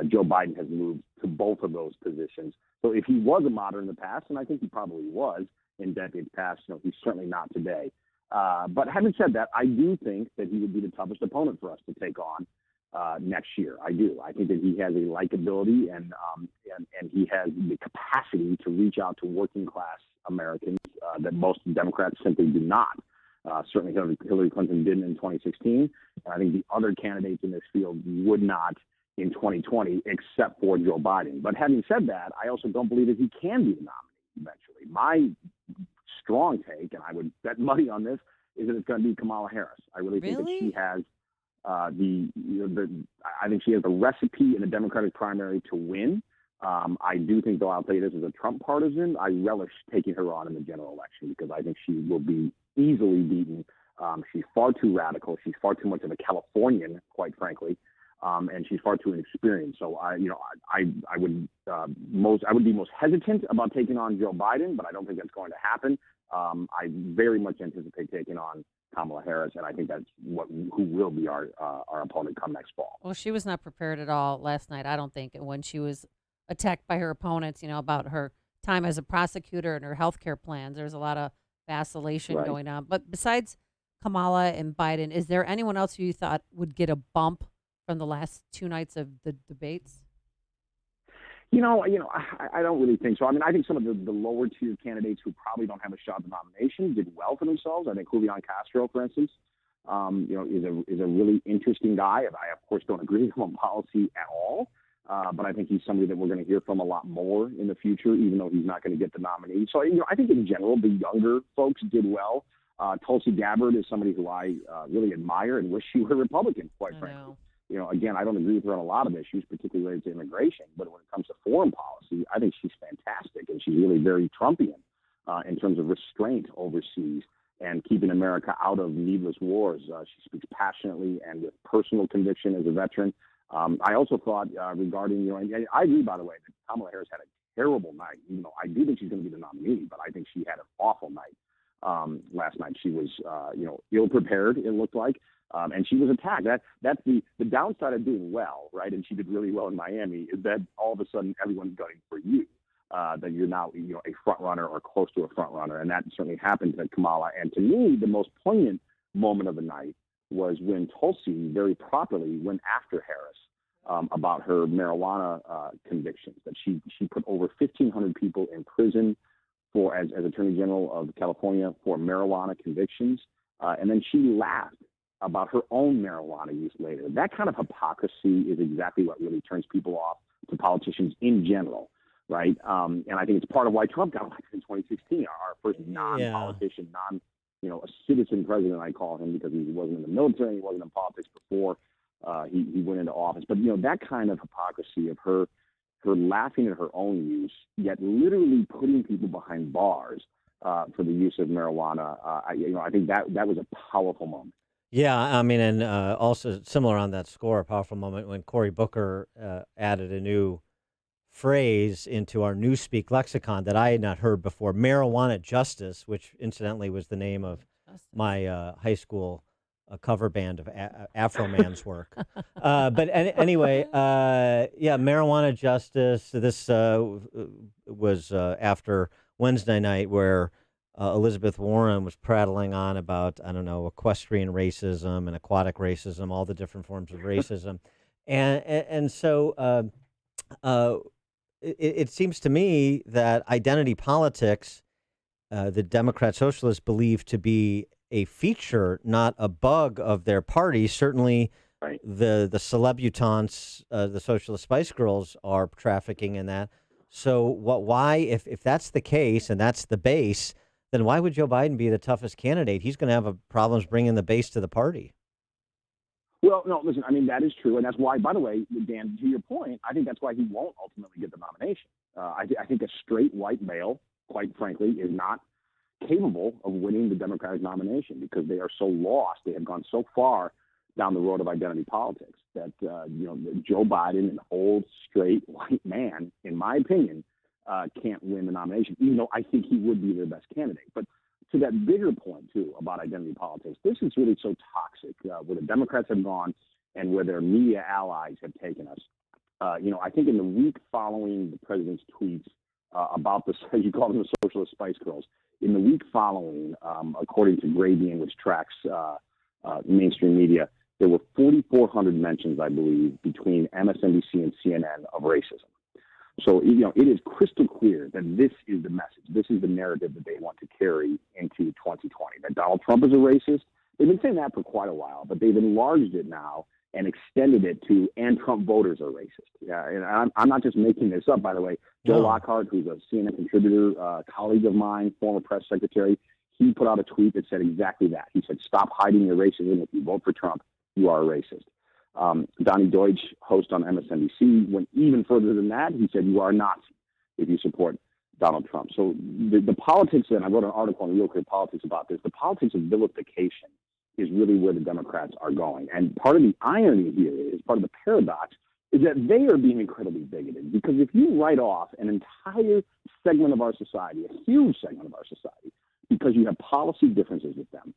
Joe Biden has moved to both of those positions. So if he was a moderate in the past, and I think he probably was in decades past, he's certainly not today. But having said that, I do think that he would be the toughest opponent for us to take on next year. I do. I think that he has a likability and he has the capacity to reach out to working class Americans that most Democrats simply do not. Certainly Hillary Clinton didn't in 2016. And I think the other candidates in this field would not in 2020, except for Joe Biden. But having said that, I also don't believe that he can be the nominee eventually. My strong take, and I would bet money on this, is that it's going to be Kamala Harris. I really think that she has I think she has the recipe in the Democratic primary to win. I do think, though, I'll tell you this, as a Trump partisan, I relish taking her on in the general election because I think she will be easily beaten. She's far too radical. She's far too much of a Californian, quite frankly, and she's far too inexperienced. So I would be most hesitant about taking on Joe Biden, but I don't think that's going to happen. I very much anticipate taking on Kamala Harris, and I think that's who will be our opponent come next fall. Well, she was not prepared at all last night, I don't think. And when she was attacked by her opponents, about her time as a prosecutor and her health care plans, there's a lot of vacillation going on. But besides Kamala and Biden, is there anyone else who you thought would get a bump from the last 2 nights of the debates? I don't really think so. I mean, I think some of the lower tier candidates who probably don't have a shot at the nomination did well for themselves. I think Julian Castro, for instance, is a really interesting guy. I, of course, don't agree with him on policy at all. But I think he's somebody that we're going to hear from a lot more in the future, even though he's not going to get the nominee. So, I think in general, the younger folks did well. Tulsi Gabbard is somebody who I really admire and wish she were Republican, quite frankly. Again, I don't agree with her on a lot of issues, particularly related to immigration. But when it comes to foreign policy, I think she's fantastic. And she's really very Trumpian in terms of restraint overseas and keeping America out of needless wars. She speaks passionately and with personal conviction as a veteran. I also thought regarding, I agree, by the way, that Kamala Harris had a terrible night. I do think she's going to be the nominee, but I think she had an awful night last night. She was, ill-prepared, it looked like, and she was attacked. That's the downside of doing well, right? And she did really well in Miami, is that all of a sudden everyone's gunning for you, that you're now, a front runner or close to a front runner. And that certainly happened to Kamala. And to me, the most poignant moment of the night was when Tulsi very properly went after Harris about her marijuana convictions, that she put over 1,500 people in prison for as Attorney General of California for marijuana convictions. And then she laughed about her own marijuana use later. That kind of hypocrisy is exactly what really turns people off. to politicians in general, right? And I think it's part of why Trump got elected in 2016, our first non-politician, a citizen president, I call him, because he wasn't in the military, he wasn't in politics before he went into office. But, that kind of hypocrisy of her laughing at her own use, yet literally putting people behind bars for the use of marijuana, I think that was a powerful moment. Yeah, I mean, and also similar on that score, a powerful moment when Cory Booker added a new phrase into our Newspeak lexicon that I had not heard before, marijuana justice, which incidentally was the name of my high school cover band of Afro Man's work. But anyway, marijuana justice. This was after Wednesday night where Elizabeth Warren was prattling on about, equestrian racism and aquatic racism, all the different forms of racism. And so it seems to me that identity politics, the Democrat Socialists believe to be a feature, not a bug of their party. Certainly the celebutantes, the Socialist Spice Girls are trafficking in that. So why, if that's the case and that's the base, then why would Joe Biden be the toughest candidate? He's going to have problems bringing the base to the party. Well, no, listen, I mean, that is true. And that's why, by the way, Dan, to your point, I think that's why he won't ultimately get the nomination. I think a straight white male, quite frankly, is not capable of winning the Democratic nomination because they are so lost. They have gone so far down the road of identity politics that, Joe Biden, an old, straight white man, in my opinion, can't win the nomination, even though I think he would be their best candidate. But to that bigger point, too, about identity politics, this is really so toxic, where the Democrats have gone and where their media allies have taken us. I think in the week following the president's tweets about the, as you call them, the Socialist Spice Girls, in the week following, according to Gradient, which tracks mainstream media, there were 4,400 mentions, I believe, between MSNBC and CNN of racism. So, it is crystal clear that this is the message. This is the narrative that they want to carry into 2020, that Donald Trump is a racist. They've been saying that for quite a while, but they've enlarged it now and extended it to, and Trump voters are racist. And I'm not just making this up, by the way. Joe Lockhart, who's a CNN contributor, colleague of mine, former press secretary, he put out a tweet that said exactly that. He said, stop hiding your racism. If you vote for Trump, you are a racist. Donnie Deutsch, host on MSNBC, went even further than that. He said, you are a Nazi if you support Donald Trump. So the politics, and I wrote an article on Real Clear Politics about this, the politics of vilification is really where the Democrats are going. And part of the irony here is, part of the paradox, is that they are being incredibly bigoted. Because if you write off an entire segment of our society, a huge segment of our society, because you have policy differences with them,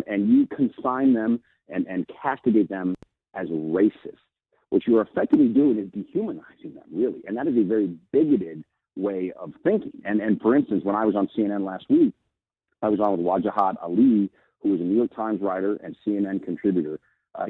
and you consign them and castigate them as racist, what you're effectively doing is dehumanizing them, really. And that is a very bigoted way of thinking. And for instance, when I was on CNN last week, I was on with Wajahat Ali, who was a New York Times writer and CNN contributor.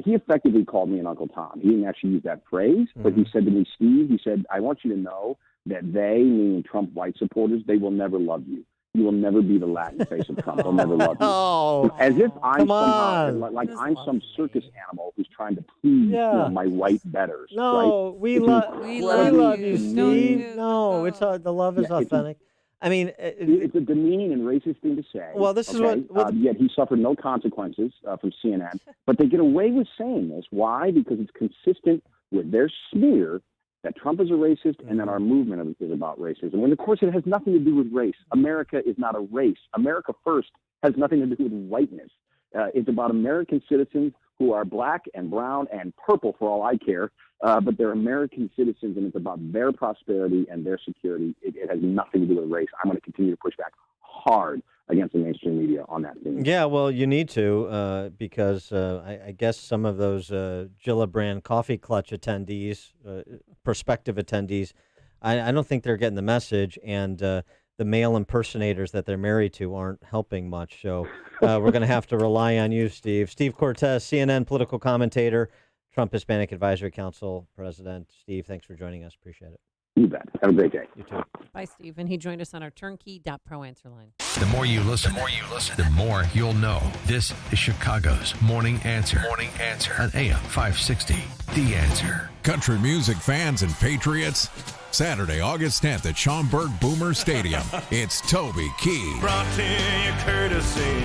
He effectively called me an Uncle Tom. He didn't actually use that phrase, but he said to me, Steve, he said, I want you to know that they, meaning Trump white supporters, they will never love you. You will never be the Latin face of Trump. They'll never love you. As if I'm somehow, like I'm some circus animal who's trying to please my white betters. No, right? we love you, Steve. No, it's the love is authentic. I mean, it's a demeaning and racist thing to say. Well, this is what yet he suffered no consequences from CNN, but they get away with saying this. Why? Because it's consistent with their smear that Trump is a racist and that our movement is about racism. When, of course, it has nothing to do with race. America is not a race. America First has nothing to do with whiteness. It's about American citizens who are black and brown and purple, for all I care, but they're American citizens, and it's about their prosperity and their security. It has nothing to do with race. I'm going to continue to push back hard against the mainstream media on that thing. Yeah, well, you need to because I guess some of those Gillibrand Coffee Clutch attendees, prospective attendees, I don't think they're getting the message, and the male impersonators that they're married to aren't helping much. So we're going to have to rely on you, Steve. Steve Cortes, CNN political commentator, Trump Hispanic Advisory Council president. Steve, thanks for joining us. Appreciate it. You bet. Have a great day. You too. Bye, Steve. And he joined us on our turnkey.pro answer line. The more you listen, the more you'll know. This is Chicago's Morning Answer. Morning Answer on AM 560. The Answer. Country music fans and patriots, Saturday, August 10th at Schaumburg Boomer Stadium. It's Toby Keith. Brought to you courtesy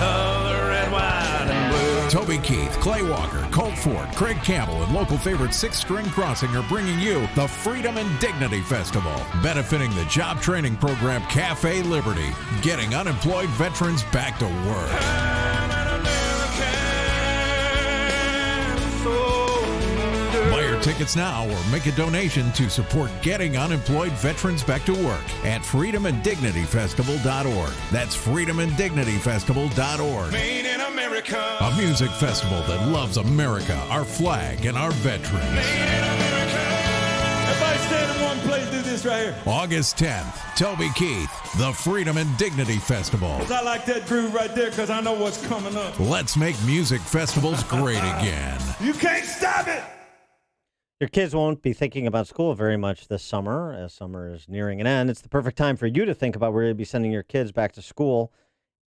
of the red, white, and blue. Toby Keith, Clay Walker, Colt Ford, Craig Campbell, and local favorite Sixth String Crossing are bringing you the Freedom and Dignity Festival, benefiting the job training program Cafe Liberty, getting unemployed veterans back to work. Buy your tickets now or make a donation to support getting unemployed veterans back to work at freedomanddignityfestival.org. That's freedomanddignityfestival.org. Made in America. A music festival that loves America, our flag, and our veterans. Everybody stand in one place, do this right here. August 10th, Toby Keith, the Freedom and Dignity Festival. Because I like that groove right there because I know what's coming up. Let's make music festivals great again. You can't stop it. Your kids won't be thinking about school very much this summer, as summer is nearing an end. It's the perfect time for you to think about where you'll be sending your kids back to school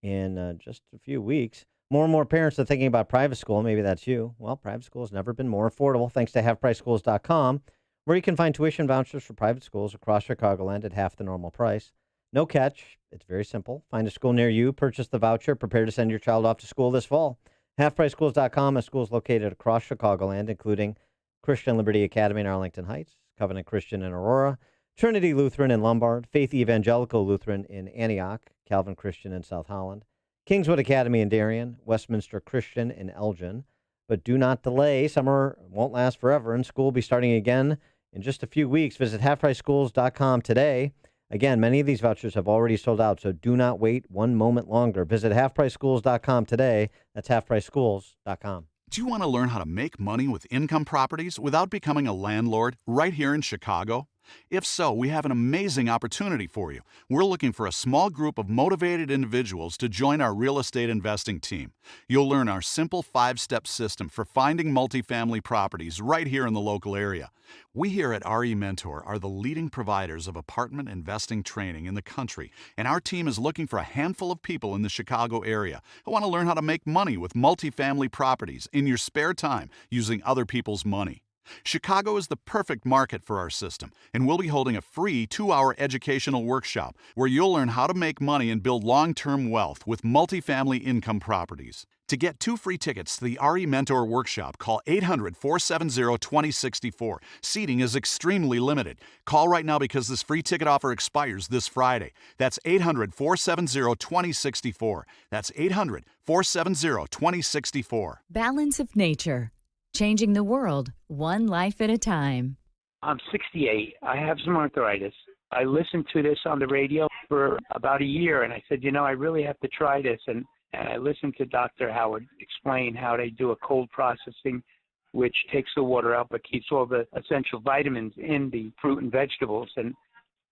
in just a few weeks. More and more parents are thinking about private school. Maybe that's you. Well, private school has never been more affordable thanks to halfpriceschools.com, where you can find tuition vouchers for private schools across Chicagoland at half the normal price. No catch. It's very simple. Find a school near you, purchase the voucher, prepare to send your child off to school this fall. Halfpriceschools.com has schools located across Chicagoland, including Christian Liberty Academy in Arlington Heights, Covenant Christian in Aurora, Trinity Lutheran in Lombard, Faith Evangelical Lutheran in Antioch, Calvin Christian in South Holland, Kingswood Academy in Darien, Westminster Christian in Elgin. But do not delay. Summer won't last forever, and school will be starting again in just a few weeks. Visit halfpriceschools.com today. Again, many of these vouchers have already sold out, so do not wait one moment longer. Visit halfpriceschools.com today. That's halfpriceschools.com. Do you want to learn how to make money with income properties without becoming a landlord right here in Chicago? If so, we have an amazing opportunity for you. We're looking for a small group of motivated individuals to join our real estate investing team. You'll learn our simple 5-step system for finding multifamily properties right here in the local area. We here at RE Mentor are the leading providers of apartment investing training in the country, and our team is looking for a handful of people in the Chicago area who want to learn how to make money with multifamily properties in your spare time using other people's money. Chicago is the perfect market for our system, and we'll be holding a free 2-hour educational workshop where you'll learn how to make money and build long-term wealth with multifamily income properties. To get 2 free tickets to the RE Mentor Workshop, call 800-470-2064. Seating is extremely limited. Call right now because this free ticket offer expires this Friday. That's 800-470-2064. That's 800-470-2064. Balance of Nature. Changing the world, one life at a time. I'm 68. I have some arthritis. I listened to this on the radio for about a year, and I said, I really have to try this. And I listened to Dr. Howard explain how they do a cold processing, which takes the water out but keeps all the essential vitamins in the fruit and vegetables. And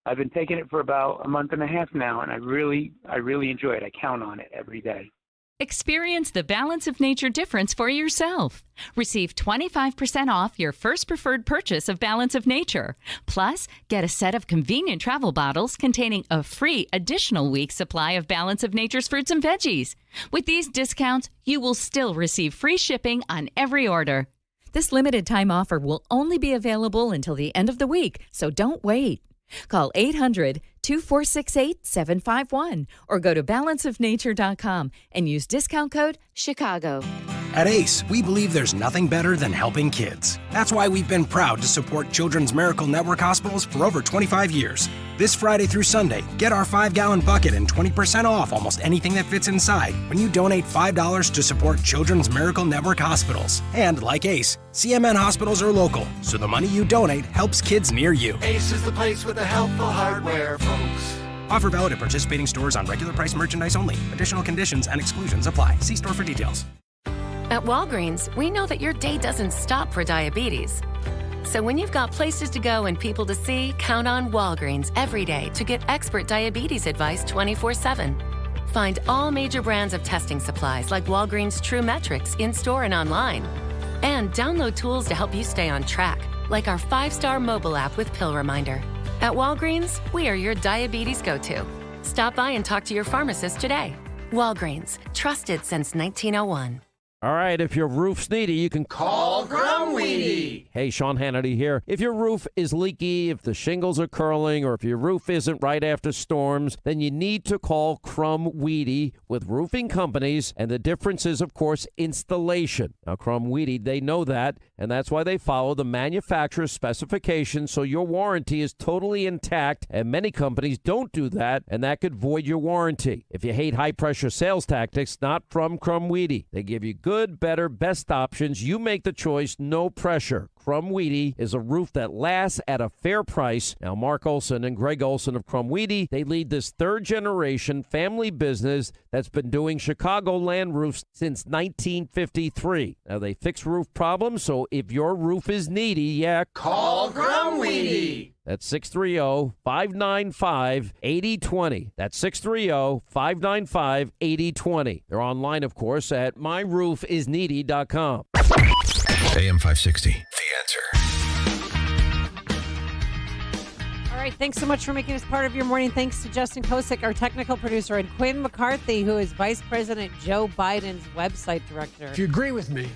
I've been taking it for about a month and a half now, and I really enjoy it. I count on it every day. Experience the Balance of Nature difference for yourself. Receive 25% off your first preferred purchase of Balance of Nature. Plus, get a set of convenient travel bottles containing a free additional week's supply of Balance of Nature's fruits and veggies. With these discounts, you will still receive free shipping on every order. This limited time offer will only be available until the end of the week, so don't wait. Call 800-2468-751 or go to balanceofnature.com and use discount code CHICAGO. At ACE, we believe there's nothing better than helping kids. That's why we've been proud to support Children's Miracle Network hospitals for over 25 years. This Friday through Sunday, get our 5-gallon bucket and 20% off almost anything that fits inside when you donate $5 to support Children's Miracle Network hospitals. And like ACE, CMN hospitals are local, so the money you donate helps kids near you. Ace is the place with the helpful hardware, folks. Offer valid at participating stores on regular price merchandise only. Additional conditions and exclusions apply. See store for details. At Walgreens, we know that your day doesn't stop for diabetes. So when you've got places to go and people to see, count on Walgreens every day to get expert diabetes advice 24/7. Find all major brands of testing supplies like Walgreens True Metrics in-store and online. And download tools to help you stay on track, like our 5-star mobile app with Pill Reminder. At Walgreens, we are your diabetes go-to. Stop by and talk to your pharmacist today. Walgreens, trusted since 1901. All right, if your roof's needy, you can Call Crumweedy. Hey, Sean Hannity here. If your roof is leaky, if the shingles are curling, or if your roof isn't right after storms, then you need to call Crumweedy with roofing companies. And the difference is, of course, installation. Now, Crumweedy, they know that, and that's why they follow the manufacturer's specifications, so your warranty is totally intact. And many companies don't do that, and that could void your warranty. If you hate high-pressure sales tactics, not from Crumweedy. They give you good, better, best options. You make the choice, no pressure. Crumweedy is a roof that lasts at a fair price. Now, Mark Olson and Greg Olson of Crumweedy, they lead this third-generation family business that's been doing Chicagoland roofs since 1953. Now, they fix roof problems, so if your roof is needy, Call Crumweedy. That's 630-595-8020. That's 630-595-8020. They're online, of course, at myroofisneedy.com. AM 560, The Answer. All right, thanks so much for making us part of your morning. Thanks to Justin Kosick, our technical producer, and Quinn McCarthy, who is Vice President Joe Biden's website director. If you agree with me,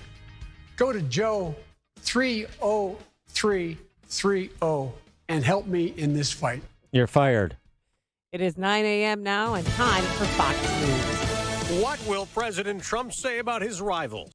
go to Joe 30330 and help me in this fight. You're fired. It is 9 a.m. now and time for Fox News. What will President Trump say about his rivals?